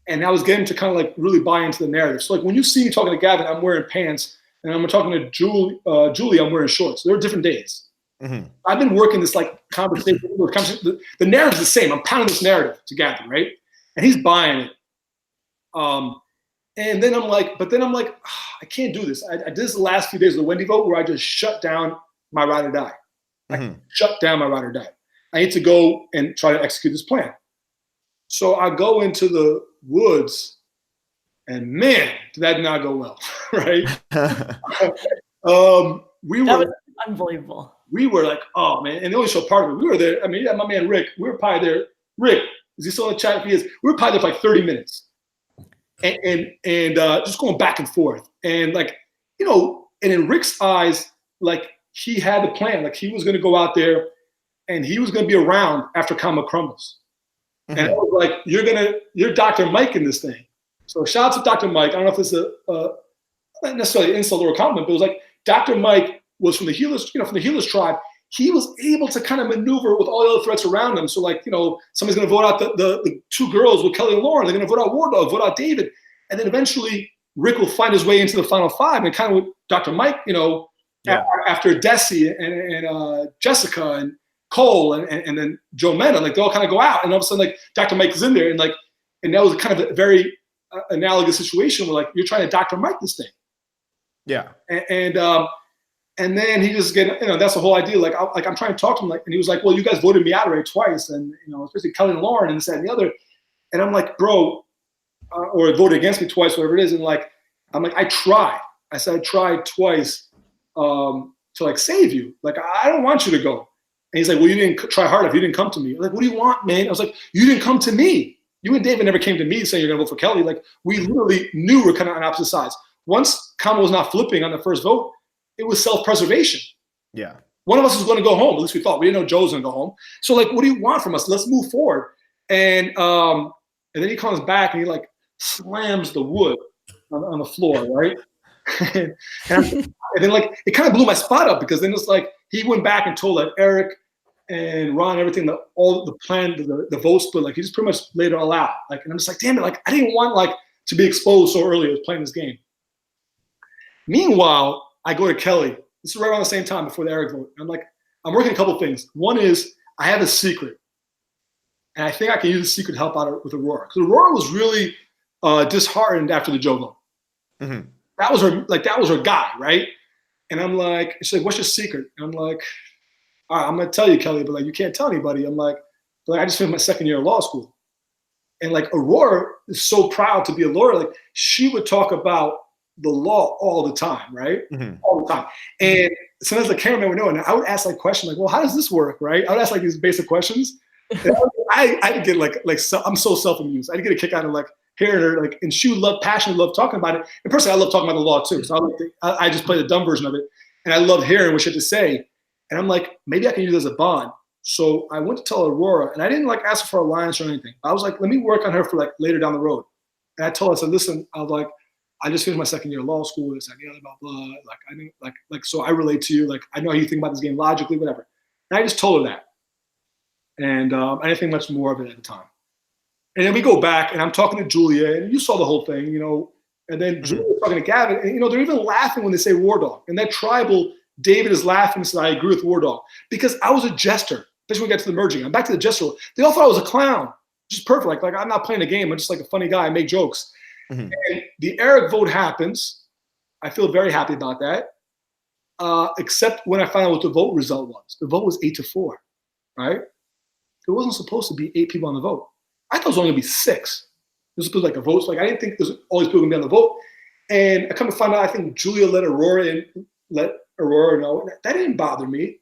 And I was getting to kind of like really buy into the narrative. So like when you see me talking to Gavin, I'm wearing pants. And I'm talking to Julie, I'm wearing shorts. There are different days. Mm-hmm. I've been working this like conversation. The narrative's the same. I'm pounding this narrative to Gavin, right? And he's buying it. And then I'm like, I can't do this. I did this the last few days of the Wendy vote where I just shut down my ride or die. Mm-hmm. I shut down my ride or die. I need to go and try to execute this plan. So I go into the woods. And man, did that not go well, right? That was unbelievable. We were like, oh man, and the only show part of it, we were there. I mean, yeah, my man Rick, we were probably there. Rick, is he still in the chat? If he is, we were probably there for like 30 minutes. And just going back and forth. And like, you know, and in Rick's eyes, like he had the plan. Like he was gonna go out there and he was gonna be around after Kama crumbles. And I was like, you're Dr. Mike in this thing. So shout out to Dr. Mike. I don't know if this is not necessarily an insult or a compliment, but it was like Dr. Mike was from the Healers, from the Healers tribe. He was able to kind of maneuver with all the other threats around him. So like, somebody's going to vote out the two girls with Kelly and Lauren. They're going to vote out Wardog, vote out David. And then eventually Rick will find his way into the final five. And kind of with Dr. Mike, after Desi and Jessica and Cole and then Joe Mena, like they all kind of go out. And all of a sudden, like Dr. Mike is in there. And that was kind of a very analogous situation where like you're trying to Dr. Mike this thing. Yeah. And then he just that's the whole idea. Like I'm trying to talk to him, and he was like, "Well, you guys voted me out already twice, and especially Kelly and Lauren and this that and the other." And I'm like, "Bro," or voted against me twice, whatever it is. And I'm like, I tried. I said I tried twice to like save you. Like I don't want you to go. And he's like, "Well, you didn't try hard enough. You didn't come to me." I'm like, "What do you want, man?" I was like, "You didn't come to me. You and David never came to me saying you're gonna vote for Kelly. Like we literally knew we're kind of on opposite sides. Once Kama was not flipping on the first vote, it was self-preservation. Yeah. One of us was going to go home. At least we thought. We didn't know Joe was going to go home. So like, what do you want from us? Let's move forward. And then he comes back and he like slams the wood on the floor, right? and then like it kind of blew my spot up because then it's like he went back and told like Eric and Ron everything, all the plan, the vote split. Like he just pretty much laid it all out. Like, and I'm just like, damn it! Like I didn't want like to be exposed so early. I was playing this game. Meanwhile, I go to Kelly. This is right around the same time before the Eric vote. I'm like, I'm working a couple things. One is I have a secret. And I think I can use the secret to help out with Aurora. Because Aurora was really disheartened after the Joe vote. Mm-hmm. That was her guy, right? And I'm like, she's like, what's your secret? And I'm like, all right, I'm going to tell you, Kelly, but like, you can't tell anybody. I'm like, I just finished my second year of law school. And like, Aurora is so proud to be a lawyer. Like, she would talk about the law all the time, right? Mm-hmm. All the time. And sometimes the cameraman would know, and I would ask like questions like, well, how does this work, right? I would ask like these basic questions. And I get like I'm so self-amused. I get a kick out of like hearing her, like, and she would passionately love talking about it. And personally, I love talking about the law too. So I just play the dumb version of it. And I love hearing what she had to say. And I'm like, maybe I can use it as a bond. So I went to tell Aurora, and I didn't like ask her for alliance or anything. I was like, let me work on her for like later down the road. And I told her, I said, listen, I was like, I just finished my second year of law school. It's like, yeah, blah, blah. Like, I didn't like, so I relate to you. Like, I know how you think about this game logically, whatever. And I just told her that. And I didn't think much more of it at the time. And then we go back, and I'm talking to Julia, and you saw the whole thing, and then Julia's talking to Gavin, and, they're even laughing when they say Wardog. And that tribal, David is laughing and says, I agree with Wardog. Because I was a jester, especially when we got to the merging. I'm back to the jester role. They all thought I was a clown. Just perfect. Like I'm not playing a game. I'm just like a funny guy. I make jokes. Mm-hmm. And the Eric vote happens. I feel very happy about that. Except when I found out what the vote result was. The vote was 8-4, right? It wasn't supposed to be 8 people on the vote. I thought it was only going to be 6. It was supposed to be like a vote. So like I didn't think there was all these people going to be on the vote. And I come to find out, I think Julia let Aurora know. That didn't bother me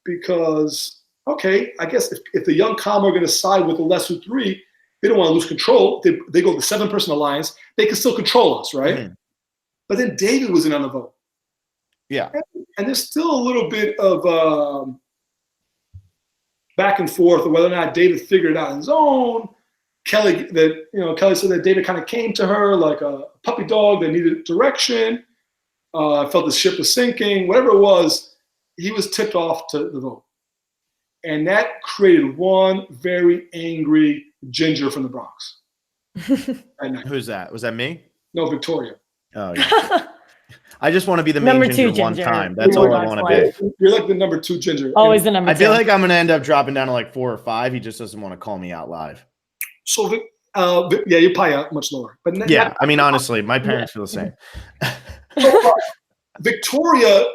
because, okay, I guess if the young Kama are going to side with the lesser 3, they don't want to lose control. They go with the 7-person alliance. They can still control us, right? Mm-hmm. But then David was in on the vote. Yeah. And there's still a little bit of back and forth of whether or not David figured it out on his own. Kelly said that David kind of came to her like a puppy dog that needed direction. Felt the ship was sinking. Whatever it was, he was tipped off to the vote. And that created one very angry ginger from the Bronx. Who's that? Was that me? No, Victoria. Oh, yeah. I just want to be the main ginger one time. That's all I want to be. You're like the number 2 ginger. Always the number 2. I feel like I'm going to end up dropping down to like 4 or 5. He just doesn't want to call me out live. So, yeah, you're probably much lower. But yeah, I mean, honestly, my parents feel the same. So, Victoria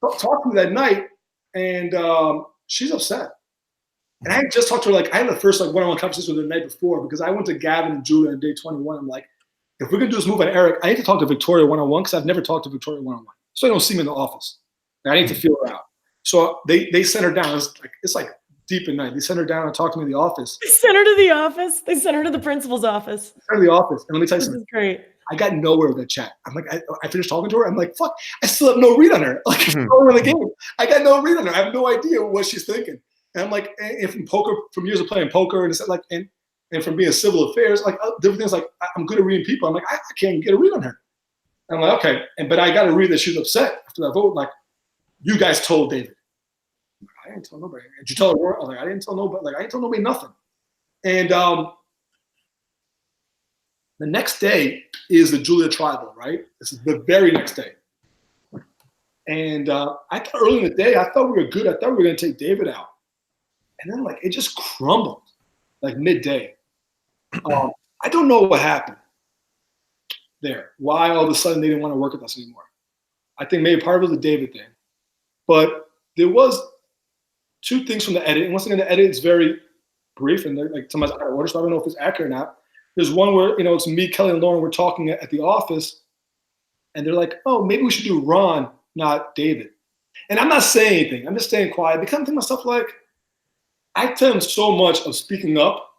talked to me that night, and she's upset. And I just talked to her, like, I had the first like one-on-one conversation with her the night before because I went to Gavin and Julia on day 21. I'm like, if we're going to do this move on Eric, I need to talk to Victoria one-on-one because I've never talked to Victoria one-on-one. So I don't see me in the office. And I need to feel her out. So they sent her down. It's like deep in night. They sent her down and talked to me in the office. They sent her to the office. They sent her to the principal's office. Sent her to the office. And let me tell you something. This is great. I got nowhere with that chat. I'm like, I finished talking to her. I'm like, fuck, I still have no read on her. Like, I'm in the game. I got no read on her. I have no idea what she's thinking. And I'm like, and from poker, from years of playing poker, and it's like, and and from being civil affairs, like different things. Like I'm good at reading people. I'm like I can't get a read on her. And I'm like okay, but I got to read that she was upset after that vote. Like you guys told David. I didn't tell nobody. Did you tell her? I was like I didn't tell nobody. Like I didn't tell nobody nothing. And the next day is the Julia tribal, right? This is the very next day. And I thought early in the day, I thought we were good. I thought we were going to take David out. And then, like, it just crumbled, like, midday. I don't know what happened there, why all of a sudden they didn't want to work with us anymore. I think maybe part of it was the David thing. But there was two things from the edit. And once again, the edit is very brief. And, like, somebody's out of order, so I don't know if it's accurate or not. There's one where, you know, it's me, Kelly, and Lauren. We're talking at the office. And they're like, oh, maybe we should do Ron, not David. And I'm not saying anything. I'm just staying quiet because I'm thinking to myself, like, I tell them so much of speaking up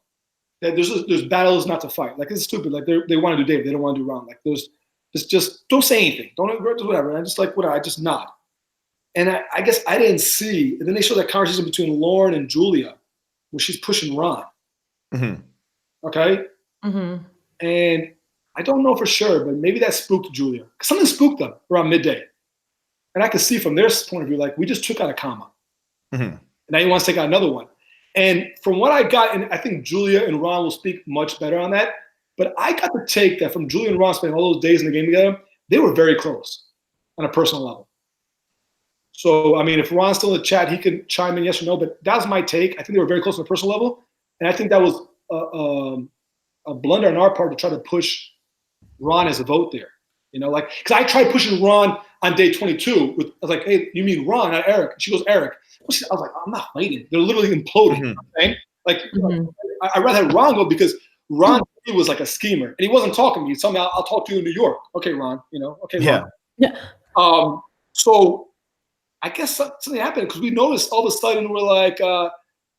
that there's battles not to fight. Like, it's stupid. Like, they want to do David. They don't want to do Ron. Like, there's just don't say anything. Don't do whatever. And I just like, whatever. I just nod. And I guess I didn't see. And then they showed that conversation between Lauren and Julia where she's pushing Ron. Mm-hmm. Okay? Mm-hmm. And I don't know for sure, but maybe that spooked Julia. Because something spooked them around midday. And I could see from their point of view, like, we just took out a comma. Mm-hmm. And now he wants to take out another one. And from what I got, and I think Julia and Ron will speak much better on that, but I got the take that from Julia and Ron spending all those days in the game together, they were very close on a personal level. So, I mean, if Ron's still in the chat, he can chime in yes or no, but that was my take. I think they were very close on a personal level. And I think that was a blunder on our part to try to push Ron as a vote there. You know, like, because I tried pushing Ron on day 22. I was like, hey, you mean Ron, not Eric? And she goes, Eric. I was like, I'm not fighting. They're literally imploding. Mm-hmm. You know what I'm saying? Like, I'd rather have Ron go because Ron was like a schemer. And he wasn't talking to me. He told me, I'll talk to you in New York. Okay, Ron. You know, okay, Ron. Yeah. So I guess something happened because we noticed all of a sudden we're like,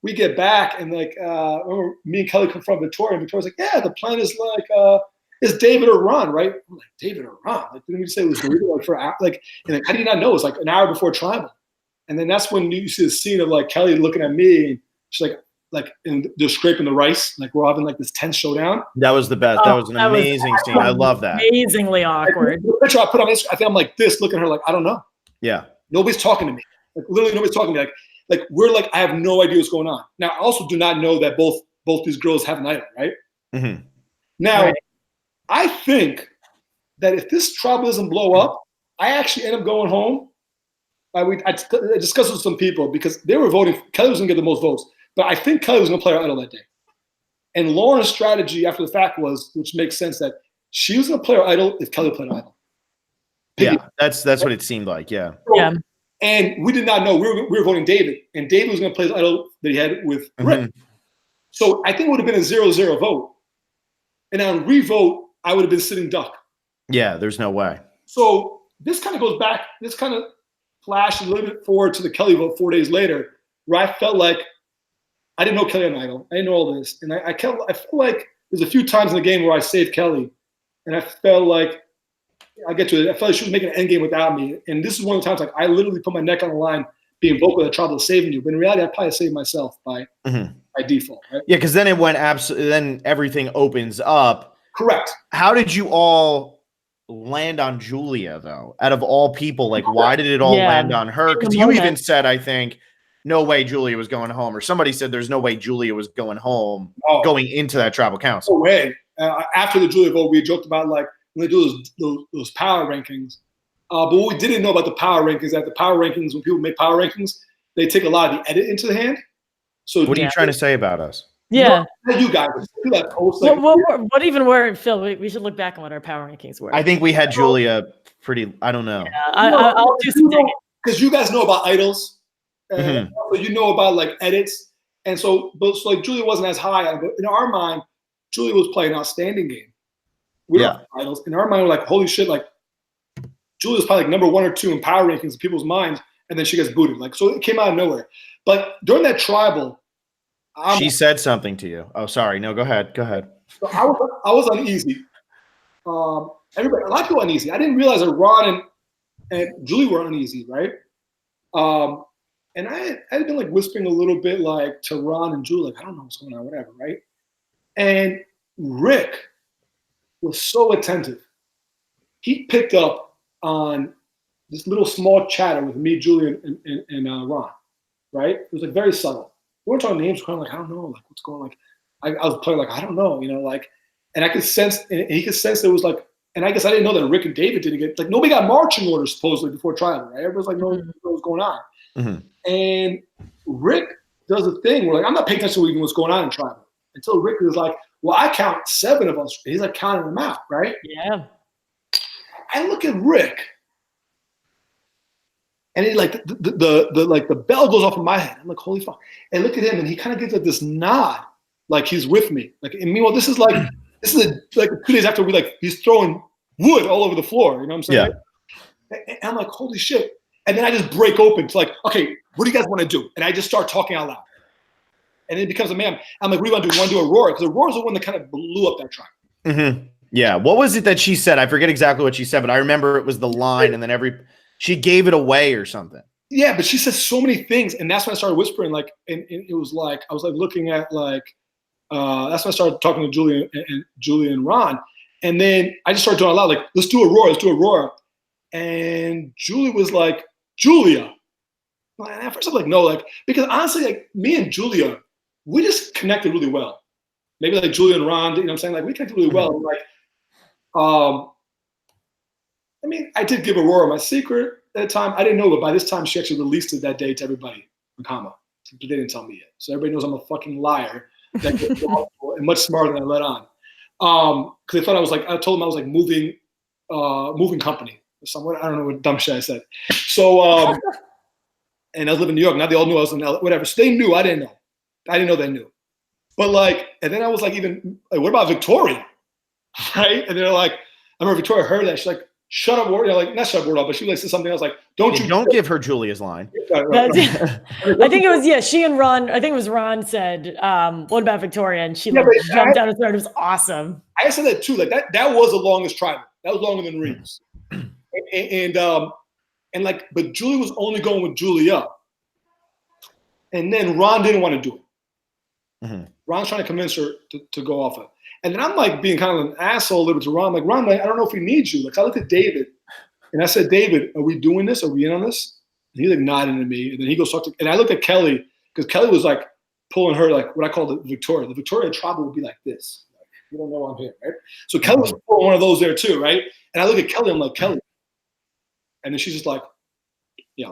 we get back and like, remember me and Kelly confront Victoria, and Victoria's like, yeah, the plan is like, it's David or Ron, right? I'm like, David or Ron? Like, didn't we say it was David? Like, and like, how do you not know? It's like an hour before tribal. And then that's when you see the scene of like Kelly looking at me, and she's like, and they're scraping the rice. Like, we're having like this tense showdown. That was the best. That was an amazing scene. I love that. Amazingly awkward. The picture I put on Instagram, I think I'm like this, looking at her like, I don't know. Yeah. Nobody's talking to me. Like, literally nobody's talking to me. Like we're like, I have no idea what's going on. Now, I also do not know that both these girls have an idol, right? Mm-hmm. Now, Right. I think that if this trial doesn't blow up, I actually end up going home. I discussed with some people because they were voting. Kelly was going to get the most votes, but I think Kelly was going to play her idol that day. And Lauren's strategy after the fact was, which makes sense, that she was going to play her idol if Kelly played her idol. Yeah, that's what it seemed like. Yeah. Yeah. And we did not know. We were voting David, and David was going to play his idol that he had with Rick. Mm-hmm. So I think it would have been a 0-0 vote. And on revote, I would have been sitting duck. Yeah, there's no way. So this kind of goes back, this kind of flashed a little bit forward to the Kelly vote 4 days later, where I felt like I didn't know Kelly on idol. I didn't know all this. And I felt like there's a few times in the game where I saved Kelly, and I felt like I get to it. I felt like she was making an end game without me. And this is one of the times like I literally put my neck on the line being vocal at trouble saving you. But in reality, I probably saved myself by default. Right? Yeah, because then it went absolutely. Then everything opens up. Correct. How did you all land on Julia though? Out of all people, like why did it all land on her? Because you even said, I think, no way Julia was going home, or somebody said there's no way Julia was going home going into that tribal council. No way. After the Julia vote, we joked about like when they do those power rankings. But what we didn't know about the power rankings, that the power rankings, when people make power rankings, they take a lot of the edit into the hand. So what are you trying to say about us? Yeah. You guys, that post, like, what even were, Phil? We should look back on what our power rankings were. I think we had Julia pretty. I don't know. Yeah, I'll do some digging. Because you guys know about idols, and you know about like edits, and so like Julia wasn't as high. But in our mind, Julia was playing an outstanding game. We don't have idols. In our mind, we're like, holy shit, like Julia's probably like number 1 or 2 in power rankings in people's minds, and then she gets booted. Like, so it came out of nowhere. But during that tribal, she said something to you. Oh, sorry. No, go ahead. Go ahead. So I was uneasy. Everybody, a lot of people uneasy. I didn't realize that Ron and Julie were uneasy, right? And I had been like whispering a little bit like to Ron and Julie, like, I don't know what's going on, whatever, right? And Rick was so attentive. He picked up on this little small chatter with me, Julie, and Ron, right? It was like very subtle. We weren't talking names, kind of like, I don't know, like what's going on? Like, I was playing like, I don't know, like, and I could sense, and he could sense there was like, and I guess I didn't know that Rick and David didn't get, like nobody got marching orders supposedly before trial, right? Everybody's like, no, what was going on. And Rick does a thing where like, I'm not paying attention to what's going on in tribal until Rick is like, well, I count 7 of us. He's like counting them out, right? Yeah. I look at Rick, and he like the bell goes off in my head. I'm like, holy fuck! And look at him, and he kind of gives like this nod, like he's with me. Like, and meanwhile, this is like 2 days after he's throwing wood all over the floor. You know what I'm saying? Yeah. And I'm like, holy shit! And then I just break open to like, okay, what do you guys want to do? And I just start talking out loud. And it becomes a man. I'm like, what do you want to do? We want to do Aurora? Because Aurora's the one that kind of blew up that track. Mm-hmm. Yeah. What was it that she said? I forget exactly what she said, but I remember it was the line, and then she gave it away or something. Yeah, but she says so many things, and that's when I started whispering. Like, and it was like I was like looking at like that's when I started talking to Julia and Ron, and then I just started doing it out loud, like, let's do Aurora. And Julie was like, Julia. And at first I'm like, no, like, because honestly, like me and Julia, we just connected really well. Maybe like Julia and Ron, you know what I'm saying? Like we connected really well. Like, I mean, I did give Aurora my secret at the time. I didn't know, but by this time she actually released it that day to everybody in Kama. But they didn't tell me yet. So everybody knows I'm a fucking liar that gets and much smarter than I let on. Because they thought I told them I was like moving company or somewhere. I don't know what dumb shit I said. So, and I was living in New York. Now they all knew I was in LA, whatever. So they knew. I didn't know. I didn't know they knew. But like, and then I was like, even like, what about Victoria? Right? And they're like, I remember Victoria heard that. She's like, shut up, Ward. Like, not shut up, Ward, but she like said something else like, don't give her Julia's line. I think it was, she and Ron, I think it was Ron said, what about Victoria? And she jumped down his throat. It was awesome. I said that too. Like that was the longest tribal. That was longer than Reeves. And like, but Julie was only going with Julia. And then Ron didn't want to do it. Mm-hmm. Ron's trying to convince her to go off it. And then I'm like being kind of an asshole a little bit to Ron. Like, Ron, I don't know if he needs you. Like, I looked at David and I said, David, are we doing this? Are we in on this? And he's like nodding to me. And then he goes talk to, and I looked at Kelly because Kelly was like pulling her, like what I call the Victoria. The Victoria tribal would be like this. Like, you don't know I'm here, right? So Kelly was pulling one of those there too, right? And I look at Kelly, I'm like, Kelly. And then she's just like, yeah.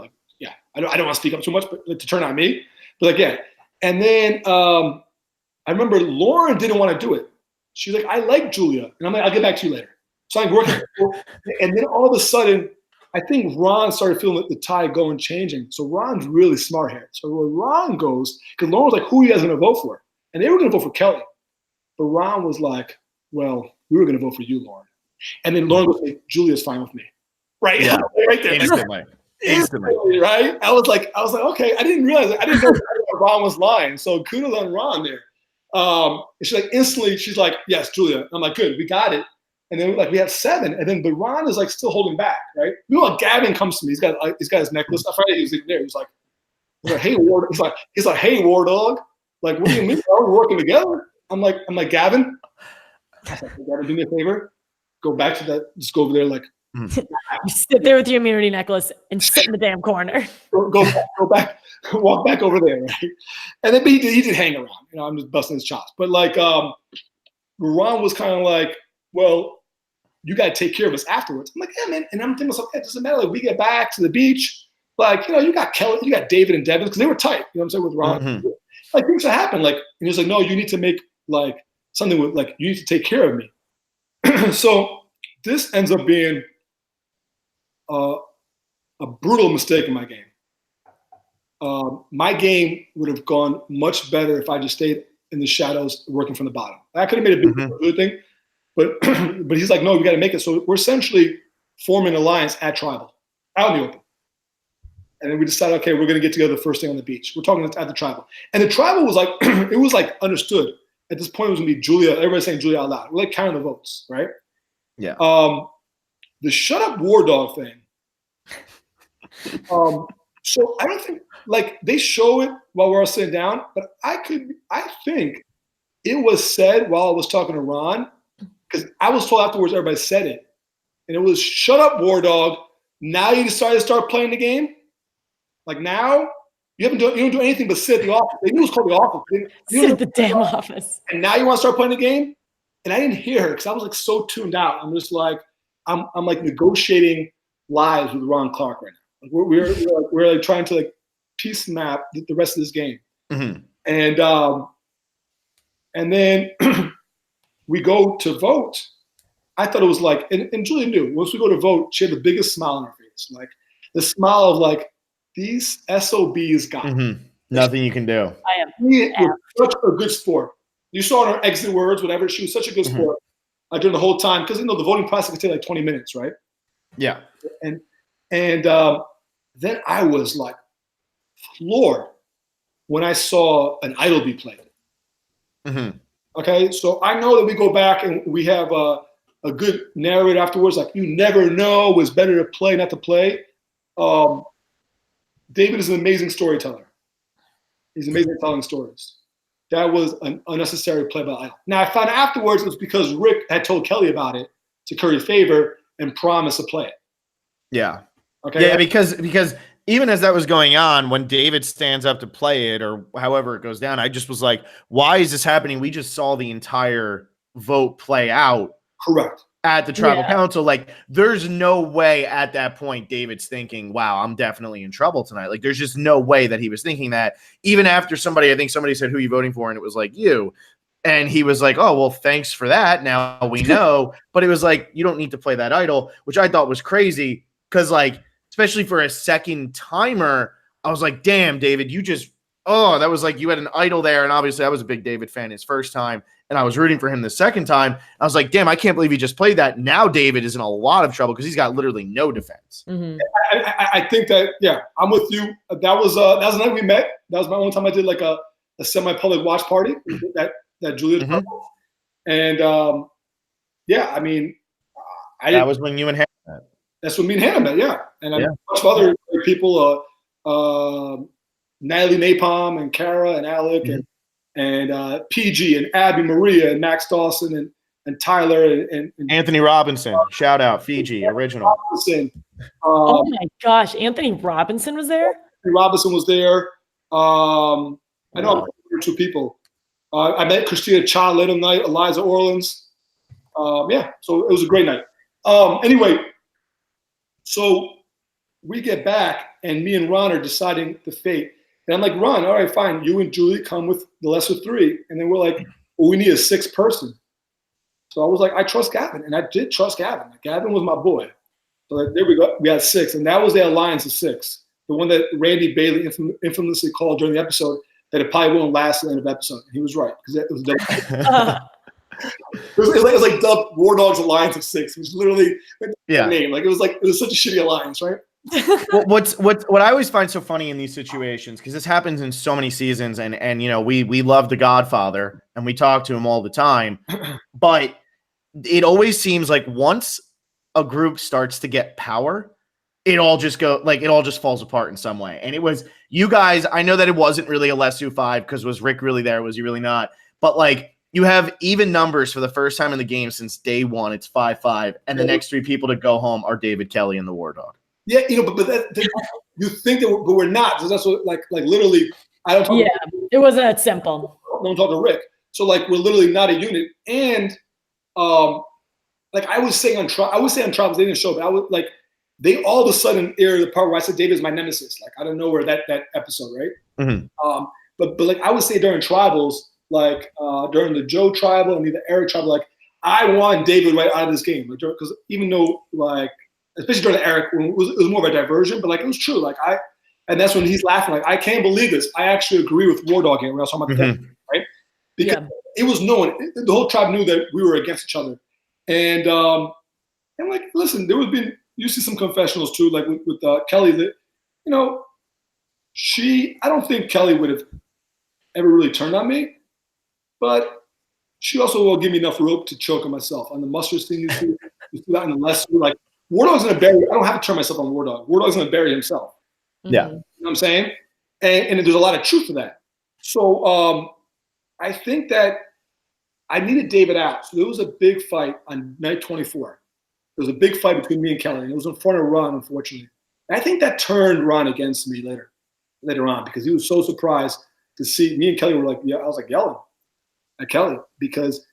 I don't want to speak up too much, but to turn on me. But like, yeah. And then I remember Lauren didn't want to do it. She's like, I like Julia. And I'm like, I'll get back to you later. So I'm working. And then all of a sudden, I think Ron started feeling the tide going, changing. So Ron's really smart here. So where Ron goes, because Lauren was like, who are you guys going to vote for? And they were going to vote for Kelly. But Ron was like, well, we were going to vote for you, Lauren. And then Lauren was like, Julia's fine with me. Right? Yeah. Right there. Instantly. Right? I was like, okay. I didn't realize it. I didn't know Ron was lying. So kudos on Ron there. And she's like, instantly, she's like, yes, Julia. I'm like, good, we got it. And then we have 7. And then, but Ron is like still holding back, right? You know, like Gavin comes to me. He's got his necklace. I Friday he was there. He's like, hey, Ward. He's like, hey, Wardog. Like, what do you mean? We're working together. I'm like, Gavin. I said, Gavin, do me a favor. Go back to that. Just go over there, like. You sit there with your immunity necklace and sit in the damn corner. Go back, walk back over there, right? And then he did hang around. You know, I'm just busting his chops. But like, Ron was kind of like, well, you got to take care of us afterwards. I'm like, yeah, man. And I'm thinking to myself, it doesn't matter. Like, we get back to the beach. Like, you know, you got Kelly, you got David and Devin because they were tight. You know what I'm saying with Ron. Mm-hmm. Like things that happen. Like, and he's like, no, you need to make like something with like you need to take care of me. So this ends up being a brutal mistake in my game. My game would have gone much better if I just stayed in the shadows working from the bottom. I could have made a big good thing, but but he's like, no, we got to make it. So we're essentially forming an alliance at Tribal, out in the open. And then we decided, okay, we're going to get together the first thing on the beach. We're talking at the Tribal. And the Tribal was like, it was like understood. At this point, it was going to be Julia. Everybody's saying Julia out loud. We're like counting the votes, right? Yeah. The shut up war dog thing. So I don't think like they show it while we're all sitting down, but I think it was said while I was talking to Ron, because I was told afterwards everybody said it. And it was, shut up, Wardog. Now you decided to start playing the game? Like now? You don't do anything but sit at the office. They knew it was called the office. Sit at the damn office. And now you want to start playing the game? And I didn't hear her because I was like so tuned out. I'm just like, I'm like negotiating lives with Ron Clark right now. Like we're like trying to like piece map the rest of this game. Mm-hmm. And then we go to vote. I thought it was like, and Julia knew, once we go to vote, she had the biggest smile on her face. Like the smile of like, these SOBs got mm-hmm. Nothing you can do. I am. She was such a good sport. You saw in her exit words, whatever, she was such a good sport during the whole time. Because, the voting process could take like 20 minutes, right? Yeah. And then I was like floored when I saw an idol be played. Mm-hmm. Okay, so I know that we go back and we have a good narrator afterwards, like you never know, it's better to play, not to play. David is an amazing storyteller. He's amazing at telling stories. That was an unnecessary play by idol. Now I found out afterwards it was because Rick had told Kelly about it to curry favor and promised to play it. Yeah. Okay. Yeah, because even as that was going on, when David stands up to play it or however it goes down, I just was like, why is this happening? We just saw the entire vote play out. Correct. At the tribal council. Like, there's no way at that point David's thinking, wow, I'm definitely in trouble tonight. Like, there's just no way that he was thinking that. Even after I think somebody said, who are you voting for? And it was like, you. And he was like, oh, well, thanks for that. Now we know. But it was like, you don't need to play that idol, which I thought was crazy. Because, like, especially for a second timer, I was like, damn, David, that was like you had an idol there. And obviously I was a big David fan his first time, and I was rooting for him the second time. I was like, damn, I can't believe he just played that. Now David is in a lot of trouble because he's got literally no defense. Mm-hmm. I think that, I'm with you. That was the night we met. That was my only time I did like a semi-public watch party that Julia did. And I mean, that was when you and Hannah met. That's when me and Hannah met, yeah. And a bunch of other people, Natalie Napalm and Kara and Alec and PG and Abby Maria and Max Dawson and Tyler and Anthony Robinson. Shout out Fiji original. Robinson. Oh my gosh, Anthony Robinson was there? Anthony Robinson was there. I know one or two people. I met Christina Cha late at night, Eliza Orleans. So it was a great night. Anyway, so we get back and me and Ron are deciding the fate. And I'm like, Ron, all right, fine. You and Julie come with the lesser three. And then we're like, well, we need a sixth person. So I was like, I trust Gavin. And I did trust Gavin. Gavin was my boy. So there we go. We had six. And that was the alliance of six. The one that Randy Bailey infamously called during the episode that it probably won't last the end of the episode. And he was right. Because it was it was like dubbed Wardog's Alliance of Six. It was literally the name. Like it was such a shitty alliance, right? What I always find so funny in these situations, because this happens in so many seasons, and we love The Godfather and we talk to him all the time, but it always seems like once a group starts to get power, it all just falls apart in some way. And it was you guys. I know that it wasn't really a less 5 because was Rick really there? Was he really not? But like you have even numbers for the first time in the game since day one. It's 5-5, and the next three people to go home are David Kelly and the Wardog. Yeah, but you think that we're not. So that's what like literally. I don't. Talk it wasn't that simple. I don't talk to Rick. So like we're literally not a unit, and like I was saying on Travels, they didn't show, but I was like they all of a sudden aired the part where I said David is my nemesis. Like I don't know where that episode, right? Mm-hmm. But like I would say during Tribals, like during the Joe Tribal and the Eric Tribal, like I want David right out of this game, like because even though like. Especially during the Eric, it was more of a diversion, but like it was true. Like and that's when he's laughing. Like I can't believe this. I actually agree with Wardog here when I was talking about the thing, right? Because it was known. The whole tribe knew that we were against each other, and like listen, there would been you see some confessionals too, like with Kelly that I don't think Kelly would have ever really turned on me, but she also will give me enough rope to choke on myself on the mustard thing. You see that in the lesson, like. Wardog's gonna bury. I don't have to turn myself on Wardog. Wardog's gonna bury himself. Yeah, you know what I'm saying, and there's a lot of truth to that. So I think that I needed David out. So there was a big fight on night 24. There was a big fight between me and Kelly, and it was in front of Ron, unfortunately. And I think that turned Ron against me later on, because he was so surprised to see me and Kelly were like, yeah, I was like yelling at Kelly because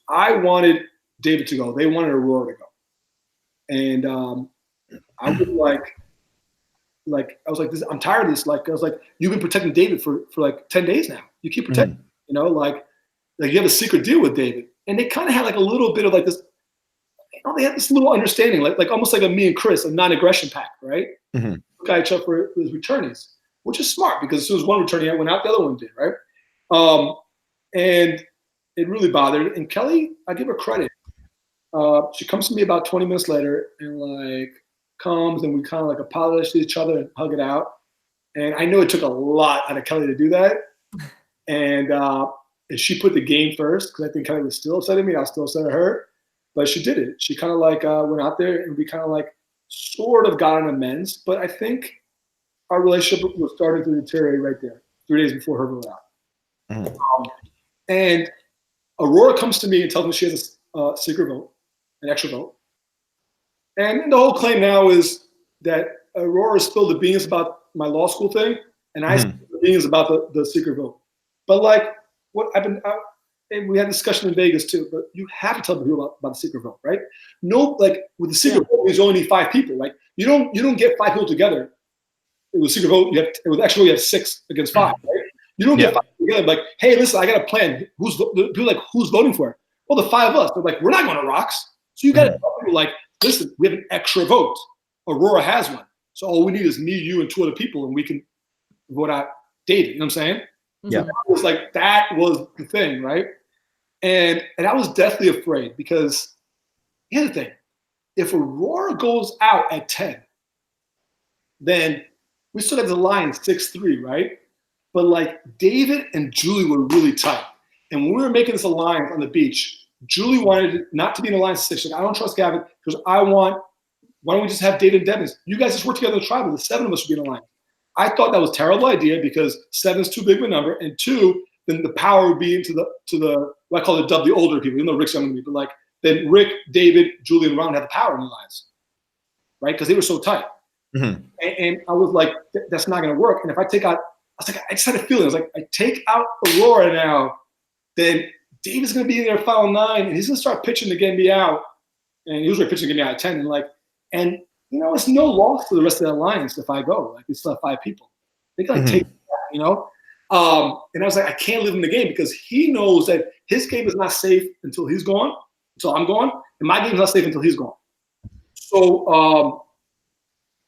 I wanted David to go. They wanted Aurora to go. And I was like, I'm tired of this. Like, I was like, you've been protecting David for like 10 days now. You keep protecting, like you have a secret deal with David. And they kind of had like a little bit of like this, they had this little understanding, like almost like a me and Chris, a non-aggression pact, right? Look at each other for his returnees, which is smart because as soon as one returnee went out, the other one did, right? And it really bothered. And Kelly, I give her credit. She comes to me about 20 minutes later and like comes and we kind of like apologize to each other and hug it out. And I know it took a lot out of Kelly to do that. And she put the game first because I think Kelly was still upset at me. I was still upset at her. But she did it. She kind of like went out there and we kind of like sort of got an amends. But I think our relationship was starting to deteriorate right there, 3 days before her vote out. And Aurora comes to me and tells me she has a secret vote, an extra vote. And the whole claim now is that Aurora spilled the beans about my law school thing, and I spilled the beans about the secret vote. But like what and we had a discussion in Vegas too, but you have to tell people about the secret vote, right? No, like with the secret vote, you only need 5 people. Like you don't get 5 people together. With secret vote, with extra vote, you have 6 against 5, right? You don't get 5 together. Like, hey, listen, I got a plan. Who's voting for it? Well, the 5 of us. They're like, we're not going to Rocks. So you got to tell people like, listen, we have an extra vote. Aurora has one. So all we need is me, you, and 2 other people, and we can vote out David. You know what I'm saying? Yeah. So that was the thing, right? And I was deathly afraid because here's the thing. If Aurora goes out at 10, then we still have the line 6-3, right? But like David and Julie were really tight. And when we were making this alliance on the beach, Julie wanted not to be in alliance 6. Like, I don't trust Gavin because why don't we just have David and Devin? You guys just work together in the tribal. The 7 of us would be in alliance. I thought that was a terrible idea because 7 is too big of a number, and 2, then the power would be into the what I call the older people, even though Rick's younger than me, but like then Rick, David, Julie, and Ron had the power in the alliance, right? Because they were so tight. And I was like, that's not going to work. And if I take out, I just had a feeling. I was like, I take out Aurora now, then David's going to be in there final 9, and he's going to start pitching to get me out. And he was pitching to get me out at 10. And it's no loss to the rest of the alliance if I go. Like, we still have 5 people. They got to take that, and I was like, I can't live in the game because he knows that his game is not safe until he's gone, until I'm gone, and my game is not safe until he's gone. So,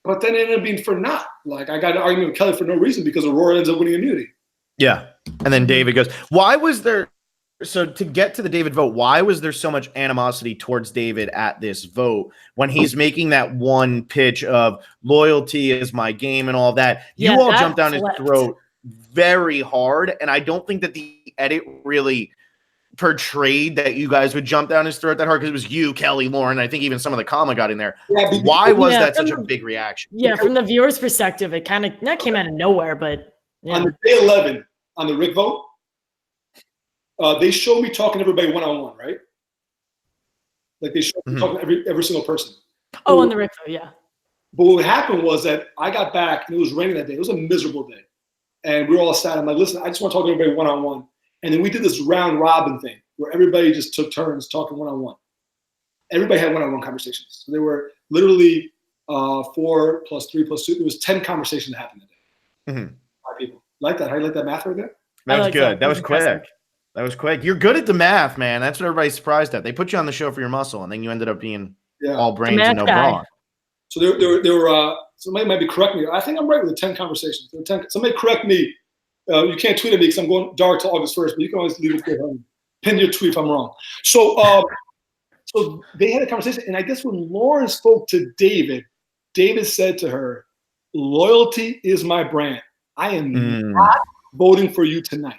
but then it ended up being for naught. Like, I got an argument with Kelly for no reason because Aurora ends up winning immunity. Yeah. And then David goes, why was there – so to get to the David vote, why was there so much animosity towards David at this vote when he's making that one pitch of loyalty is my game and all that? You all jumped down his throat very hard, and I don't think that the edit really portrayed that you guys would jump down his throat that hard because it was you, Kelly, Lauren. I think even some of the comment got in there. Why was that such a big reaction? Yeah, from the viewer's perspective, it kind of not came out of nowhere, but on the day 11 on the Rick vote, they showed me talking to everybody one-on-one, right? Like they showed me talking to every single person. Oh, on the Rick vote, yeah. But what happened was that I got back and it was raining that day. It was a miserable day. And we were all sad. I'm like, listen, I just want to talk to everybody one-on-one. And then we did this round robin thing where everybody just took turns talking one-on-one. Everybody had one-on-one conversations. So there were literally 4 + 3 + 2. There was 10 conversations that happened that day. 5 people. Like that? How you like that math right there? That was good. That was quick. That was quick. You're good at the math, man. That's what everybody's surprised at. They put you on the show for your muscle, and then you ended up being all brains and no brawn. So there were somebody might be correcting me. I think I'm right with the 10 conversations. Somebody correct me. You can't tweet at me because I'm going dark to August 1st, but you can always leave it there. Pin your tweet if I'm wrong. So so they had a conversation, and I guess when Lauren spoke to David, David said to her, "Loyalty is my brand. I am not voting for you tonight."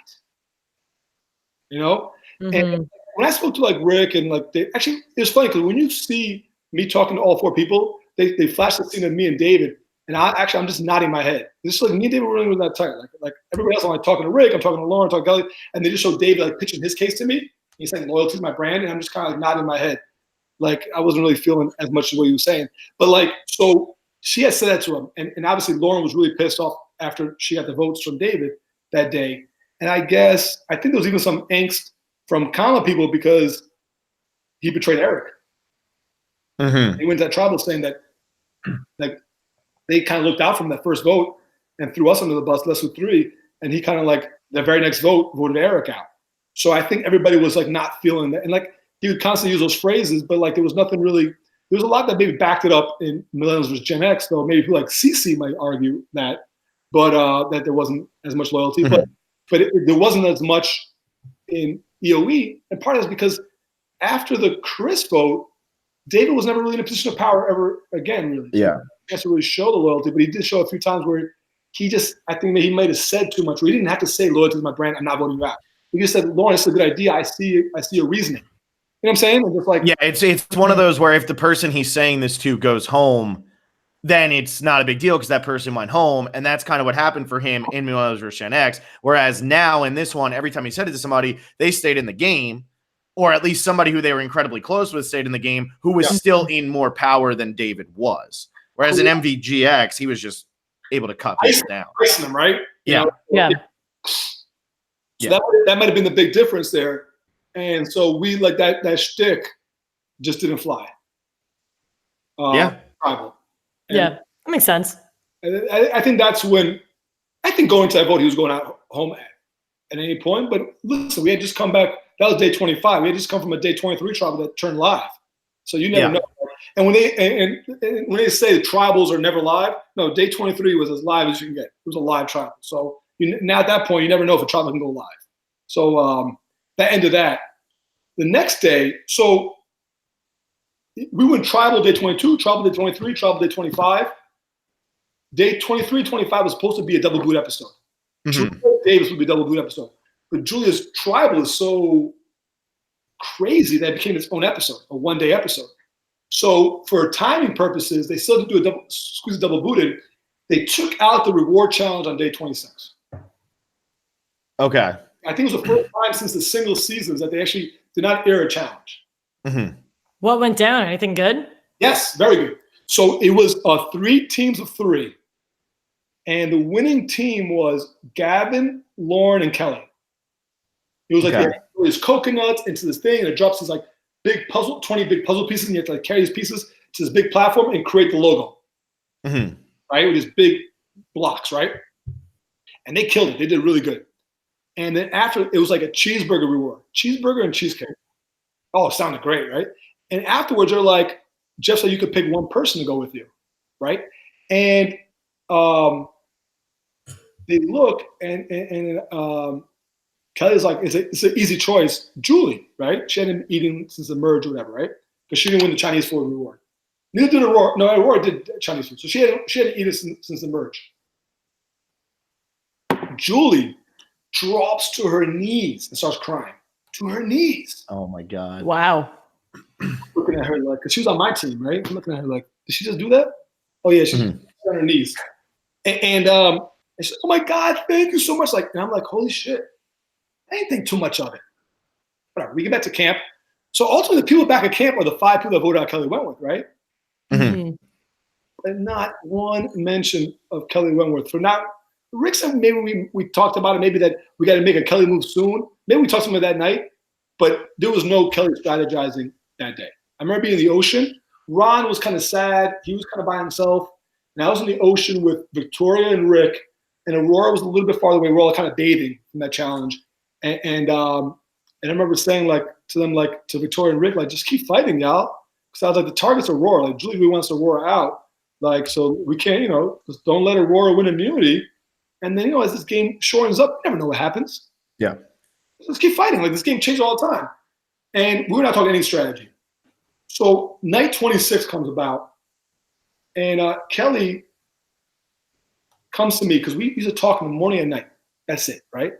And when I spoke to like Rick and like it was funny because when you see me talking to all 4 people, they flash the scene of me and David, and I'm just nodding my head. It's like me and David were really that tight. Like everybody else, I'm like talking to Rick, I'm talking to Lauren, talking to Kelly, and they just show David like pitching his case to me. He's saying loyalty to my brand, and I'm just kind of like nodding my head. Like I wasn't really feeling as much as what he was saying. But like, so she had said that to him. And obviously Lauren was really pissed off after she got the votes from David that day. And I think there was even some angst from Kama people because he betrayed Eric. Mm-hmm. He went to that tribal saying that like they kind of looked out from that first vote and threw us under the bus, less than 3. And he kind of like the very next vote voted Eric out. So I think everybody was like not feeling that. And like he would constantly use those phrases, but like there was nothing really, there was a lot that maybe backed it up in Millennials versus Gen X, though maybe people like CC might argue that, but that there wasn't as much loyalty. Mm-hmm. But there wasn't as much in EOE. And part of it is because after the Chris vote, David was never really in a position of power ever again, really. Yeah. He has to really show the loyalty, but he did show a few times where he just, I think that he might have said too much, where he didn't have to say loyalty to my brand, I'm not voting you out. He just said, Lauren, it's a good idea. I see your reasoning. You know what I'm saying? And just like, yeah, it's one of those where if the person he's saying this to goes home, then it's not a big deal because that person went home. And that's kind of what happened for him in Millennials vs. Gen X. Whereas now in this one, every time he said it to somebody, they stayed in the game, or at least somebody who they were incredibly close with stayed in the game, who was still in more power than David was. Whereas in MVGX, he was just able to cut people down. Icing them, right? Yeah. Yeah. So that might have been the big difference there. And so we like that shtick just didn't fly. Tribal. Yeah, that makes sense. I think that's when I think going to that vote he was going out home at any point. But listen, we had just come back. That was day 25. We had just come from a day 23 tribal that turned live. So you never know. And when they say the tribals are never live, no, day 23 was as live as you can get. It was a live tribal. So now at that point, you never know if a tribal can go live. So that ended that. The next day, so we went tribal day 22, tribal day 23, tribal day 25. Day 23, 25 was supposed to be a double boot episode. Mm-hmm. Davis would be a double boot episode. But Julia's tribal is so crazy that it became its own episode, a one-day episode. So for timing purposes, they still did squeeze a double booted. They took out the reward challenge on day 26. Okay. I think it was the first time since the single seasons that they actually did not air a challenge. Mm-hmm. What went down? Anything good? Yes, very good. So it was 3 teams of 3. And the winning team was Gavin, Lauren, and Kelly. It was like these coconuts into this thing, and it drops these like big puzzle, 20 big puzzle pieces, and you have to like carry these pieces to this big platform and create the logo. Mm-hmm. Right? With these big blocks, right? And they killed it. They did really good. And then after, it was like a cheeseburger reward. Cheeseburger and cheesecake. Oh, it sounded great, right? And afterwards, they're like, Jeff said you could pick one person to go with you, right? And they look, and Kelly's like, it's an easy choice. Julie, right? She hadn't been eating since the merge or whatever, right? Because she didn't win the Chinese food reward. Neither did Aurora. No, Aurora did Chinese food. So she hadn't eaten since the merge. Julie drops to her knees and starts crying. To her knees. Oh my God. Wow. Looking at her like, because she was on my team, right? I'm looking at her like, did she just do that? Oh yeah, she's on her knees. And she said, oh my God, thank you so much. Like, and I'm like, holy shit. I didn't think too much of it. Whatever. We get back to camp. So ultimately, the people back at camp are the 5 people that voted out Kelly Wentworth, right? Mm-hmm. But not one mention of Kelly Wentworth. For not, Rick said maybe we talked about it, maybe that we got to make a Kelly move soon. Maybe we talked about it that night, but there was no Kelly strategizing that day. I remember being in the ocean. Ron was kind of sad. He was kind of by himself. And I was in the ocean with Victoria and Rick, and Aurora was a little bit farther away. We're all kind of bathing from that challenge. And I remember saying like to them, like to Victoria and Rick, like, just keep fighting, y'all. Because I was like, the target's Aurora. Like, Julie wants Aurora out. Like, so we can't, just don't let Aurora win immunity. And then, as this game shortens up, you never know what happens. Yeah. So let's keep fighting. Like, this game changes all the time. And we're not talking any strategy. So night 26 comes about. And Kelly comes to me because we used to talk in the morning and night. That's it, right?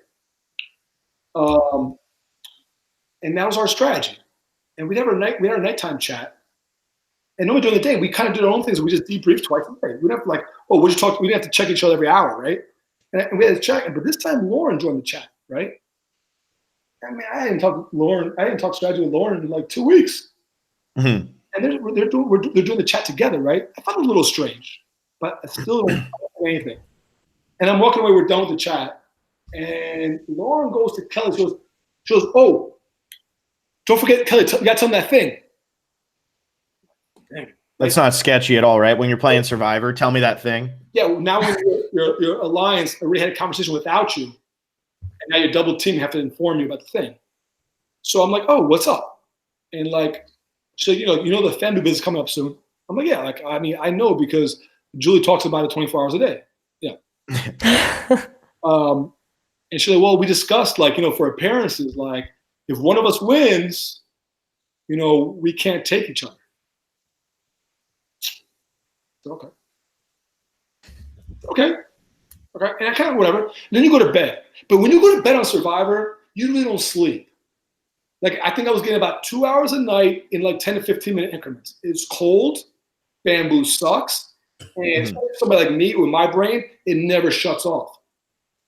And that was our strategy. And we had our nighttime chat. And normally during the day, we kind of did our own things. We just debriefed twice a day. We didn't have to like, we didn't have to check each other every hour, right? And we had to check. But this time, Lauren joined the chat, right? I mean, I didn't talk strategy with Lauren in like 2 weeks. Mm-hmm. And they're doing the chat together, right? I found it a little strange, but I still don't say anything. And I'm walking away, we're done with the chat. And Lauren goes to Kelly, she goes, oh, don't forget, Kelly, you got to tell them that thing. That's not sketchy at all, right? When you're playing Survivor, tell me that thing. Yeah, now when your alliance already had a conversation without you, and now your double team have to inform you about the thing. So I'm like, oh, what's up? And like, so you know the family business coming up soon. I'm like, yeah, like I mean, I know because Julie talks about it 24 hours a day. Yeah. And she's like, well, we discussed like, for appearances, like if one of us wins, we can't take each other. Okay. And I kind of whatever. And then you go to bed. But when you go to bed on Survivor, you really don't sleep. Like I think I was getting about 2 hours a night in like 10 to 15-minute increments. It's cold. Bamboo sucks. And somebody like me with my brain, it never shuts off.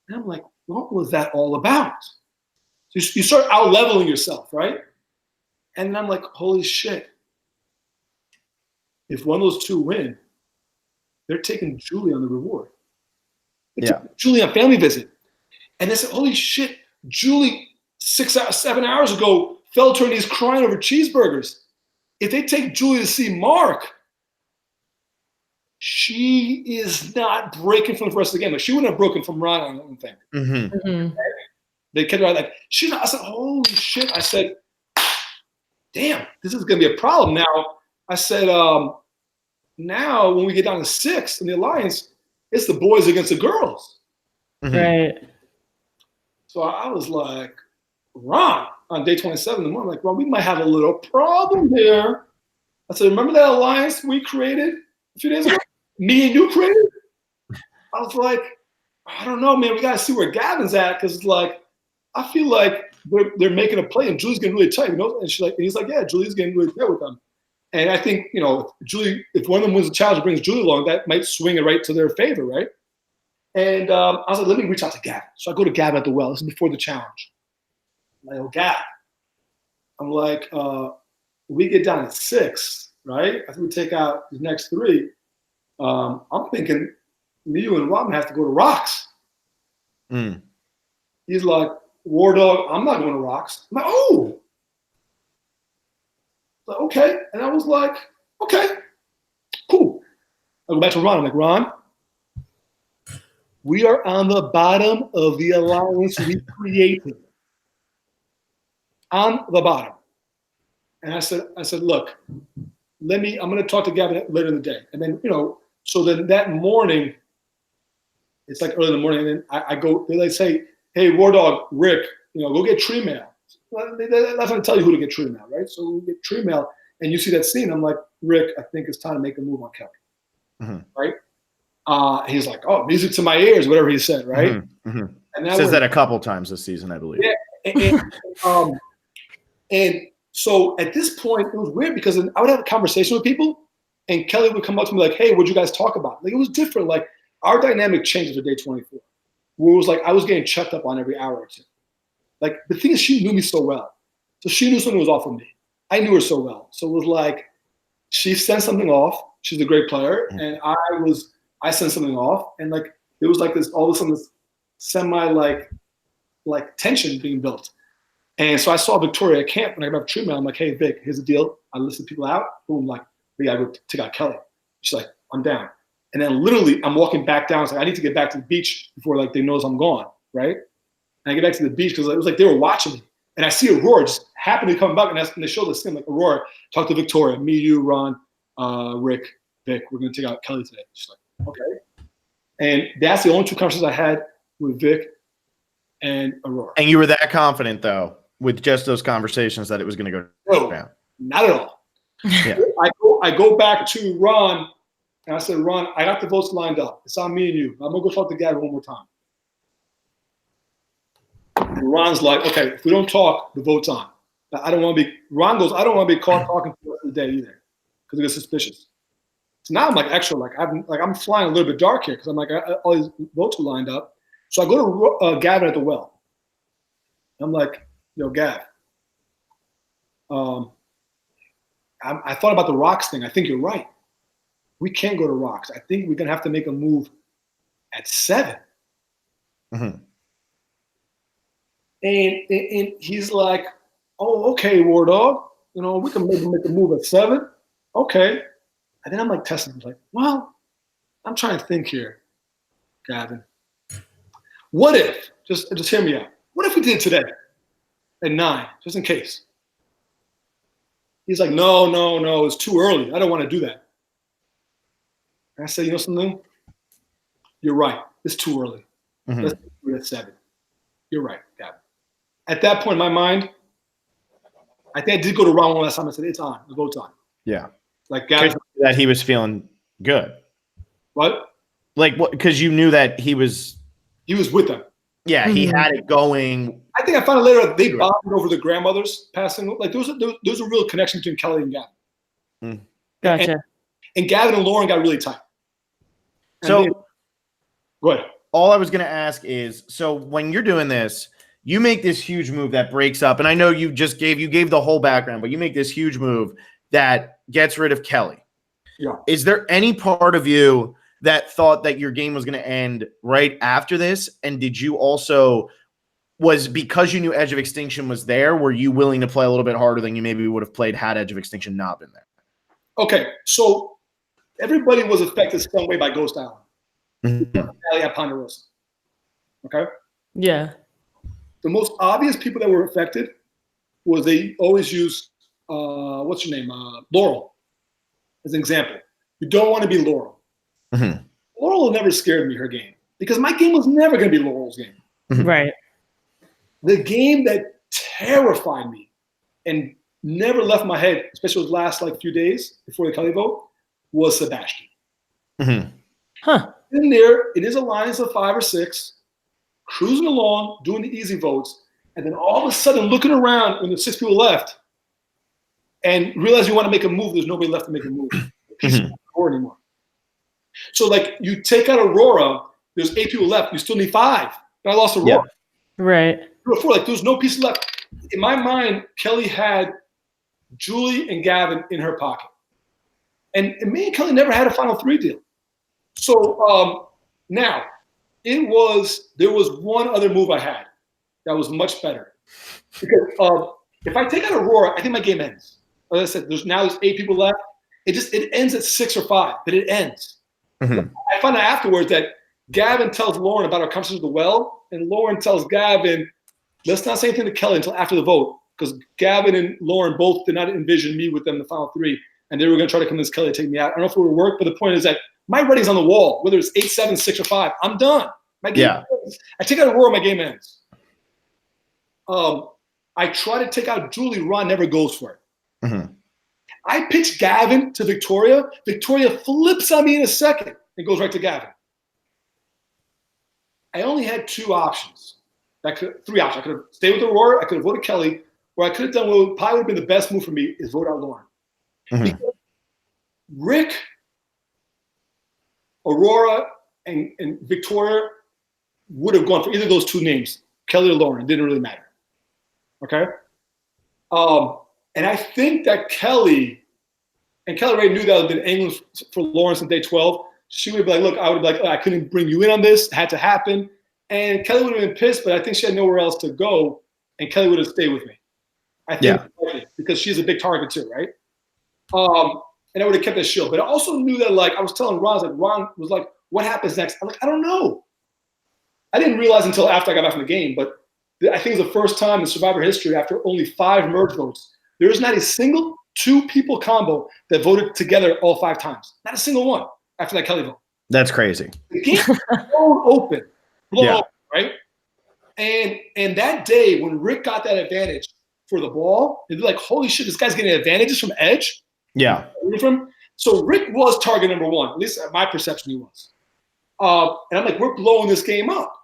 And I'm like, what was that all about? So you start out leveling yourself, right? And I'm like, holy shit. If one of those two win, they're taking Julie on the reward. Julie on family visit. And they said, holy shit, Julie 7 hours ago fell to her knees crying over cheeseburgers. If they take Julie to see Mark, she is not breaking from the rest of the game. Like she wouldn't have broken from Ron on one thing. Mm-hmm. They kept her like, she's not. I said, holy shit. I said, damn, this is going to be a problem now. I said, now when we get down to 6 in the alliance, it's the boys against the girls. Mm-hmm. Right. So I was like, Ron, on day 27 in the morning, I'm like, Ron, we might have a little problem here. I said, remember that alliance we created a few days ago? Me and you created? I was like, I don't know, man. We got to see where Gavin's at because it's like, I feel like they're making a play and Julie's getting really tight, And he's like, yeah, Julie's getting really tight with them. And I think, if one of them wins the challenge and brings Julie along, that might swing it right to their favor, right? And I was like, let me reach out to Gavin. So I go to Gavin at the well. This is before the challenge. I'm like, oh, Gavin. I'm like, we get down to 6, right? I think we take out the next 3. I'm thinking me, you, and Robin have to go to Rocks. Mm. He's like, Wardog, I'm not going to Rocks. I'm like, oh. Like, okay. And I was like, okay, cool. I go back to Ron. I'm like, Ron, we are on the bottom of the allowance we created. On the bottom. And I said, look, I'm going to talk to Gavin later in the day. And then, so then that morning, it's like early in the morning, and then I go, they say, hey, Wardog, Rick, go get tree mail. Well, they're not going to tell you who to get tree mail, right? So we get tree mail, and you see that scene. I'm like, Rick, I think it's time to make a move on Kelly, right? He's like, oh, music to my ears, whatever he said, right? Mm-hmm. Mm-hmm. And says that a couple times this season, I believe. Yeah, and so at this point, it was weird because I would have a conversation with people, and Kelly would come up to me like, hey, what'd you guys talk about? Like, it was different. Like, our dynamic changed for day 24, where it was like I was getting checked up on every hour or two. Like, the thing is, she knew me so well. So she knew something was off of me. I knew her so well. So it was like, she sent something off. She's a great player. And I sent something off. And like, it was like this, all of a sudden, this semi like tension being built. And so I saw Victoria at camp and I got up tree mail. I'm like, hey, Vic, here's the deal. I listen to people out. Boom, like, we gotta go take out Kelly. She's like, I'm down. And then literally, I'm walking back down. It's like, I need to get back to the beach before like they knows I'm gone, right? And I get back to the beach because it was like they were watching me. And I see Aurora just happily coming back, and they show the scene like, Aurora, talk to Victoria, me, you, Ron, Rick, Vic, we're going to take out Kelly today. She's like, okay. And that's the only 2 conversations I had with Vic and Aurora. And you were that confident, though, with just those conversations that it was going to go down? Not at all. Yeah. I go back to Ron, and I said, Ron, I got the votes lined up. It's on me and you. I'm going to go talk to Gavin one more time. And Ron's like, okay, if we don't talk, the vote's on. Ron goes, I don't want to be caught talking for the rest of the day either because it gets suspicious. So now I'm like extra, I'm flying a little bit dark here because I'm like, all these votes are lined up. So I go to Gavin at the well. I'm like, Gav, I thought about the rocks thing. I think you're right. We can't go to rocks. I think we're going to have to make a move at 7. Mm-hmm. And he's like, oh, okay, Wardog. We can maybe make a move at 7. Okay. And then I'm like testing him. Like, well, I'm trying to think here, Gavin. What if, just hear me out. What if we did it today at 9, just in case? He's like, no, it's too early. I don't want to do that. And I said, you know something? You're right. It's too early. Mm-hmm. Let's do it at 7. You're right, Gavin. At that point in my mind, I think I did go to Ron one last time. I said, it's on. The vote's on. Yeah. Like Gavin. That he was feeling good. What? Like what? Because you knew that he was with them. Yeah, he had it going. I think I found out later they bonded over the grandmothers passing. Like there was a real connection between Kelly and Gavin. Gotcha. And Gavin and Lauren got really tight. So go ahead. All I was going to ask is, so when you're doing this, you make this huge move that breaks up, and I know you gave the whole background, but you make this huge move that gets rid of Kelly. Yeah. Is there any part of you that thought that your game was going to end right after this? And did you also, was because you knew Edge of Extinction was there, were you willing to play a little bit harder than you maybe would have played had Edge of Extinction not been there? Okay, so everybody was affected some way by Ghost Island. Mm-hmm. At Ponderosa. Okay? Yeah. The most obvious people that were affected was they always use, what's her name? Laurel as an example. You don't want to be Laurel. Mm-hmm. Laurel never scared me, her game, because my game was never going to be Laurel's game. Mm-hmm. Right. The game that terrified me and never left my head, especially those last few days before the Kelly vote, was Sebastian. Mm-hmm. Huh. In there, it is a alliance of 5 or 6, cruising along, doing the easy votes, and then all of a sudden looking around when there's 6 people left and realize you want to make a move, there's nobody left to make a move. Or anymore. So you take out Aurora, there's 8 people left, you still need 5. But I lost Aurora. Yeah. Right. Before, there's no pieces left. In my mind, Kelly had Julie and Gavin in her pocket. And me and Kelly never had a final 3 deal. So now, there was one other move I had that was much better. Because if I take out Aurora, I think my game ends. As I said, there's 8 people left. It ends at 6 or 5, but it ends. Mm-hmm. I found out afterwards that Gavin tells Lauren about our conversation with the well, and Lauren tells Gavin, let's not say anything to Kelly until after the vote, because Gavin and Lauren both did not envision me with them in the final 3, and they were going to try to convince Kelly to take me out. I don't know if it would work, but the point is that my writing's on the wall. Whether it's 8, 7, 6, or 5, I'm done. My game ends. I take out Aurora, my game ends. I try to take out Julie. Ron never goes for it. Mm-hmm. I pitch Gavin to Victoria. Victoria flips on me in a second and goes right to Gavin. I only had 2 options. 3 options. I could have stayed with Aurora. I could have voted Kelly. Or I could have done what probably would have been the best move for me is vote out Lauren. Mm-hmm. Rick, Aurora, and Victoria would have gone for either of those 2 names, Kelly or Lauren. It didn't really matter. Okay? And I think that Kelly Ray knew that I had been angling for Lauren since day 12. She would be like, look, I would be like, I couldn't bring you in on this. It had to happen. And Kelly would have been pissed, but I think she had nowhere else to go, and Kelly would have stayed with me. I think because she's a big target too, right? And I would have kept that shield. But I also knew that, I was telling Ron, Ron was like, what happens next? I'm like, I don't know. I didn't realize until after I got back from the game, but I think it's the first time in Survivor history after only 5 merge votes, there is not a single 2-people combo that voted together all 5 times. Not a single one after that Kelly vote. That's crazy. The game was blown open, right? And that day when Rick got that advantage for the ball, they'd be like, holy shit, this guy's getting advantages from Edge? Yeah. So Rick was target number 1. At least at my perception he was. And I'm like, we're blowing this game up.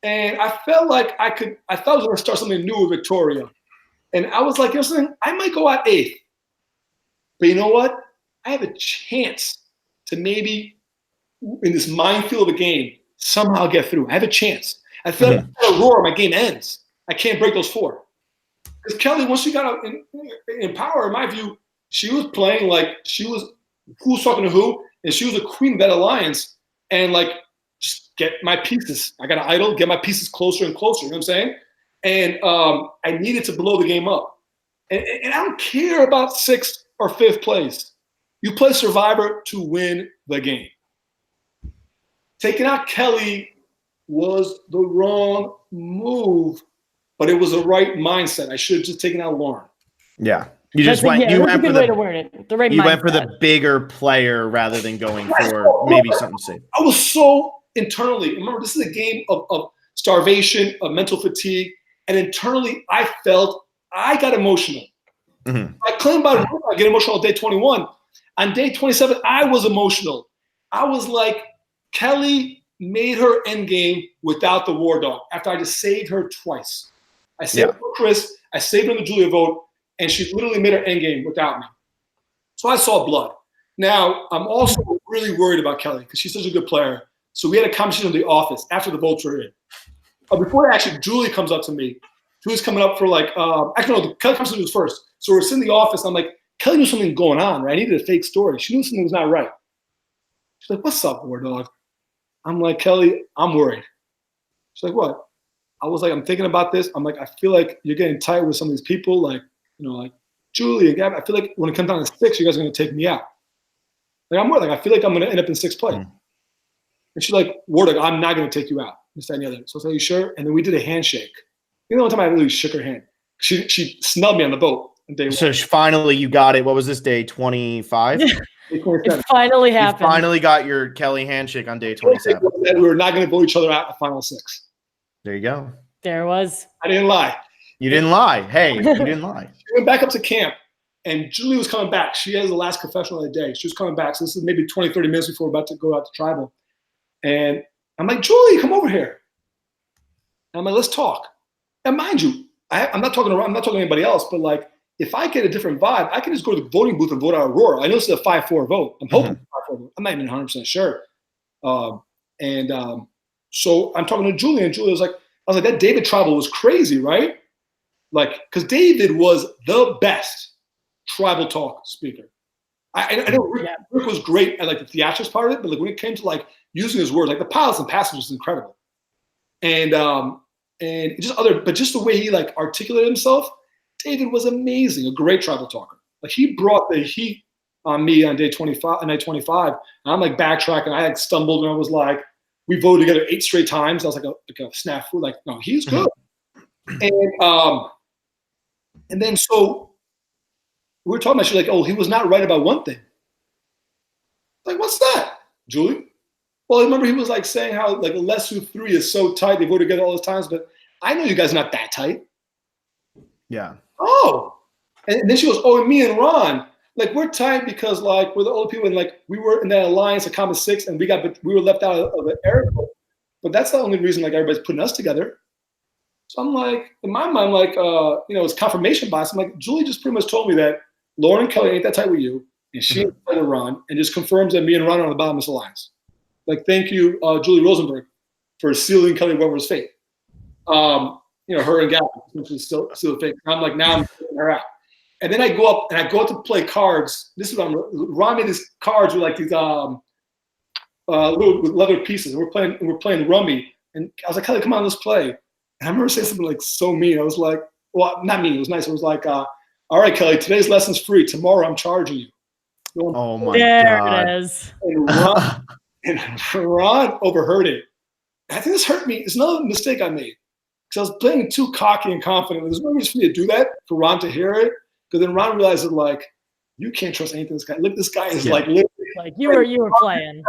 And I felt like I thought I was going to start something new with Victoria. And I was like, you know something? I might go out 8th. But you know what? I have a chance to maybe, in this minefield of a game, somehow get through. I have a chance. I feel like Aurora, my game ends. I can't break those 4. Because Kelly, once she got out in power, in my view, she was playing like she was who's talking to who, and she was a queen of that alliance. And like, just get my pieces. I got an idol, get my pieces closer and closer. You know what I'm saying? And I needed to blow the game up. And I don't care about 6th or 5th place. You play Survivor to win the game. Taking out Kelly was the wrong move, but it was the right mindset. I should have just taken out Lauren. Yeah. You just went. Yeah, you that's went a for good way the. to word it. The right You mindset. went for the bigger player rather than going for maybe something safe. I was so internally. Remember, this is a game of starvation, of mental fatigue, and internally, I felt I got emotional. Mm-hmm. I claim about it. I get emotional on day 21. On day 27, I was emotional. I was like, Kelly made her end game without the War Dog after I just saved her twice. I saved her for Chris. I saved her in the Julia vote, and she literally made her end game without me. So I saw blood. Now, I'm also really worried about Kelly because she's such a good player. So we had a conversation in the office after the votes were in. Before that, actually, Julie comes up to me. Julie's coming up for like, actually, no, Kelly comes to me first. So we're sitting in the office. I'm like, Kelly knew something going on, right? I needed a fake story. She knew something was not right. She's like, what's up, War Dog? I'm like, Kelly, I'm worried. She's like, what? I was like, I'm thinking about this. I'm like, I feel like you're getting tight with some of these people, like, you know, like Julie and Gavin. I feel like when it comes down to 6, you guys are going to take me out. Like, I'm worried. Like, I feel like I'm going to end up in 6th place. Mm-hmm. And she's like, War Dog, I'm not going to take you out. This, that, and the other. So I was like, you sure? And then we did a handshake. You know, one time I really shook her hand. She snubbed me on the boat. So finally, you got it. What was this, day 25? It finally happened. You finally got your Kelly handshake on day 27. We were not going to vote each other out in the final 6. There you go. There it was. I didn't lie. You didn't lie. Hey, you didn't lie. She went back up to camp, and Julie was coming back. She has the last confessional of the day. She was coming back. So this is maybe 20, 30 minutes before we're about to go out to tribal. And I'm like, Julie, come over here. And I'm like, let's talk. And mind you, I'm not talking around. I'm not talking to anybody else, but like, if I get a different vibe, I can just go to the voting booth and vote out Aurora. I know this is a 5-4 vote. I'm hoping 5-4 vote. I'm not even 100% sure. So I'm talking to Julie, and Julie was like, I was like, that David tribal was crazy, right? Like, because David was the best tribal talk speaker. I know Rick was great at like the theatrics part of it, but like when it came to like using his words, like the pilots and passages is incredible. And just the way he like articulated himself, David was amazing, a great tribal talker. Like he brought the heat on me on day 25, night 25. And I'm like backtracking. I like stumbled and I was like, we voted together 8 straight times. I was like a snafu. Like, no, he's good. And then so we were talking about, she's like, oh, he was not right about one thing. Like, what's that, Julie? Well, I remember he was like saying how like Lesu 3 is so tight. They vote together all those times, but I know you guys are not that tight. Yeah. Oh. And then she goes, oh, and me and Ron, like we're tight because like we're the old people and like we were in that alliance, a common 6, and we were left out of the airport. But that's the only reason like everybody's putting us together. So I'm like, in my mind, like it's confirmation bias. I'm like, Julie just pretty much told me that Lauren and Kelly ain't that tight with you, and she ain't tight with Ron, and just confirms that me and Ron are on the bottom of this alliance. Like, thank you, Julie Rosenberg, for sealing Kelly Weber's fate. Her and Gavin, which is still the fate. I'm like, now I'm taking her out. And then I go up to play cards. This is what Ron made these cards with like these little with leather pieces. We're playing rummy, and I was like, Kelly, come on, let's play. And I remember saying something like so mean. I was like, well, not mean. It was nice. It was like, all right, Kelly, today's lesson's free. Tomorrow I'm charging you. Oh my there God. It is. And Ron overheard it. I think this hurt me. It's another mistake I made. Because I was playing too cocky and confident. There's no reason for me to do that, for Ron to hear it. Because then Ron realized that, like, you can't trust anything this guy. Look, this guy is like literally. Like you were playing.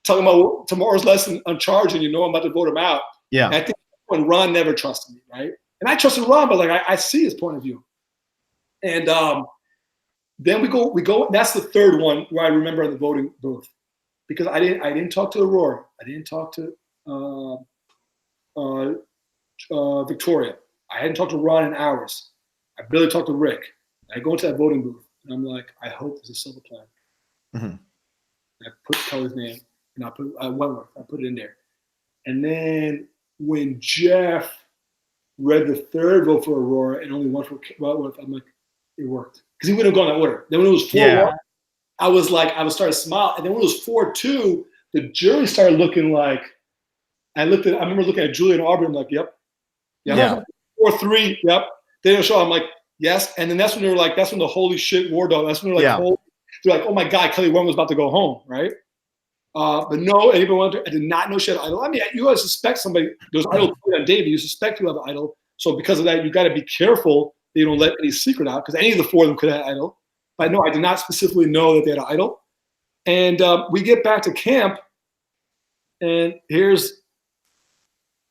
Talking about tomorrow's lesson, I'm charging, I'm about to vote him out. Yeah. And I think when Ron never trusted me, right? And I trusted Ron, but like I see his point of view. And then we go. That's the third one where I remember in the voting booth. Because I didn't talk to Aurora. I didn't talk to Victoria. I hadn't talked to Ron in hours. I barely talked to Rick. I go into that voting booth, and I'm like, I hope this is still the plan. Mm-hmm. I put Kelly's name, and I put Wentworth. I put it in there. And then when Jeff read the third vote for Aurora and only one for Wentworth, I'm like, it worked. Because he wouldn't have gone that order. Then when it was 4-1, I was starting to smile. And then when it was 4-2, the jury started looking like, I remember looking at Julia and Aubrey, I'm like, yep. 4-3, yep. They didn't show, I'm like, yes. And then that's when they were like, that's when the holy shit Wardog, that's when they're like, they're like, oh my God, Kelly Wren was about to go home, right? But no, I did not know she had an idol. I mean, you always suspect somebody, there's idol on David, you suspect you have an idol. So because of that, you got to be careful that you don't let any secret out, because any of the four of them could have an idol. But no, I did not specifically know that they had an idol. And we get back to camp, and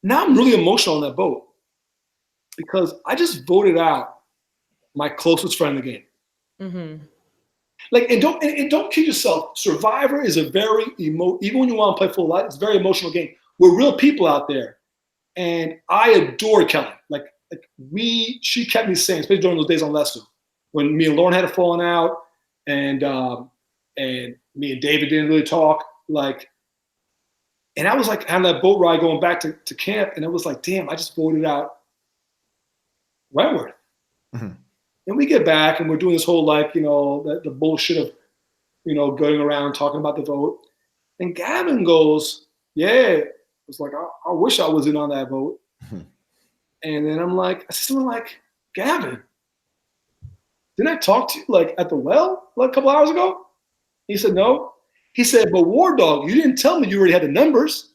now I'm really emotional on that boat, because I just voted out my closest friend in the game. Mm-hmm. Like, and don't kid yourself. Survivor is a very even when you want to play full life, it's a very emotional game. We're real people out there, and I adore Kelly. She kept me sane, especially during those days on Leicester, when me and Lauren had a falling out, and me and David didn't really talk. And I was like on that boat ride going back to camp, and it was like, damn, I just voted out Wentworth. Mm-hmm. And we get back, and we're doing this whole the bullshit of, going around talking about the vote. And Gavin goes, yeah. It's like, I wish I was in on that vote. Mm-hmm. And then I said something like, Gavin, didn't I talk to you at the well a couple hours ago? He said, no. He said, but Wardog, you didn't tell me you already had the numbers.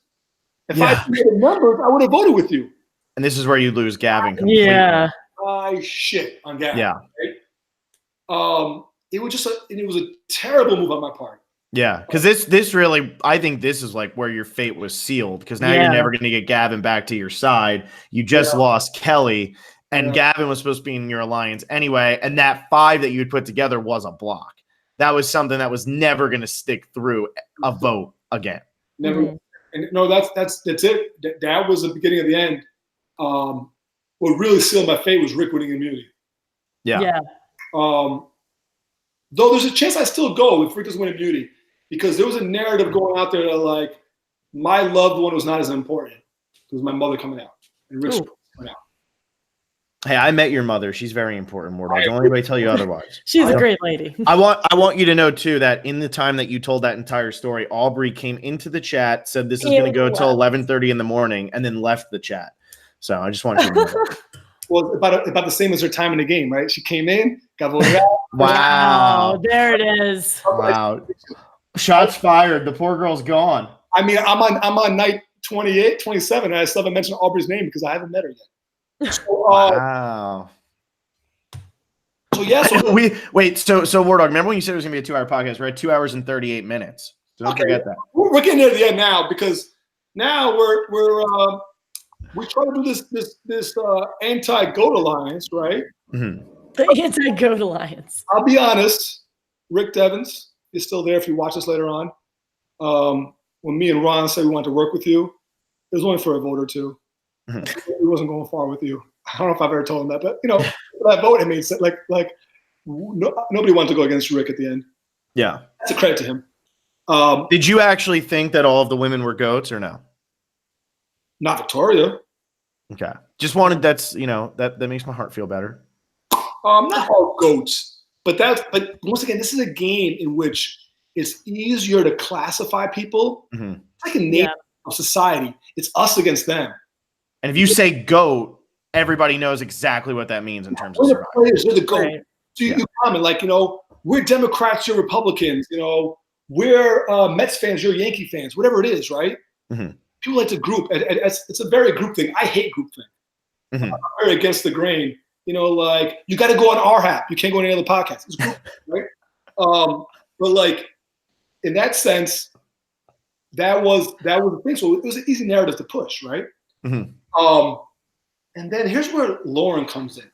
If I had the numbers, I would have voted with you. And this is where you lose Gavin completely. Yeah. I shit on Gavin. Yeah. Right? It was a terrible move on my part. Yeah, because this really, I think this is where your fate was sealed, because now you're never going to get Gavin back to your side. You just lost Kelly, and Gavin was supposed to be in your alliance anyway, and that 5 that you had put together was a block. That was something that was never going to stick through a vote again. Never. Mm-hmm. And no, that's it. That was the beginning of the end. What really sealed my fate was Rick winning immunity. Yeah. Though there's a chance I still go if Rick doesn't win immunity, because there was a narrative going out there that my loved one was not as important. It was my mother coming out and Rick's coming out. Hey, I met your mother. She's very important, Wardog. Don't anybody tell you otherwise. She's a great lady. I want you to know too that in the time that you told that entire story, Aubrey came into the chat, said this is going to go till 11:30 in the morning, and then left the chat. So I just want you to know that. Well, about the same as her time in the game, right? She came in, got voted out. Wow. There it is. Wow. Shots fired. The poor girl's gone. I mean, I'm on night 28, 27, and I still haven't mentioned Aubrey's name because I haven't met her yet. So, wow. So yeah. So Wardog, remember when you said it was gonna be a 2-hour podcast? We're at 2 hours and 38 minutes. So don't forget that. We're getting near the end now, because now we try to do this anti-GOAT alliance, right? Mm-hmm. The anti-GOAT alliance. I'll be honest, Rick Devens is still there if you watch this later on. When me and Ron said we wanted to work with you, it was only for a vote or two. Mm-hmm. We wasn't going far with you. I don't know if I've ever told him that, but that vote, it made sense. Nobody wanted to go against Rick at the end. Yeah, that's a credit to him. Did you actually think that all of the women were goats or no? Not Victoria. Okay, just wanted that makes my heart feel better. Not all goats, but once again, this is a game in which it's easier to classify people. Mm-hmm. It's like a name of society. It's us against them. And if you say GOAT, everybody knows exactly what that means in terms of survival. Players, they're the GOAT. Right. So you comment we're Democrats, you're Republicans. We're Mets fans, you're Yankee fans. Whatever it is, right? Mm-hmm. People like to group. It's a very group thing. I hate group thing. Mm-hmm. I'm very against the grain. You got to go on our app. You can't go on any other podcast. It's group, right? But in that sense, that was the thing. So it was an easy narrative to push, right? Mm-hmm. And then here's where Lauren comes in,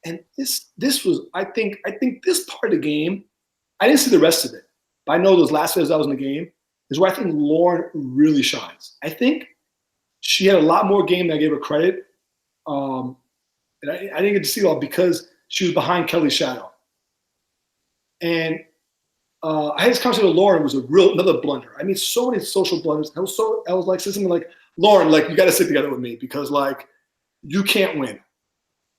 and this was I think this part of the game, I didn't see the rest of it, but I know those last videos I was in the game is where I think Lauren really shines. I think she had a lot more game than I gave her credit, and I didn't get to see it all because she was behind Kelly's shadow. And I had this conversation with Lauren. It was another blunder. I mean, so many social blunders. I was like saying something like, Lauren, you got to stick together with me because you can't win.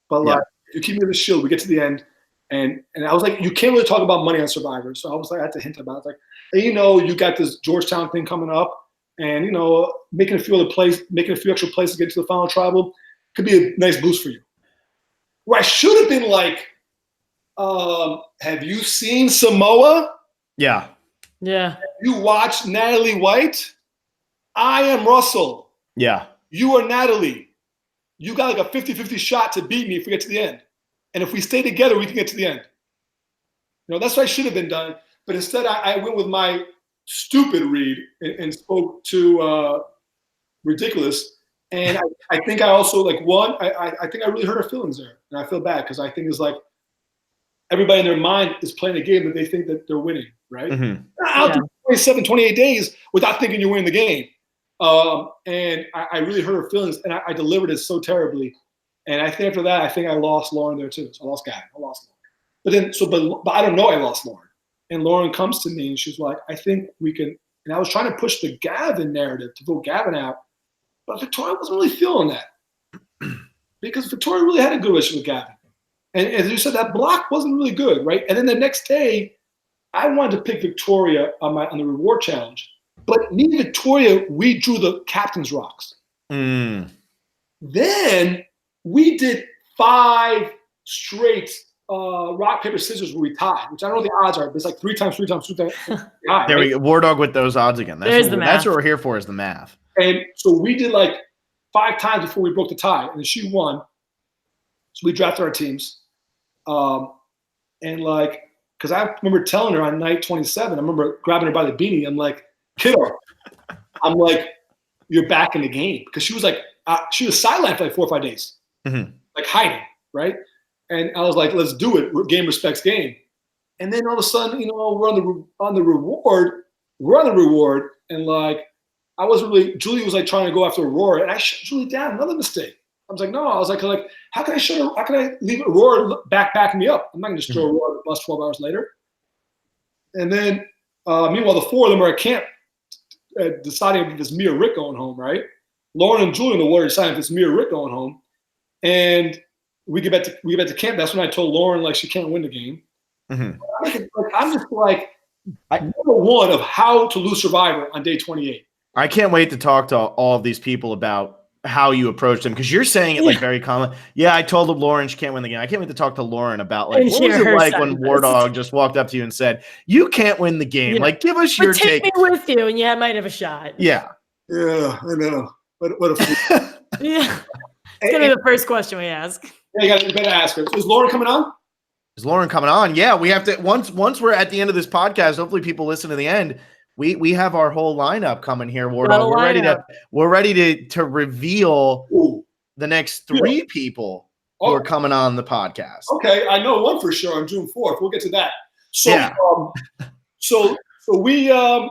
But like, if you keep me the shield, we get to the end. And I was like, you can't really talk about money on Survivor. So I was like, I had to hint about it. It's like, hey, you got this Georgetown thing coming up, and making a few extra places to get to the final tribal could be a nice boost for you. Where I should have been like, have you seen Samoa? Yeah. Yeah. You watched Natalie White? I am Russell. Yeah. You are Natalie. You got like a 50-50 shot to beat me if we get to the end. And if we stay together, we can get to the end. That's what I should have been done. But instead, I went with my stupid read and spoke to ridiculous. And I think I also, I think I really hurt her feelings there. And I feel bad because I think it's like everybody in their mind is playing a game that they think that they're winning, right? Mm-hmm. I'll do 27, 28 days without thinking you're winning the game. And I really hurt her feelings, and I delivered it so terribly. And I think after that, I lost Lauren there too. So I lost Gavin. I lost Lauren. But I don't know I lost Lauren. And Lauren comes to me and she's like, I think we can. And I was trying to push the Gavin narrative to vote Gavin out, but Victoria wasn't really feeling that because Victoria really had a good relationship with Gavin. And as you said, that block wasn't really good, right? And then the next day, I wanted to pick Victoria on the reward challenge, but me and Victoria, we drew the captain's rocks. Mm. Then we did 5 straight rock, paper, scissors where we tied, which I don't know what the odds are, but it's like 3 times. Tied, there we go. Wardog with those odds again. That's what we're here for, is the math. And so we did like 5 times before we broke the tie, and then she won. So we drafted our teams. And like, because I remember telling her on night 27, I remember grabbing her by the beanie. I'm like, kiddo, I'm like, you're back in the game. Because she was like, she was sidelined for like 4 or 5 days, like hiding, right? And I was like, let's do it. Game respects game. And then all of a sudden, we're on the reward. We're on the reward, and like, I wasn't really. Julie was like trying to go after Aurora, and I shut Julie down. Another mistake. I was like, no. I was like, how can I shut her? How can I leave Aurora back me up? I'm not gonna just throw Aurora the bus 12 hours later. And then, meanwhile, the 4 of them are at camp, deciding if it's me or Rick going home, right? Lauren and Julie in the water deciding if it's me or Rick going home, and we get back to camp. That's when I told Lauren like she can't win the game. I'm just like number one of how to lose Survivor on day 28. I can't wait to talk to all of these people about how you approached them, because you're saying it like very common. Yeah, I told Lauren she can't win the game. I can't wait to talk to Lauren about like what was it like when Wardog just walked up to you and said, "You can't win the game." Yeah. Like, give us your take. Take me with you, and I might have a shot. Yeah. Yeah, I know. What a yeah. It's gonna be the first question we ask. Yeah, you better ask her. Is Lauren coming on? Is Lauren coming on? Yeah, we have to once we're at the end of this podcast. Hopefully, people listen to the end. We have our whole lineup coming here, Wardog. We're ready to reveal the next 3 people who are coming on the podcast. Okay, I know one for sure on June 4th. We'll get to that. So, so we, and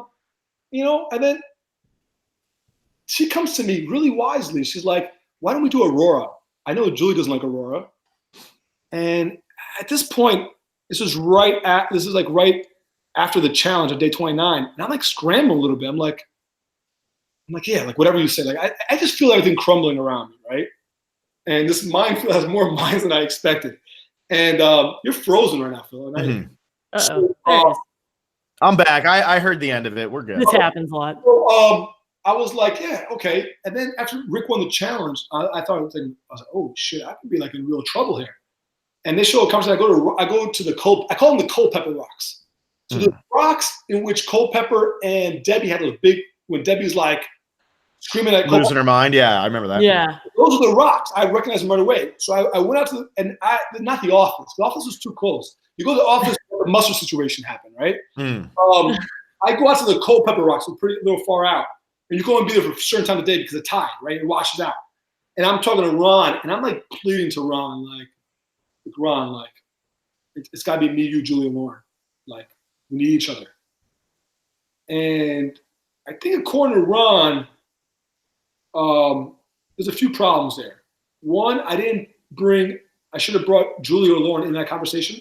then she comes to me really wisely. She's like, "Why don't we do Aurora? I know Julie doesn't like Aurora." And at this point, this is right after the challenge of day 29, and I'm like scrambling a little bit. I'm like, yeah, like whatever you say. Like I just feel everything crumbling around me, right? And this minefield has more minds than I expected. And you're frozen right now, Phil. So, I'm back. I heard the end of it. We're good. This happens a lot. So, I was like, yeah, okay. And then after Rick won the challenge, I was like, oh shit, I could be like in real trouble here. And this show comes, I go to the I call them the Culpepper rocks. So the rocks in which Culpepper and Debbie had those big, when Debbie's like screaming at losing her mind. Yeah, I remember that. Yeah. Those are the rocks. I recognized them right away. So I went out to not the office. The office was too close. You go to the office where the mustard situation happened, right? I go out to the Culpepper rocks, so pretty little far out. And you go and be there for a certain time of day because of tide, right? It washes out. And I'm talking to Ron, and I'm like pleading to Ron, it's got to be me, you, Julie, and Lauren. Like, we need each other. And I think according to Ron, there's a few problems there. One, I should have brought Julie or Lauren in that conversation.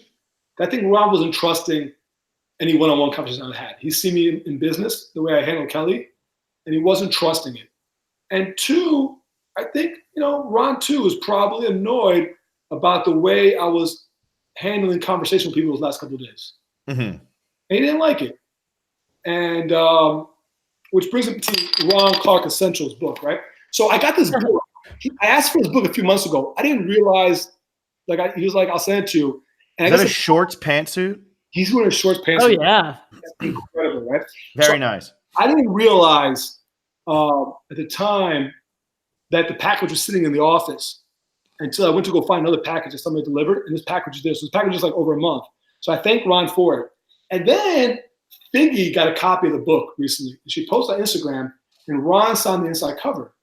I think Ron wasn't trusting any one-on-one conversation I had. He's seen me in business, the way I handle Kelly, and he wasn't trusting it. And 2, I think, Ron too is probably annoyed about the way I was handling conversation with people those last couple of days. Mm-hmm. And he didn't like it. And which brings me to Ron Clark Essentials book, right? So I got this book. I asked for this book a few months ago. I didn't realize, he was like, I'll send it to you. And Is that a shorts pantsuit? He's wearing a shorts pantsuit. Oh, yeah. That's incredible, right? Very nice. I didn't realize at the time that the package was sitting in the office until I went to go find another package that somebody delivered, and this package is there. So this package is like over a month. So I thank Ron for it. And then Figgy got a copy of the book recently. She posted on Instagram, and Ron signed the inside cover.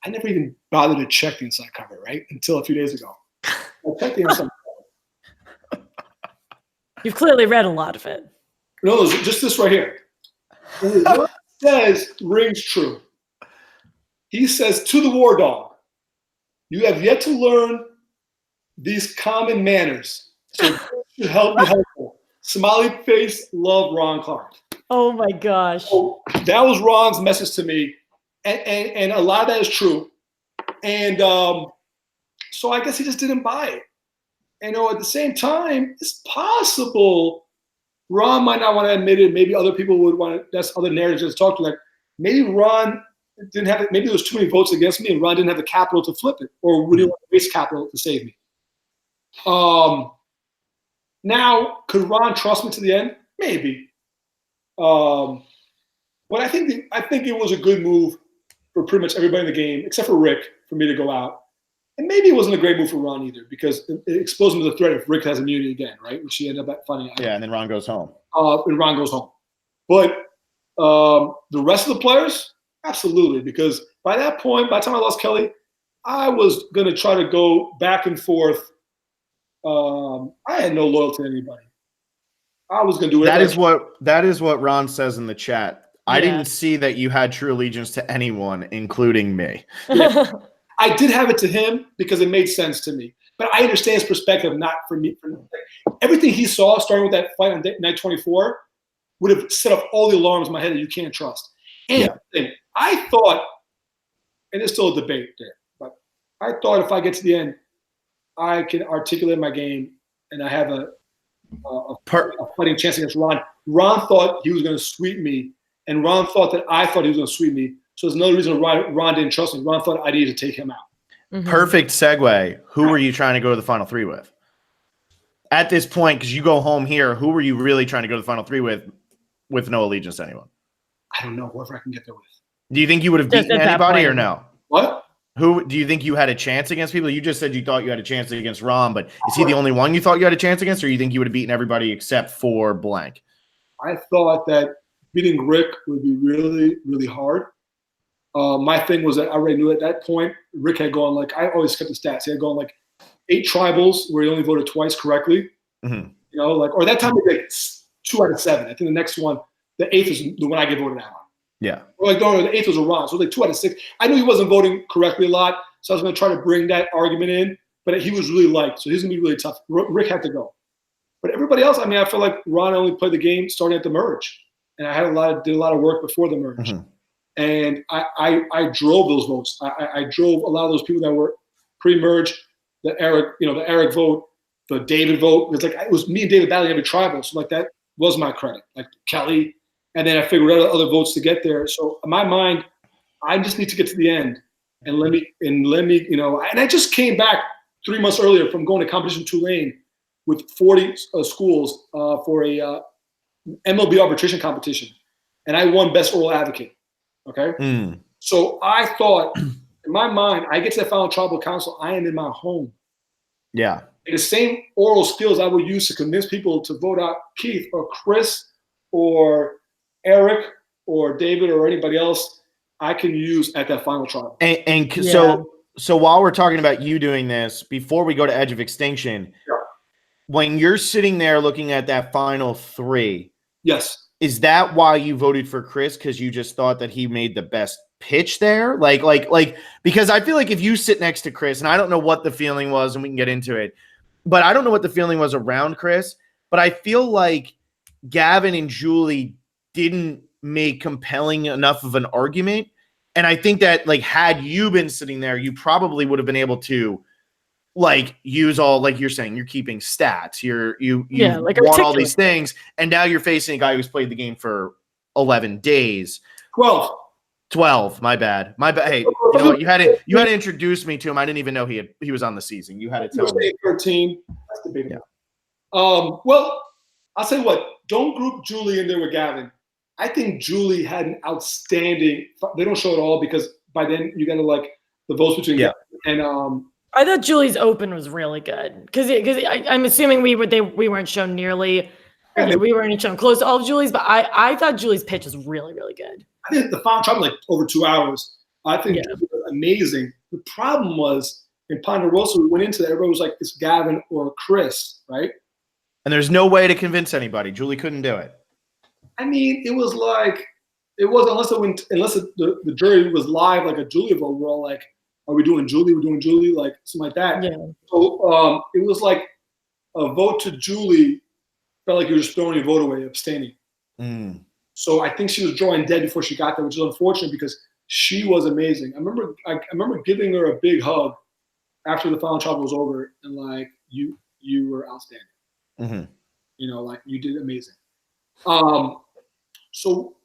I never even bothered to check the inside cover, right? Until a few days ago. I checked the inside cover. You've clearly read a lot of it. No, just this right here. What it says rings true. He says, to the war dog, you have yet to learn these common manners. So it should help you helpful. Smiley face, love, Ron Clark. Oh my gosh. So that was Ron's message to me. And a lot of that is true. And so I guess he just didn't buy it. And at the same time, it's possible Ron might not want to admit it. Maybe other people would want to, that's other narratives to talk to. Like maybe Ron didn't have it. Maybe there was too many votes against me and Ron didn't have the capital to flip it or really want to waste capital to save me. Now, could Ron trust me to the end? Maybe. But I think it was a good move for pretty much everybody in the game, except for Rick, for me to go out. And maybe it wasn't a great move for Ron either, because it exposed him to the threat if Rick has immunity again, right? Which he ended up finding out. Yeah, and then Ron goes home. And Ron goes home. But the rest of the players, absolutely, because by that point, by the time I lost Kelly, I was going to try to go back and forth. I had no loyalty to anybody. I was going to do it. That is what Ron says in the chat. I didn't see that you had true allegiance to anyone, including me. Yeah. I did have it to him because it made sense to me. But I understand his perspective, not for me. Everything he saw, starting with that fight on night 24, would have set off all the alarms in my head that you can't trust. And I thought, and there's still a debate there, but I thought if I get to the end, I can articulate my game and I have a fighting chance against Ron. Ron thought he was going to sweep me, and Ron thought that I thought he was going to sweep me. So there's another reason why Ron didn't trust me. Ron thought I needed to take him out. Mm-hmm. Perfect segue. Who were you trying to go to the final three with? At this point, because you go home here, who were you really trying to go to the final three with no allegiance to anyone? I don't know. Whoever I can get there with. Do you think you would have beaten anybody or no? What? Who do you think you had a chance against people? You just said you thought you had a chance against Ron, but is he the only one you thought you had a chance against, or you think you would have beaten everybody except for blank? I thought that beating Rick would be really, really hard. My thing was that I already knew at that point, Rick had gone I always kept the stats. He had gone 8 tribals where he only voted twice correctly. Mm-hmm. Or that time it was 2 out of 7. I think the next one, the 8th is the one I get voted out on. Yeah. Or the 8th was a Ron. So it was 2 out of 6. I knew he wasn't voting correctly a lot, so I was going to try to bring that argument in, but he was really liked, so he's going to be really tough. Rick had to go. But everybody else, I feel like Ron only played the game starting at the merge. And I did a lot of work before the merge. Mm-hmm. And I drove those votes. I drove a lot of those people that were pre-merge, the Eric vote, the David vote. It was me and David battling every tribal. So that was my credit. Kelly, and then I figured out other votes to get there. So in my mind, I just need to get to the end and let me. And I just came back 3 months earlier from going to competition Tulane with 40 schools for a MLB arbitration competition, and I won best oral advocate. Okay. So I thought, in my mind, I get to the final tribal council, I am in my home. Yeah. And the same oral skills I would use to convince people to vote out Keith or Chris or Eric or David or anybody else, I can use at that final tribal. So while we're talking about you doing this, before we go to Edge of Extinction, when you're sitting there looking at that final 3, yes. Is that why you voted for Chris? Because you just thought that he made the best pitch there? Because I feel like if you sit next to Chris, and I don't know what the feeling was, and we can get into it, but I don't know what the feeling was around Chris, but I feel like Gavin and Julie didn't make compelling enough of an argument. And I think that like had you been sitting there, you probably would have been able to like use all, like you're saying, you're keeping stats, you like want all articulate. these things, and now you're facing a guy who's played the game for 11 days. 12, my bad. Hey, you know what? You had to introduce me to him. I didn't even know he was on the season. You had to tell me. 13. That's debatable. Well, I'll tell you what. Don't group Julie in there with Gavin. I think Julie had an outstanding. They don't show it all because by then you got to like the votes between Gavin and I thought Julie's open was really good because I'm assuming we weren't shown nearly. We weren't shown close to all of Julie's, but I thought Julie's pitch was really, really good. I think the final trial was like over 2 hours. I think it was amazing. The problem was in Ponderosa, we went into that. Everybody was like, it's Gavin or Chris, right? And there's no way to convince anybody. Julie couldn't do it. I mean, it was like, it was unless the jury was live, like a Julie vote. We're all like, are we doing Julie? We're doing Julie, like something like that. Yeah. So it was like a vote to Julie felt like you were just throwing your vote away, abstaining. So I think she was drawing dead before she got there, which is unfortunate because she was amazing. I remember giving her a big hug after the final trial was over, and like you were outstanding. You know, like you did amazing. So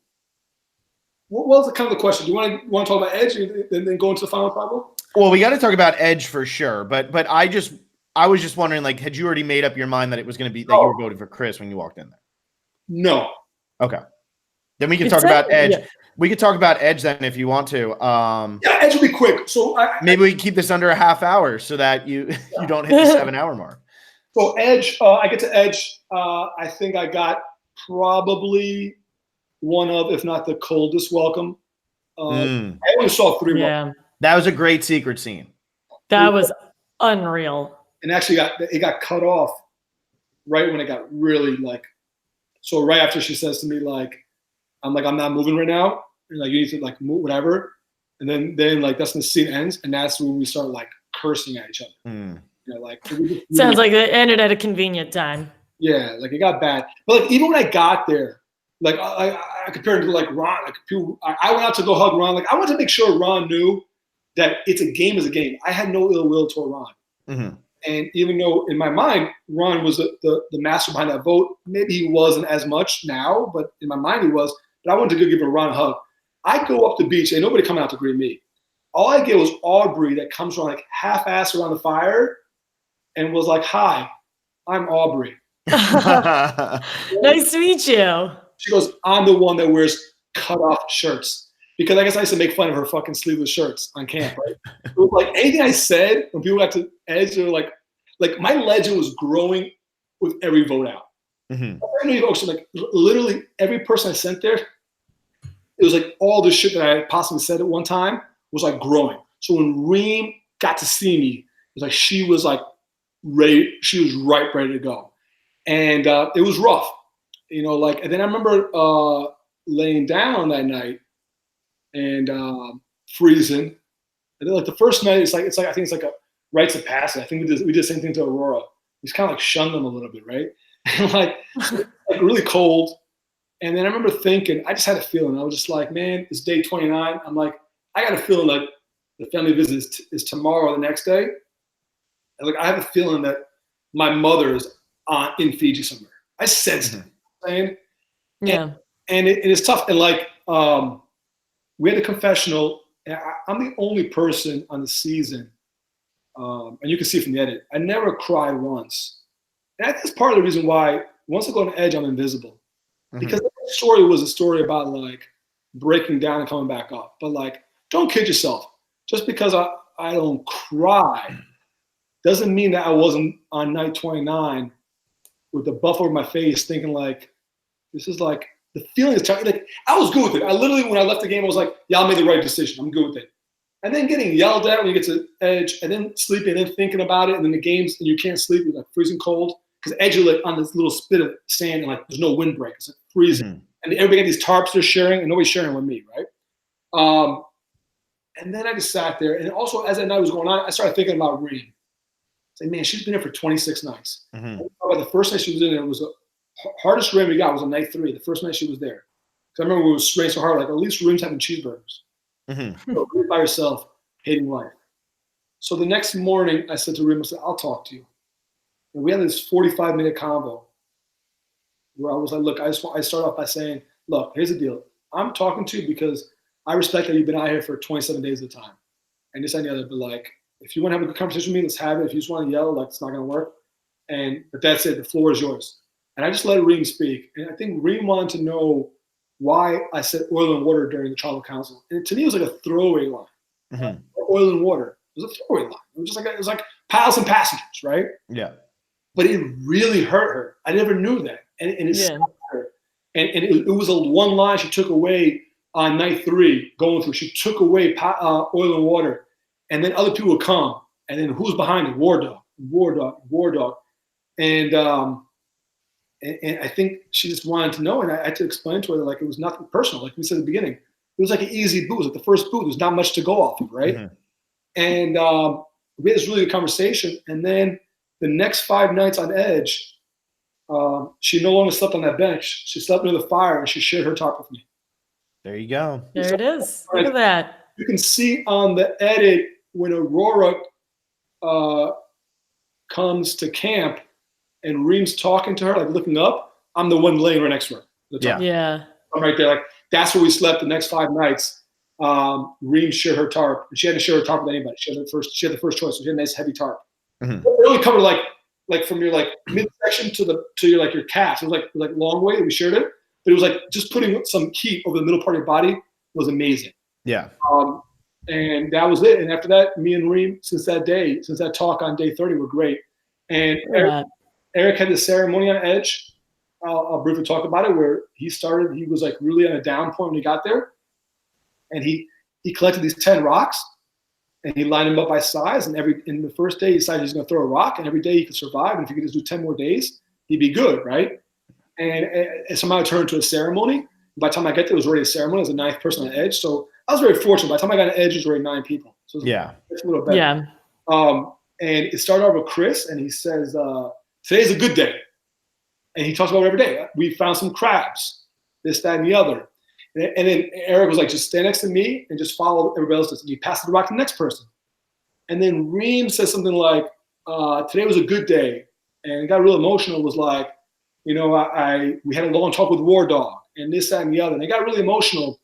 what was the kind of the question? Do you want to talk about Edge and then go into the final trial? Well, we got to talk about Edge for sure, but I was just wondering, like, had you already made up your mind that it was going to be that you were voting for Chris when you walked in there? No. Okay. Then we can talk about Edge. Yeah. We could talk about Edge then if you want to. Yeah, Edge will be quick. So maybe we can keep this under a half hour so that you don't hit the 7-hour mark. So Edge, I get to Edge. I think I got probably one of, if not the coldest welcome. I only saw 3 welcomes. That was a great secret scene. That was unreal. And actually it got cut off right when it got really like, so right after she says to me, like, I'm not moving right now. And like, you need to like move, whatever. And then like, that's when the scene ends. And that's when we start like cursing at each other. You know, like. Sounds like it ended at a convenient time. Yeah, like it got bad. But like, even when I got there, like I compared it to like Ron, like people, I went out to go hug Ron. Like I wanted to make sure Ron knew that it's a game is a game. I had no ill will toward Ron. And even though in my mind, Ron was the master behind that vote, maybe he wasn't as much now, but in my mind he was. But I wanted to go give a Ron a hug. I go up the beach and nobody coming out to greet me. All I get was Aubrey that comes around like half-assed around the fire and was like, "Hi, I'm Aubrey." Nice to meet you. She goes, "I'm the one that wears cut-off shirts." Because I guess I used to make fun of her fucking sleeveless shirts on camp, right? It was like anything I said when people got to Edge, they were like my legend was growing with every vote out. Like literally every person I sent there, it was like all the shit that I possibly said at one time was like growing. So when Reem got to see me, it was like she was like ready. She was ready to go, and it was rough, you know. Like, and then I remember laying down that night and freezing. And then like the first night, it's like I think it's like a rites of passage. I think we did the same thing to Aurora. We just kind of like shunned them a little bit, right? And like really cold. And then I remember thinking, I just had a feeling. I was just like, man, it's day 29. I'm like, I got a feeling like the family visit is tomorrow or the next day. And like I have a feeling that my mother is in Fiji somewhere. I sensed it. Saying, yeah. And it's tough. And like we had a confessional. And I'm the only person on the season, and you can see from the edit, I never cried once. And that's part of the reason why once I go on Edge, I'm invisible. Because the story was a story about like breaking down and coming back up. But like, don't kid yourself. Just because I don't cry doesn't mean that I wasn't on night 29 with the buff over my face thinking like, this is like, the feeling is like, I was good with it. I literally, when I left the game, I was like, yeah, I made the right decision. I'm good with it. And then getting yelled at when you get to Edge, and then sleeping, and then thinking about it, and then the games, and you can't sleep, you're like freezing cold. Because Edge is like on this little spit of sand, and like there's no windbreak. It's like freezing. And everybody got these tarps they're sharing, and nobody's sharing with me, right? And then I just sat there. And also, as that night was going on, I started thinking about Reem. It's like, man, she's been here for 26 nights. The first night she was in there was the hardest rain we got was on night 3, the first night she was there. Because I remember we were spraying so hard, like at least Reem's having cheeseburgers. Mm-hmm. So you're by yourself, hating life. So the next morning, I said to Reem, I said, I'll talk to you. And we had this 45-minute convo where I was like, look, I start off by saying, look, here's the deal. I'm talking to you because I respect that you've been out here for 27 days at a time. And this and the other, but like, if you want to have a good conversation with me, let's have it. If you just want to yell, like, it's not going to work. But that's it. The floor is yours. And I just let Reem speak. And I think Reem wanted to know why I said oil and water during the tribal council. And to me, it was like a throwaway line. Mm-hmm. Oil and water. It was a throwaway line. It was like pilots and passengers, right? Yeah. But it really hurt her. I never knew that. And it stopped her. And it was a one line she took away on night 3 going through. She took away oil and water. And then other people would come. And then who's behind it? Wardog. And I think she just wanted to know. And I had to explain to her that, like, it was nothing personal. Like we said at the beginning, it was like an easy boot. It was like the first boot. There's not much to go off of, right? Mm-hmm. And we had this really good conversation. And then the next 5 nights on Edge, she no longer slept on that bench. She slept near the fire, and she shared her tarp with me. There you go. There it is. Look at that. You can see on the edit when Aurora comes to camp and Reem's talking to her, like looking up, I'm the one laying right next to her. Yeah. I'm right there. Like, that's where we slept the next 5 nights. Reem shared her tarp. She hadn't shared her tarp with anybody. She had the first choice. So she had a nice heavy tarp. Mm-hmm. It really covered like from your like midsection to your like your calf. It was like long way that we shared it. But it was like just putting some heat over the middle part of your body was amazing. Yeah. And that was it. And after that, me and Reem, since that talk on day 30, were great. And Eric had the ceremony on Edge. I'll briefly talk about it, where he was like really on a down point when he got there. And he collected these 10 rocks and he lined them up by size. And in the first day, he decided he's going to throw a rock, and every day he could survive. And if he could just do 10 more days, he'd be good, right? And somehow it turned into a ceremony. By the time I get there, it was already a ceremony. I was the 9th person on Edge. So I was very fortunate. By the time I got on Edge, it was already 9 people. So it's a little better. Yeah. And it started off with Chris, and he says, today's a good day. And he talks about it every day. We found some crabs, this, that, and the other. And then Eric was like, just stand next to me and just follow everybody else. And he passed the rock to the next person. And then Reem says something like, today was a good day. And it got real emotional. It was like, you know, we had a long talk with Wardog and this, that, and the other. And it got really emotional.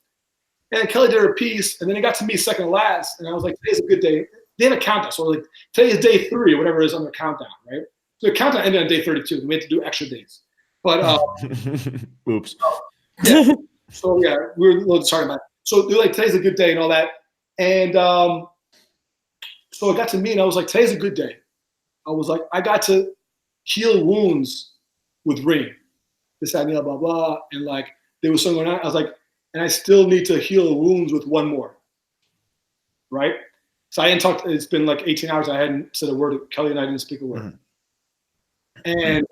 And Kelly did her piece. And then it got to me second to last. And I was like, today's a good day. They had a countdown. So like, today is day 3 or whatever it is on the countdown, right? So the countdown ended on day 32. We had to do extra days. But oops. Yeah. So yeah, we were a little sorry about it. So they're like, today's a good day and all that. And so it got to me and I was like, today's a good day. I was like, I got to heal wounds with Reem. This, that, and the other, blah, blah. And like, there was something going on. I was like, and I still need to heal wounds with one more. Right? So I didn't talk. It's been like 18 hours. I hadn't said a word. Kelly and I didn't speak a word. Mm-hmm. And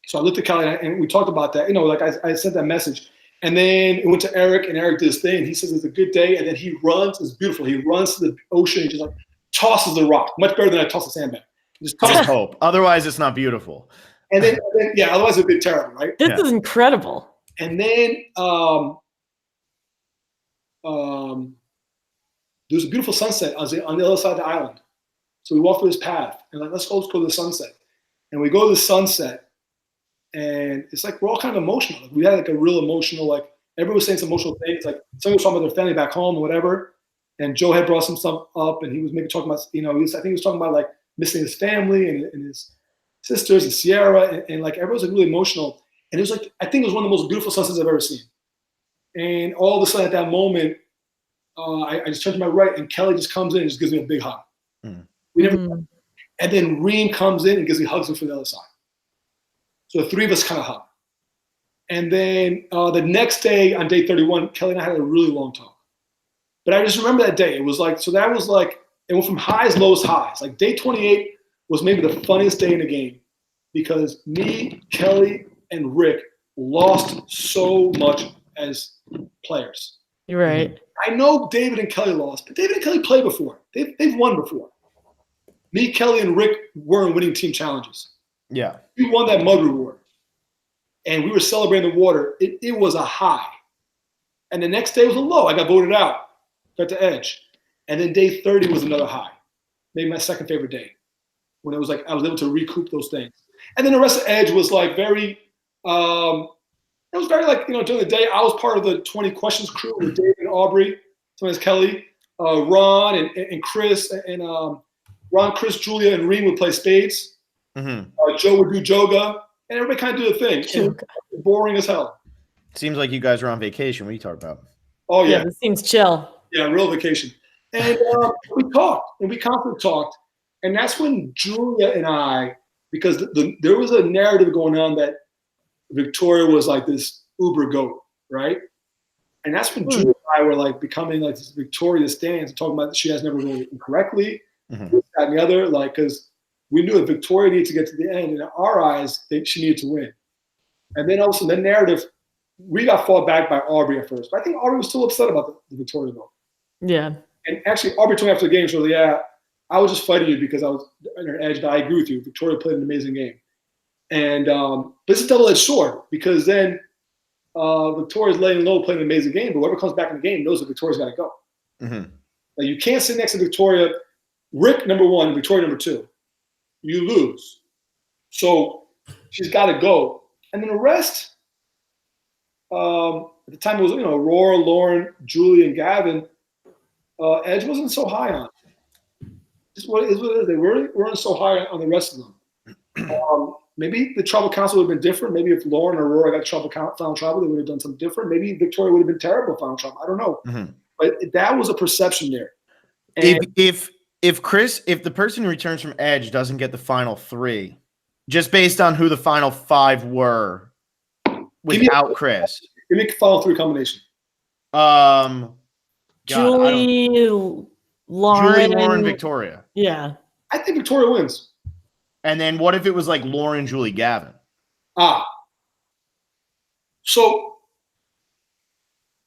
so I looked at Kelly and we talked about that. You know, like I sent that message. And then it went to Eric, and Eric did his thing. He says it's a good day. And then he runs. It's beautiful. He runs to the ocean and just like tosses the rock. Much better than I toss a sandbag. Just hope. Otherwise, it's not beautiful. And then yeah, otherwise it'd be terrible, right? This is incredible. And then there was a beautiful sunset on the other side of the island. So we walked through this path and like, let's go to the sunset. And we go to the sunset, and it's like we're all kind of emotional. Like, we had like a real emotional, like everyone was saying some emotional things. Like someone was talking about their family back home or whatever. And Joe had brought some stuff up, and he was maybe talking about, you know, I think he was talking about like missing his family and his sisters and Sierra, and like everyone was like really emotional. And it was like, I think it was one of the most beautiful sunsets I've ever seen. And all of a sudden at that moment, I just turned to my right, and Kelly just comes in and just gives me a big hug. Mm. And then Reem comes in and gives me hugs from the other side. So the 3 of us kind of hug. And then the next day on day 31, Kelly and I had a really long talk. But I just remember that day. It was like, so that was like, it went from highs, lows, highs. Like day 28 was maybe the funniest day in the game because me, Kelly, and Rick lost so much as players. You're right. I know David and Kelly lost, but David and Kelly played before. They've won before. Me, Kelly, and Rick were in winning team challenges. Yeah. We won that mud reward. And we were celebrating the water. It was a high. And the next day was a low. I got voted out. Got to Edge. And then day 30 was another high. Maybe my second favorite day. When it was like I was able to recoup those things. And then the rest of Edge was like very, it was very like, during the day, I was part of the 20 Questions crew with Dave and Aubrey, sometimes Kelly, Ron and Chris, and Ron, Chris, Julia, and Reem would play spades. Mm-hmm. Joe would do yoga, and everybody kind of do the thing. Boring as hell. Seems like you guys are on vacation. What are you talking about? Oh, yeah. This seems chill. Yeah, real vacation. And we talked, and we constantly talked. And that's when Julia and I, because there was a narrative going on that Victoria was like this uber goat, right? And that's when Julia and I were like becoming like this Victoria stance, talking about that she has never voted incorrectly, this, that, and the other, like, because we knew that Victoria needed to get to the end, and in our eyes, she needed to win. And then also the narrative, we got fought back by Aubrey at first, but I think Aubrey was still upset about the Victoria vote. Yeah. And actually, Aubrey told me after the game, she was like, yeah, I was just fighting you because I was on an edge, but I agree with you. Victoria played an amazing game. And but it's a double-edged sword because then Victoria's laying low, playing an amazing game, but whoever comes back in the game knows that Victoria's got to go. Mm-hmm. Like, you can't sit next to Victoria, Rick number 1, Victoria number 2. You lose. So she's got to go. And then the rest, at the time it was, Aurora, Lauren, Julie, and Gavin. Edge wasn't so high on. Just what it is. They weren't so high on the rest of them. Maybe the tribal council would have been different. Maybe if Lauren or Aurora got final tribal, they would have done something different. Maybe Victoria would have been terrible final tribal. I don't know. Mm-hmm. But that was a perception there. And if the person who returns from Edge doesn't get the final 3, just based on who the final 5 were without Chris. Give me a final 3 combination. Julie, Lauren, Victoria. Yeah. I think Victoria wins. And then what if it was like Lauren, Julie, Gavin? So.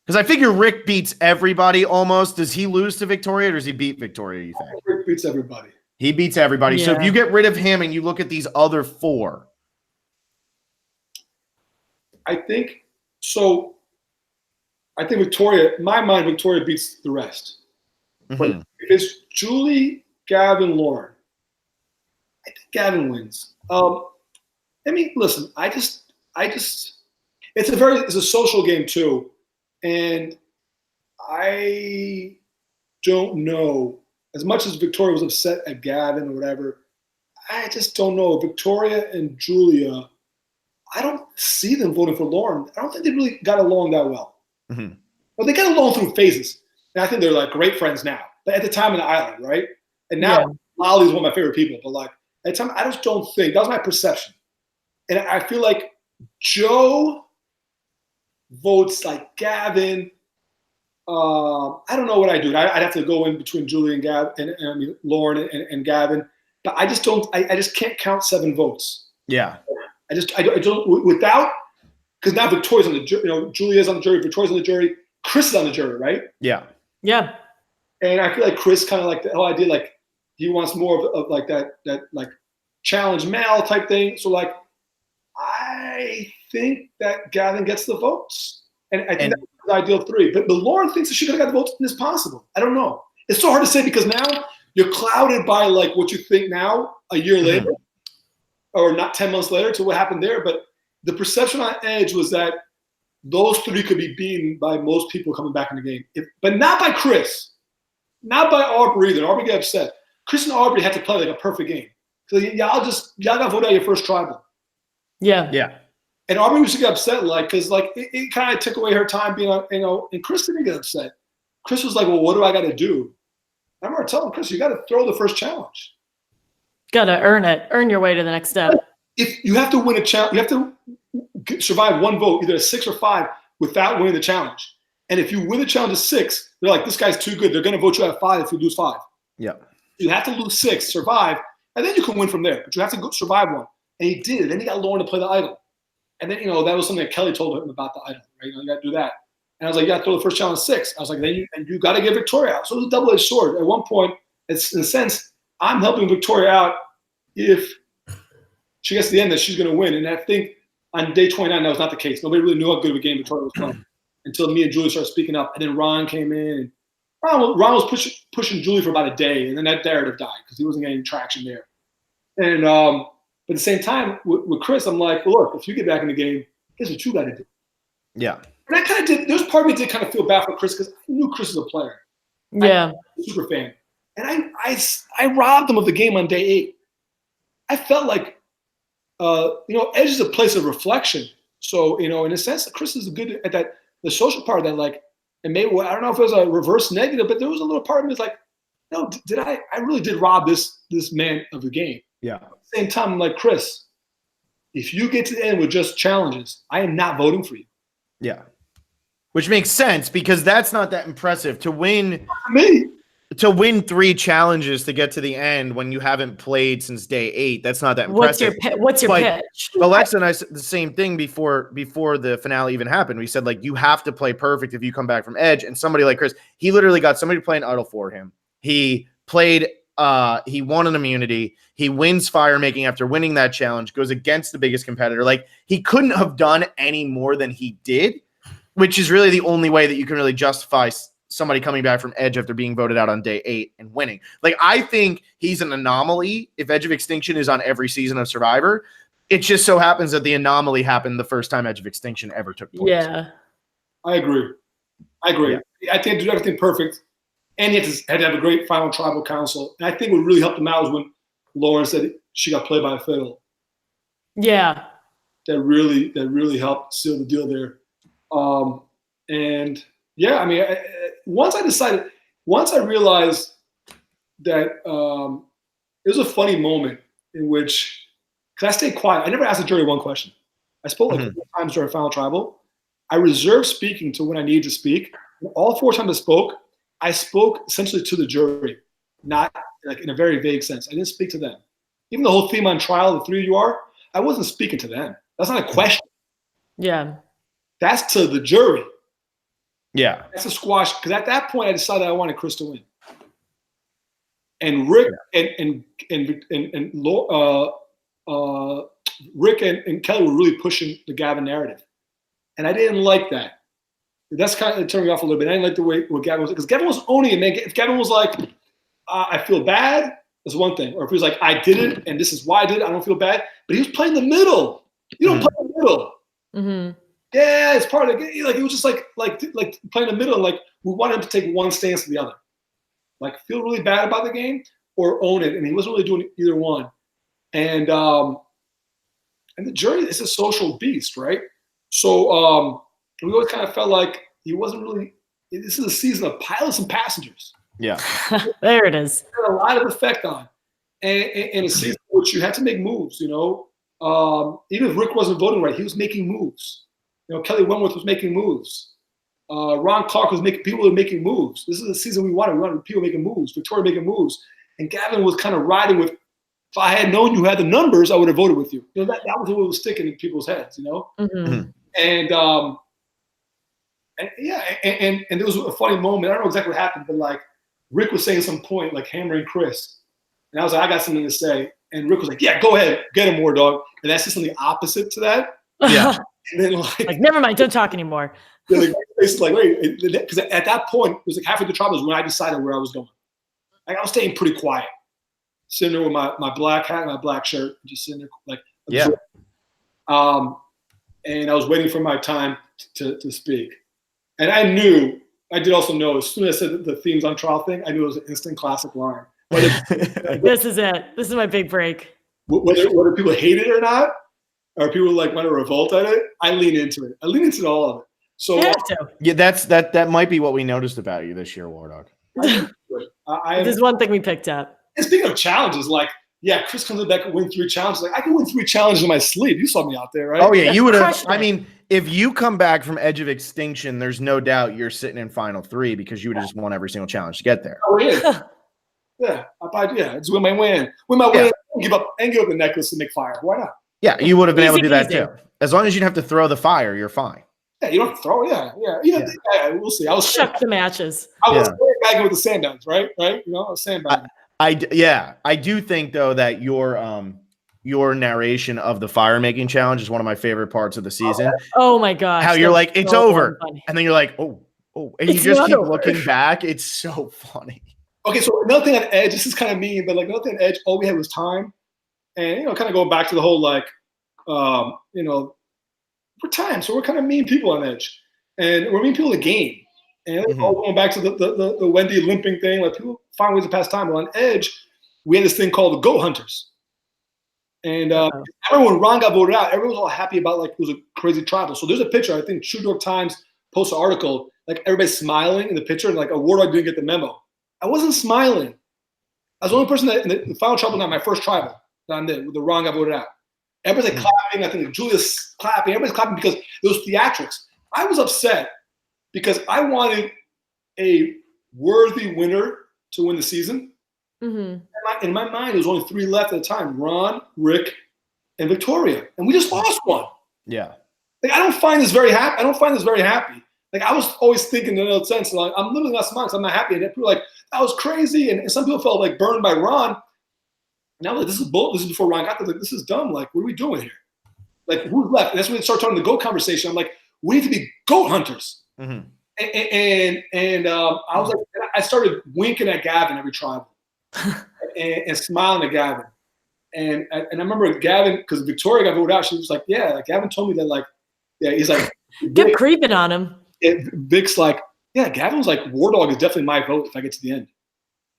Because I figure Rick beats everybody almost. Does he lose to Victoria or does he beat Victoria, you think? Rick beats everybody. He beats everybody. Yeah. So if you get rid of him and you look at these other 4. I think Victoria, in my mind, Victoria beats the rest. Mm-hmm. But if it's Julie, Gavin, Lauren, I think Gavin wins. Listen, it's a social game too. And I don't know, as much as Victoria was upset at Gavin or whatever, I just don't know. Victoria and Julia, I don't see them voting for Lauren. I don't think they really got along that well. Mm-hmm. But they got along through phases. And I think they're like great friends now. But at the time in the island, right? And now Lolly's one of my favorite people. But like at the time, I just don't think, that was my perception. And I feel like Joe votes like Gavin. I don't know what I do. I'd have to go in between Julie and Gavin, and Lauren and Gavin. But I just don't. I just can't count 7 votes. Yeah. I don't without, because now Victoria's on the jury. Julia's on the jury. Victoria's on the jury. Chris is on the jury, right? Yeah. Yeah. And I feel like Chris kind of like the whole idea, like he wants more of like that like challenge male type thing. So like, I think that Gavin gets the votes, and I think that's the ideal 3. But Lauren thinks that she could have got the votes as possible. I don't know. It's so hard to say because now you're clouded by like what you think now a year later, or not 10 months later to what happened there. But the perception on Edge was that those 3 could be beaten by most people coming back in the game, but not by Chris, not by Aubrey either. Aubrey got upset. Chris and Aubrey had to play like a perfect game. So y'all got voted out your first tribal. Yeah. Yeah. And Aubrey used to get upset, like, because like it kind of took away her time being, and Chris didn't get upset. Chris was like, well, what do I got to do? I remember telling Chris, you got to throw the first challenge. Got to earn it. Earn your way to the next step. If you have to win a challenge, you have to survive 1 vote, either a 6 or 5, without winning the challenge. And if you win the challenge of 6, they're like, this guy's too good. They're going to vote you out of 5 if you lose 5. Yeah. You have to lose 6, survive, and then you can win from there. But you have to survive 1. And he did. Then he got Lauren to play the idol. And then, that was something that Kelly told him about the idol, right? You got to do that. And I was like, you got to throw the first challenge 6. I was like, then you got to get Victoria out. So it was a double-edged sword. At one point, it's in a sense, I'm helping Victoria out if she gets to the end that she's going to win. And I think on day 29, that was not the case. Nobody really knew how good of a game Victoria was playing. until me and Julie started speaking up. And then Ron came in. And Ron was pushing Julie for about a day, and then that narrative died because he wasn't getting traction there. And but at the same time, with Chris, I'm like, well, look, if you get back in the game, here's what you got to do. Yeah. And I kind of did. There's part of me did kind of feel bad for Chris because I knew Chris was a player. Yeah. I'm a super fan. And I robbed him of the game on day 8. I felt like, Edge is a place of reflection. So, in a sense, Chris is good at that, the social part of that, like, and maybe, I don't know if it was a reverse negative, but there was a little part of me that's like, no, I really did rob this man of the game. Yeah. At the same time, I'm like, Chris, if you get to the end with just challenges, I am not voting for you. Yeah. Which makes sense because that's not that impressive to win. Me. To win 3 challenges to get to the end when you haven't played since day 8, that's not that impressive. What's your pitch? Alexa and I said the same thing before the finale even happened. We said, like, you have to play perfect if you come back from Edge. And somebody like Chris, he literally got somebody playing idle for him. He played, he won an immunity. He wins fire making after winning that challenge, goes against the biggest competitor. Like, he couldn't have done any more than he did, which is really the only way that you can really justify somebody coming back from Edge after being voted out on day 8 and winning. Like, I think he's an anomaly. If Edge of Extinction is on every season of Survivor, it just so happens that the anomaly happened the first time Edge of Extinction ever took place. Yeah. I agree. Yeah. I think he did everything perfect. And he had to have a great final tribal council. And I think what really helped him out was when Lauren said she got played by a fiddle. Yeah. That really helped seal the deal there. And yeah, I mean, once I realized that it was a funny moment in which, because I stayed quiet. I never asked the jury one question. I spoke like 4 times during Final Tribal. I reserved speaking to when I needed to speak. And all 4 times I spoke essentially to the jury, not like in a very vague sense. I didn't speak to them. Even the whole theme on trial, the 3 of you are, I wasn't speaking to them. That's not a question. Yeah. That's to the jury. Yeah. That's a squash. Because at that point, I decided I wanted Chris to win. And Rick Rick and Kelly were really pushing the Gavin narrative. And I didn't like that. That's kind of turned me off a little bit. I didn't like the way what Gavin was, because Gavin was owning it, man. If Gavin was like, I feel bad, that's one thing. Or if he was like, I did it, and this is why I did it, I don't feel bad. But he was playing the middle. You don't play the middle. Mm-hmm. Yeah, it's part of it. Like, it was just like playing the middle. Like, we wanted him to take one stance to the other. Like, feel really bad about the game or own it. And he wasn't really doing either one. And the jury is a social beast, right? So we always kind of felt like he wasn't really. This is a season of pilots and passengers. Yeah, there it is. It had a lot of effect on, and a season in which you had to make moves. Even if Rick wasn't voting right, he was making moves. Kelly Wentworth was making moves. Ron Clark was making people were making moves. This is the season we wanted. We wanted people making moves. Victoria making moves, and Gavin was kind of riding with. If I had known you had the numbers, I would have voted with you. That was what was sticking in people's heads. Mm-hmm. And there was a funny moment. I don't know exactly what happened, but like Rick was saying some point, like hammering Chris, and I was like, I got something to say, and Rick was like, yeah, go ahead, get him, Wardog, and that's just something opposite to that. Yeah. And then like never mind, don't talk anymore. It's like, wait, because at that point, it was like halfway the trial was when I decided where I was going. Like, I was staying pretty quiet, sitting there with my black hat and my black shirt, just sitting there like, yeah. And I was waiting for my time to speak. And I did also know, as soon as I said the themes on trial thing, I knew it was an instant classic line. This is it. This is my big break. Whether people hate it or not, or people like want to revolt at it, I lean into it. I lean into all of it. So yeah, that might be what we noticed about you this year, Wardog. This is one thing we picked up. And speaking of challenges, like, yeah, Chris comes back and win 3 challenges. Like, I can win 3 challenges in my sleep. You saw me out there, right? Oh yeah, you would have. I mean, if you come back from Edge of Extinction, there's no doubt you're sitting in Final 3 because you would have just won every single challenge to get there. Oh yeah, yeah. It's win my win. Win my win. Give up the necklace to make fire. Why not? Yeah, you would have been able to do that too. As long as you didn't have to throw the fire, you're fine. Yeah, you don't have to throw. Yeah. We'll see. I was shuck the matches. I was bagging with the sandbags, right? A sandbag. I do think though that your your narration of the fire making challenge is one of my favorite parts of the season. Oh my gosh. How you're like, it's so over. funny. And then you're like, oh, and you It's just not keep over. looking back. It's so funny. Okay, so another thing on Edge, this is kind of mean, but like another thing on Edge, all we had was time. And, kind of going back to the whole, like, we're time. So we're kind of mean people on Edge. And we're mean people in the game. And going back to the Wendy limping thing, like people find ways to pass time. Well, on Edge, we had this thing called the Goat Hunters. And I remember when Ron got voted out, everyone was all happy about, like, it was a crazy tribal. So there's a picture, I think True York Times posted an article, like everybody's smiling in the picture, and like a Wardog didn't get the memo. I wasn't smiling. I was the only person that in the final tribal night, my first tribal that I did, with the Ron got voted out. Everybody's like clapping. I think Julia's clapping. Everybody's clapping because there was theatrics. I was upset because I wanted a worthy winner to win the season. Mm-hmm. In my mind, there was only 3 left at the time: Ron, Rick, and Victoria, and we just lost one. Yeah, like I don't find this very happy. Like I was always thinking in another sense, like I'm literally not smiling, so I'm not happy. And people were like, that was crazy, and some people felt like burned by Ron. Now like this is bull. This is before Ron got there. Like this is dumb. Like what are we doing here? Like who's left? And that's when we start talking the goat conversation. I'm like, we need to be goat hunters. Mm-hmm. And I was like, I started winking at Gavin every tribal. and smiling at Gavin, and I remember Gavin, because Victoria got voted out. She was like, "Yeah, like Gavin told me that, like, yeah." He's like, kept creeping on him. Vic's like, "Yeah, Gavin was like, Wardog is definitely my vote if I get to the end."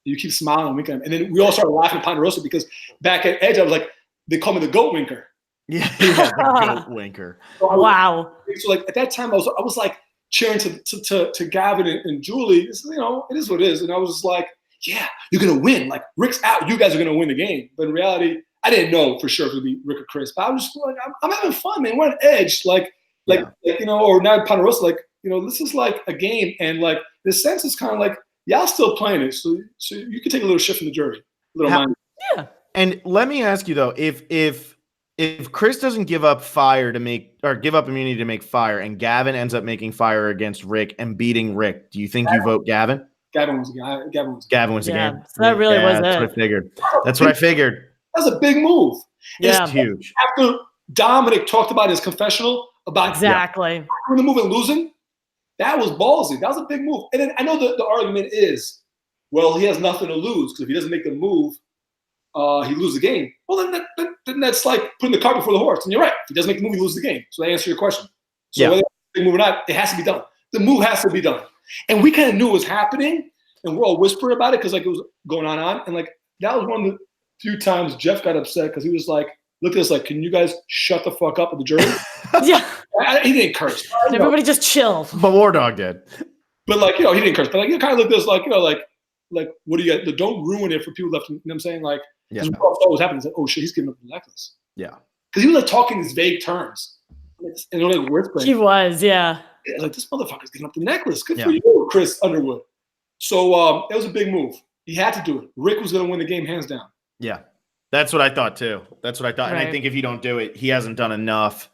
You keep smiling and winking, and then we all started laughing at Ponderosa because back at Edge, I was like, they call me the goat winker. Yeah, the goat winker. Wow. So like at that time, I was like cheering to Gavin and Julie. This is, it is what it is, and I was just like, yeah, you're going to win. Like, Rick's out. You guys are going to win the game. But in reality, I didn't know for sure if it would be Rick or Chris. But I was just like, I'm having fun, man. We're on Edge. Like, or now Ponderosa, like, this is like a game. And, like, in a sense, it's kind of like, y'all still playing it. So you can take a little shift from the jury. Yeah. And let me ask you, though, if Chris doesn't give up give up immunity to make fire, and Gavin ends up making fire against Rick and beating Rick, do you think you vote Gavin? Gavin was the guy. Gavin was the game. So that really was That's it. what I figured. That's what I figured. That's a big move. Yeah. It's huge. After Dominic talked about his confessional about exactly when the move and losing, that was ballsy. That was a big move. And then I know the argument is, well, he has nothing to lose because if he doesn't make the move, he loses the game. Well, then that's like putting the cart before the horse. And you're right. If he doesn't make the move, he loses the game. So that answers your question. So whether it's a big move or not, it has to be done. The move has to be done. And we kind of knew it was happening, and we're all whispering about it because like it was going on. And like that was one of the few times Jeff got upset because he was like, look at us, like, can you guys shut the fuck up at the jury? Yeah. He didn't curse. Everybody just chill. But Wardog did. But like, he didn't curse. But like, you kind of look at this like, like, what do you got? Don't ruin it for people left. You know what I'm saying? Like, yeah. What was happening? He's like, oh shit, he's giving up the necklace. Yeah. Because he was like talking these vague terms. And they're like whispering. He was, yeah. Like, this motherfucker's giving up the necklace. Good for you, Chris Underwood. So it was a big move. He had to do it. Rick was going to win the game hands down. Yeah. That's what I thought too. That's what I thought. Right. And I think if you don't do it, he hasn't done enough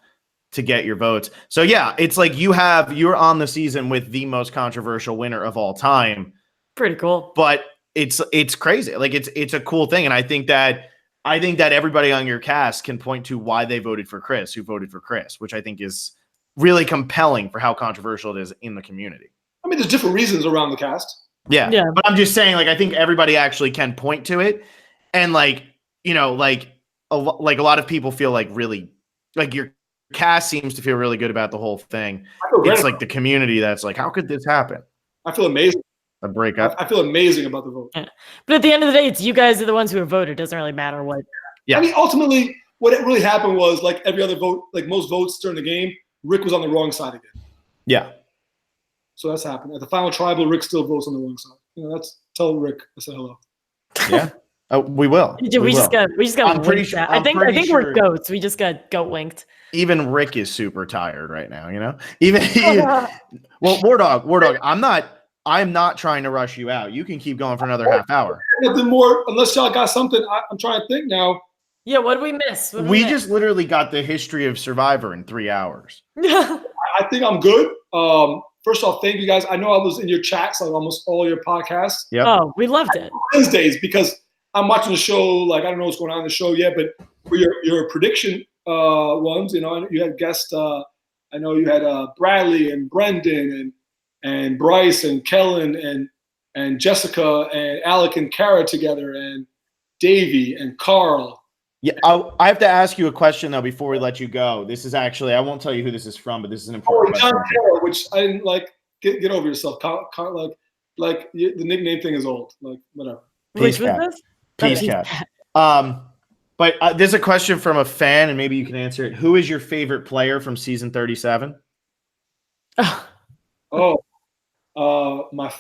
to get your votes. So yeah, it's like you're on the season with the most controversial winner of all time. Pretty cool. But it's crazy. Like it's a cool thing. And I think that everybody on your cast can point to why they voted for Chris, who voted for Chris, which I think is really compelling for how controversial it is in the community. I mean, there's different reasons around the cast. Yeah. But I'm just saying, like, I think everybody actually can point to it. And like, like a lot of people feel like really, like your cast seems to feel really good about the whole thing. It's like the community that's like, how could this happen? I feel amazing. A breakup. I feel amazing about the vote. Yeah. But at the end of the day, it's you guys are the ones who have voted. It doesn't really matter what. Yeah. I mean, ultimately, what it really happened was like every other vote, like most votes during the game, Rick was on the wrong side again. Yeah. So that's happened. At the final tribal, Rick still votes on the wrong side. Tell Rick I said hello. Yeah. We will. We just got. I'm pretty sure. I think we're goats. We just got goat winked. Even Rick is super tired right now. Even well, Wardog. I'm not trying to rush you out. You can keep going for another half hour. Nothing more, unless y'all got something. I'm trying to think now. Yeah, what did we miss? We just literally got the history of Survivor in 3 hours. I think I'm good. First off, thank you guys. I know I was in your chats, like almost all your podcasts. Yeah. Oh, we loved it. Wednesdays, because I'm watching the show. Like, I don't know what's going on in the show yet, but for your prediction ones, you know, you had guests. I know you had Bradley and Brendan and Bryce and Kellen and Jessica and Alec and Kara together and Davey and Carl. Yeah, I have to ask you a question though before we let you go. This is actually, I won't tell you who this is from, but this is an important John question. Kara, which I didn't like. Get over yourself. The nickname thing is old. Like whatever. Peace, Which was Cat. this? Peace, Cat. But there's a question from a fan, and maybe you can answer it. Who is your favorite player from season 37? My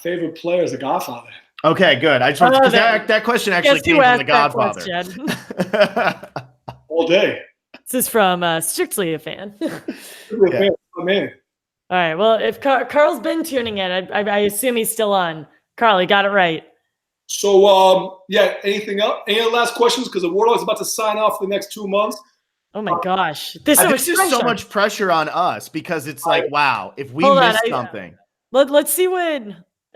favorite player is The Godfather. Okay, good. I just want that question actually came from The Godfather. All day. This is from Strictly a Fan. Yeah. My man. All right. Well, if Carl's been tuning in, I assume he's still on. Carl, you got it right. So, anything else? Any other last questions? Because the Wardog is about to sign off for the next 2 months. Oh my gosh. There's so much pressure on us because it's like, wow, if we miss something. Let's see what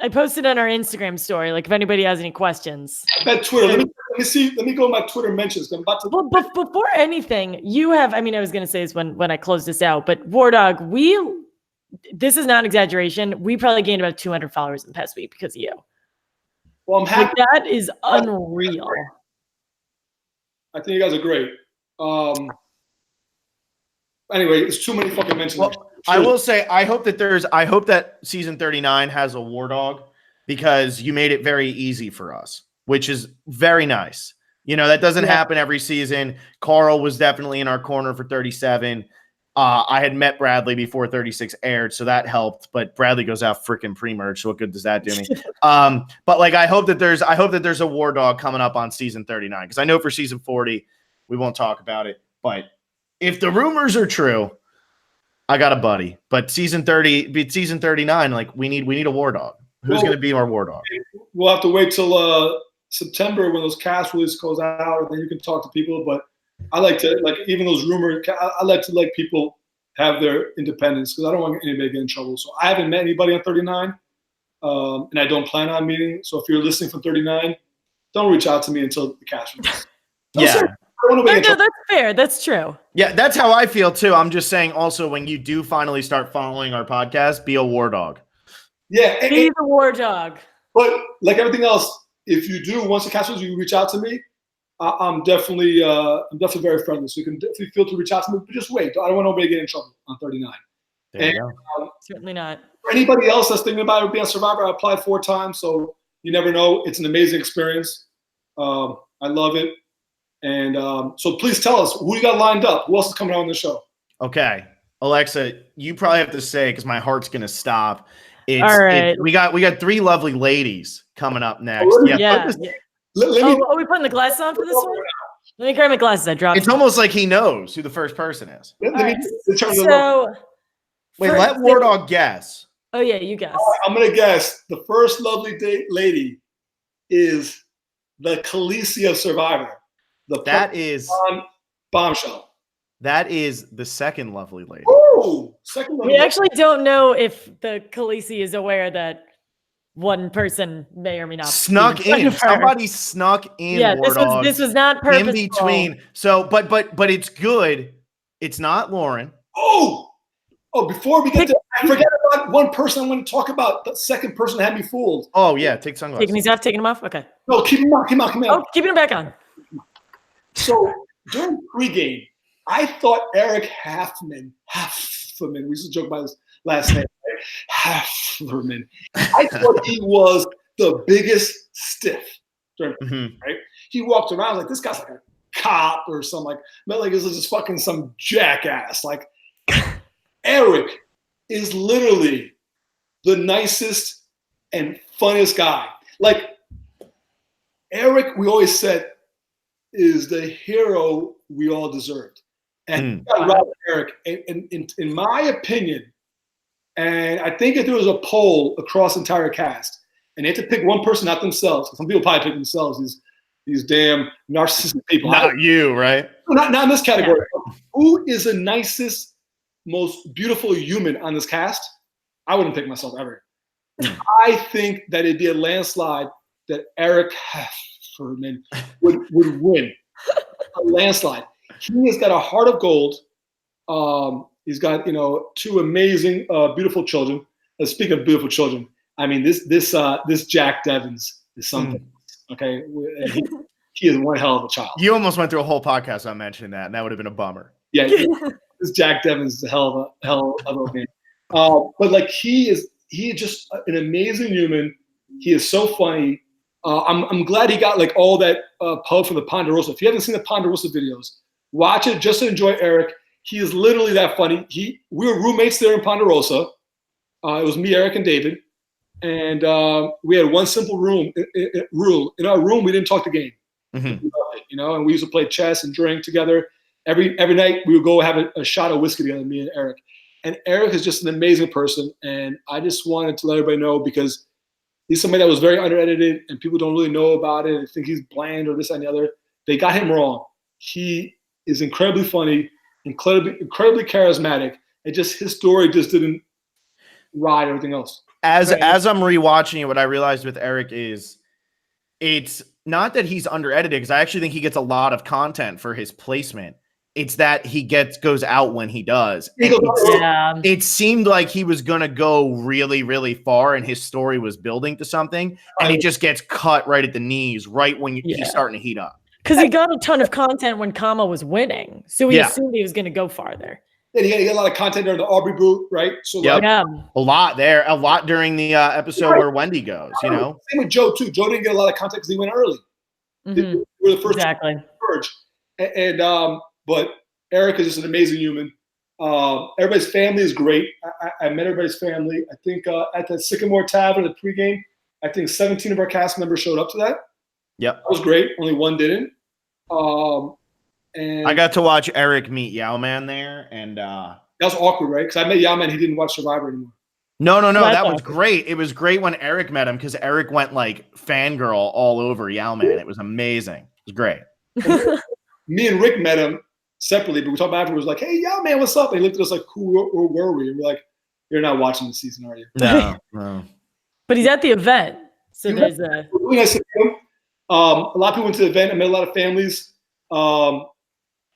I posted on our Instagram story. Like if anybody has any questions. I bet Twitter. Let me see. Let me go to my Twitter mentions. I'm about to. Well, before anything, you have. I mean, I was going to say this when I close this out, but Wardog, this is not exaggeration. We probably gained about 200 followers in the past week because of you. Well, I'm happy. Like, that is unreal. I think you guys are great. Anyway, it's too many fucking mentions. Well, I will say, I hope that season 39 has a Wardog because you made it very easy for us, which is very nice. You know, that doesn't happen every season. Carl was definitely in our corner for 37. I had met Bradley before 36 aired, so that helped. But Bradley goes out freaking pre-merge, so what good does that do me? But like, I hope that there's a Wardog coming up on season 39 because I know for season 40 we won't talk about it. But if the rumors are true, I got a buddy. But season 39, like we need a Wardog. Who's going to be our Wardog? We'll have to wait till September when those cast release goes out, and then you can talk to people. But I like to even those rumors. I like to let people have their independence because I don't want anybody to get in trouble. So I haven't met anybody on 39, and I don't plan on meeting. So if you're listening from 39, don't reach out to me until the cast release. That's fair. That's true. Yeah, that's how I feel too. I'm just saying also when you do finally start following our podcast, be a Wardog. Yeah. Be the Wardog. But like everything else, if you do, once the cast release, you reach out to me. I'm definitely very friendly. So you can definitely feel to reach out to me, but just wait. I don't want nobody to get in trouble on 39. There you go. Certainly not. For anybody else that's thinking about being on Survivor, I applied 4 times, so you never know. It's an amazing experience. I love it. And so please tell us who you got lined up. Who else is coming on the show? Okay, Alexa, you probably have to say because my heart's gonna stop. All right. We got 3 lovely ladies coming up next. Let me, are we putting the glasses on for this one? Let me grab my glasses. I dropped. It's almost like he knows who the first person is. let Wait, let Wardog guess. Oh yeah, you guess. I'm gonna guess the first lovely lady is the Khaleesi of Survivor. That is bombshell. That is the second lovely lady. Ooh, second lovely. We actually don't know if the Khaleesi is aware that one person may or may not snuck in. Somebody snuck in. Yeah, Wardog, this was not purposeful. In between. So, but it's good. It's not Lauren. Oh, before we get to, I forgot about one person I want to talk about. The second person had me fooled. Oh yeah, take sunglasses. Taking them off. Okay. No, keep them on. Oh, keeping them back on. So during pregame, I thought Eric Halfman, we used to joke about his last name, Halfman. I thought he was the biggest stiff. Right? He walked around like this guy's like a cop or something like this is just fucking some jackass. Like Eric is literally the nicest and funniest guy. Like Eric, we always said, is the hero we all deserved. And Eric, in my opinion, and I think if there was a poll across the entire cast, and they had to pick one person, not themselves. Some people probably pick themselves, these damn narcissistic people. Not you, right? Not in this category. Yeah. Who is the nicest, most beautiful human on this cast? I wouldn't pick myself ever. I think that it'd be a landslide that Eric Heffernan would win. A landslide. He has got a heart of gold. He's got, two amazing, beautiful children. Speaking of beautiful children, I mean, this Jack Devins is something. Okay, he is one hell of a child. You almost went through a whole podcast on mentioning that, and that would have been a bummer. Yeah, this Jack Devins is a hell of a man. But like he is just an amazing human. He is so funny. I'm glad he got like all that pub from the Ponderosa. If you haven't seen the Ponderosa videos, watch it just to enjoy Eric. He is literally that funny. We were roommates there in Ponderosa. It was me, Eric, and David, and we had one simple rule. In our room, we didn't talk the game. Mm-hmm. And we used to play chess and drink together. Every night we would go have a shot of whiskey together, me and Eric. And Eric is just an amazing person, and I just wanted to let everybody know because he's somebody that was very under-edited, and people don't really know about it. They think he's bland or this and the other. They got him wrong. He is incredibly funny, incredibly charismatic. And just his story just didn't ride everything else. As I'm rewatching it, what I realized with Eric is it's not that he's under-edited, because I actually think he gets a lot of content for his placement. It's that he goes out when he does. It seemed like he was going to go really, really far, and his story was building to something, and he just gets cut right at the knees, right when he's starting to heat up. Because he got a ton of content when Kama was winning, so we assumed he was going to go farther. Yeah, he got a lot of content during the Aubrey Boot, right? So a lot during the episode where Wendy goes. Same with Joe too. Joe didn't get a lot of content because he went early. Mm-hmm. We were the first exactly. But Eric is just an amazing human. Everybody's family is great. I met everybody's family. I think at the Sycamore Tavern, the pregame, I think 17 of our cast members showed up to that. Yep. That was great. Only one didn't. And I got to watch Eric meet Yao-Man there, and that was awkward, right? Because I met Yao-Man, he didn't watch Survivor anymore. No, that was great. It was great when Eric met him because Eric went like fangirl all over Yao-Man. It was amazing. It was great. Me and Rick met him separately, but we talked about afterwards, like, hey, Yao-Man, what's up? And he looked at us like, who were we? And we're like, you're not watching the season, are you? No. But he's at the event, so there's a. Really nice to meet him. A lot of people went to the event. I met a lot of families.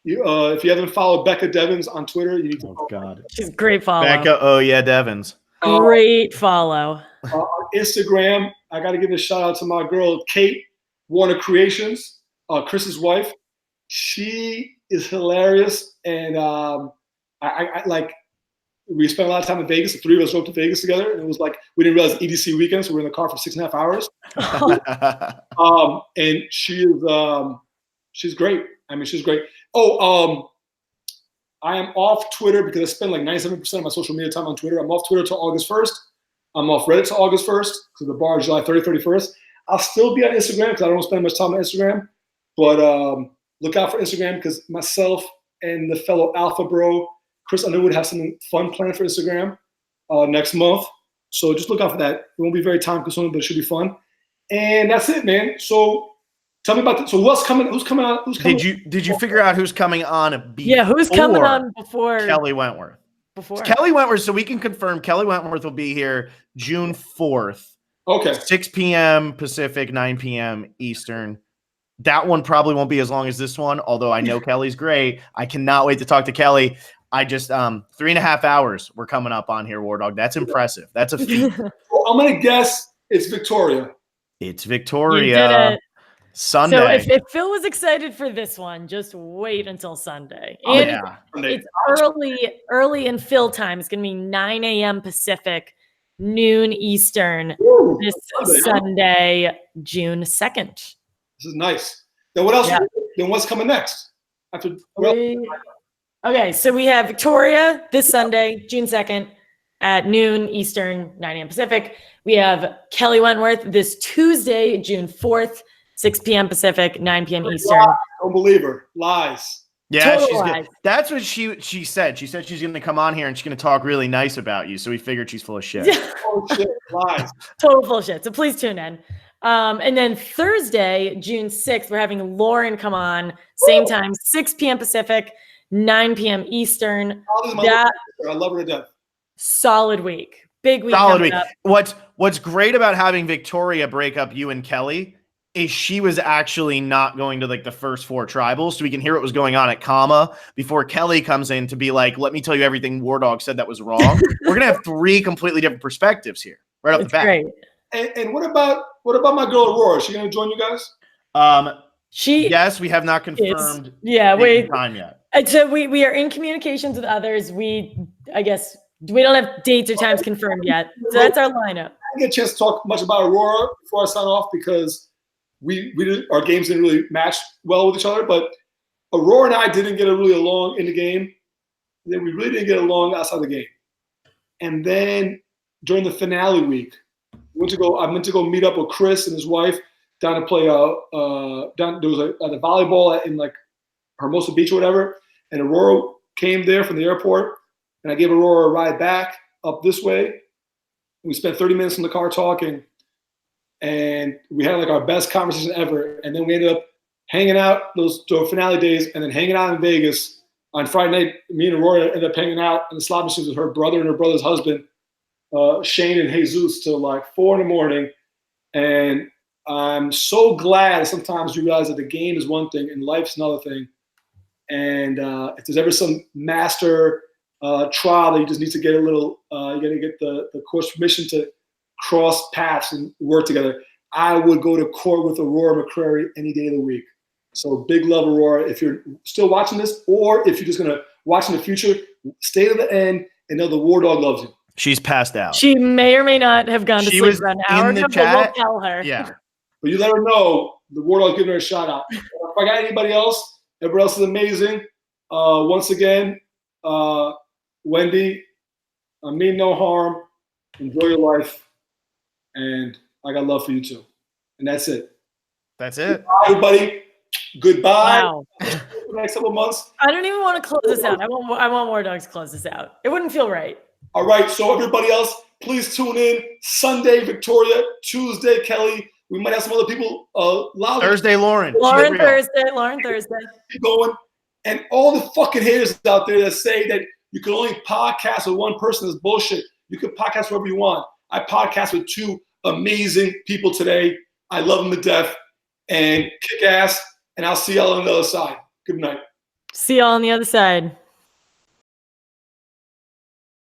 If you haven't followed Becca Devins on Twitter, you need to. Oh God, she's a great follow. Becca, Devins. Great follow. On Instagram, I got to give a shout out to my girl Kate Warner Creations, Chris's wife. She is hilarious, and I like. We spent a lot of time in Vegas. The three of us drove to Vegas together, and it was like we didn't realize EDC weekend, so we were in the car for 6.5 hours. And she's great. I mean, she's great. I am off Twitter because I spend like 97% of my social media time on Twitter. I'm off Twitter till August 1st. I'm off Reddit till August 1st because the bar is July 30th, 31st. I'll still be on Instagram because I don't spend much time on Instagram. But look out for Instagram because myself and the fellow Alpha Bro, Chris Underwood, have something fun planned for Instagram next month. So just look out for that. It won't be very time consuming, but it should be fun. And that's it, man. So tell me about this. So what's coming? Who's coming on? Did you figure out who's coming on? Who's coming on before Kelly Wentworth? Before Kelly Wentworth, so we can confirm Kelly Wentworth will be here June 4th. Okay. 6 p.m. Pacific, 9 p.m. Eastern. That one probably won't be as long as this one, although I know Kelly's great. I cannot wait to talk to Kelly. I just 3.5 hours we're coming up on here, Wardog. That's impressive. That's a feat. Well, I'm gonna guess it's Victoria. It's Victoria. You did it. Sunday. So if Phil was excited for this one, just wait until Sunday. And it's early in Phil time. It's gonna be 9 a.m. Pacific, noon Eastern. Ooh, this Sunday, June 2nd. This is nice. Then what else? Yeah. Then what's coming next? Okay, so we have Victoria this Sunday, June 2nd at noon Eastern, 9 a.m. Pacific. We have Kelly Wentworth this Tuesday, June 4th, 6 p.m. Pacific, 9 p.m. Eastern. Don't believe her. Lies. Yeah, she's good. That's what she said. She said she's going to come on here and she's going to talk really nice about you. So we figured she's full of shit. Oh, shit. Lies. Total full of shit. So please tune in. And then Thursday, June 6th, we're having Lauren come on, same time, 6 p.m. Pacific, 9 p.m. Eastern. I love her to death. Solid week. Big week. Solid week. What's great about having Victoria break up you and Kelly is she was actually not going to like the first 4 tribals, so we can hear what was going on at Kama before Kelly comes in to be like, let me tell you everything Wardog said that was wrong. We're gonna have 3 completely different perspectives here, right off the bat. Great. And what about my girl Aurora? Is she gonna join you guys? Yes, we have not confirmed time yet. So we are in communications with others. I guess we don't have dates or times confirmed yet. So that's our lineup. I didn't get a chance to talk much about Aurora before I sign off because our games didn't really match well with each other. But Aurora and I didn't get really along in the game. Then we really didn't get along outside the game. And then during the finale week, I went to go meet up with Chris and his wife down to play there was a volleyball in like Hermosa Beach or whatever. And Aurora came there from the airport, and I gave Aurora a ride back up this way. We spent 30 minutes in the car talking, and we had like our best conversation ever. And then we ended up hanging out those finale days, and then hanging out in Vegas on Friday night. Me and Aurora ended up hanging out in the slot machines with her brother and her brother's husband, Shane and Jesus, till like 4 a.m. And I'm so glad sometimes you realize that the game is one thing and life's another thing. And if there's ever some master trial that you just need to get a little, you got to get the court's permission to cross paths and work together, I would go to court with Aurora McCrary any day of the week. So big love, Aurora. If you're still watching this, or if you're just going to watch in the future, stay to the end and know the Wardog loves you. She's passed out. She may or may not have gone to sleep about an hour ago, but we'll tell her. Yeah. But you let her know the Wardog's giving her a shout out. If I got anybody else, everybody else is amazing. Once again, Wendy, I mean no harm. Enjoy your life. And I got love for you too. And that's it. That's it. Bye, everybody. Goodbye. Wow. For the next couple of months. I don't even want to close this out. I want Wardog to close this out. It wouldn't feel right. All right. So everybody else, please tune in. Sunday, Victoria. Tuesday, Kelly. We might have some other people. Thursday, Lauren. Lauren Thursday. Keep going. And all the fucking haters out there that say that you can only podcast with one person is bullshit. You can podcast wherever you want. I podcast with 2 amazing people today. I love them to death and kick ass. And I'll see y'all on the other side. Good night. See y'all on the other side.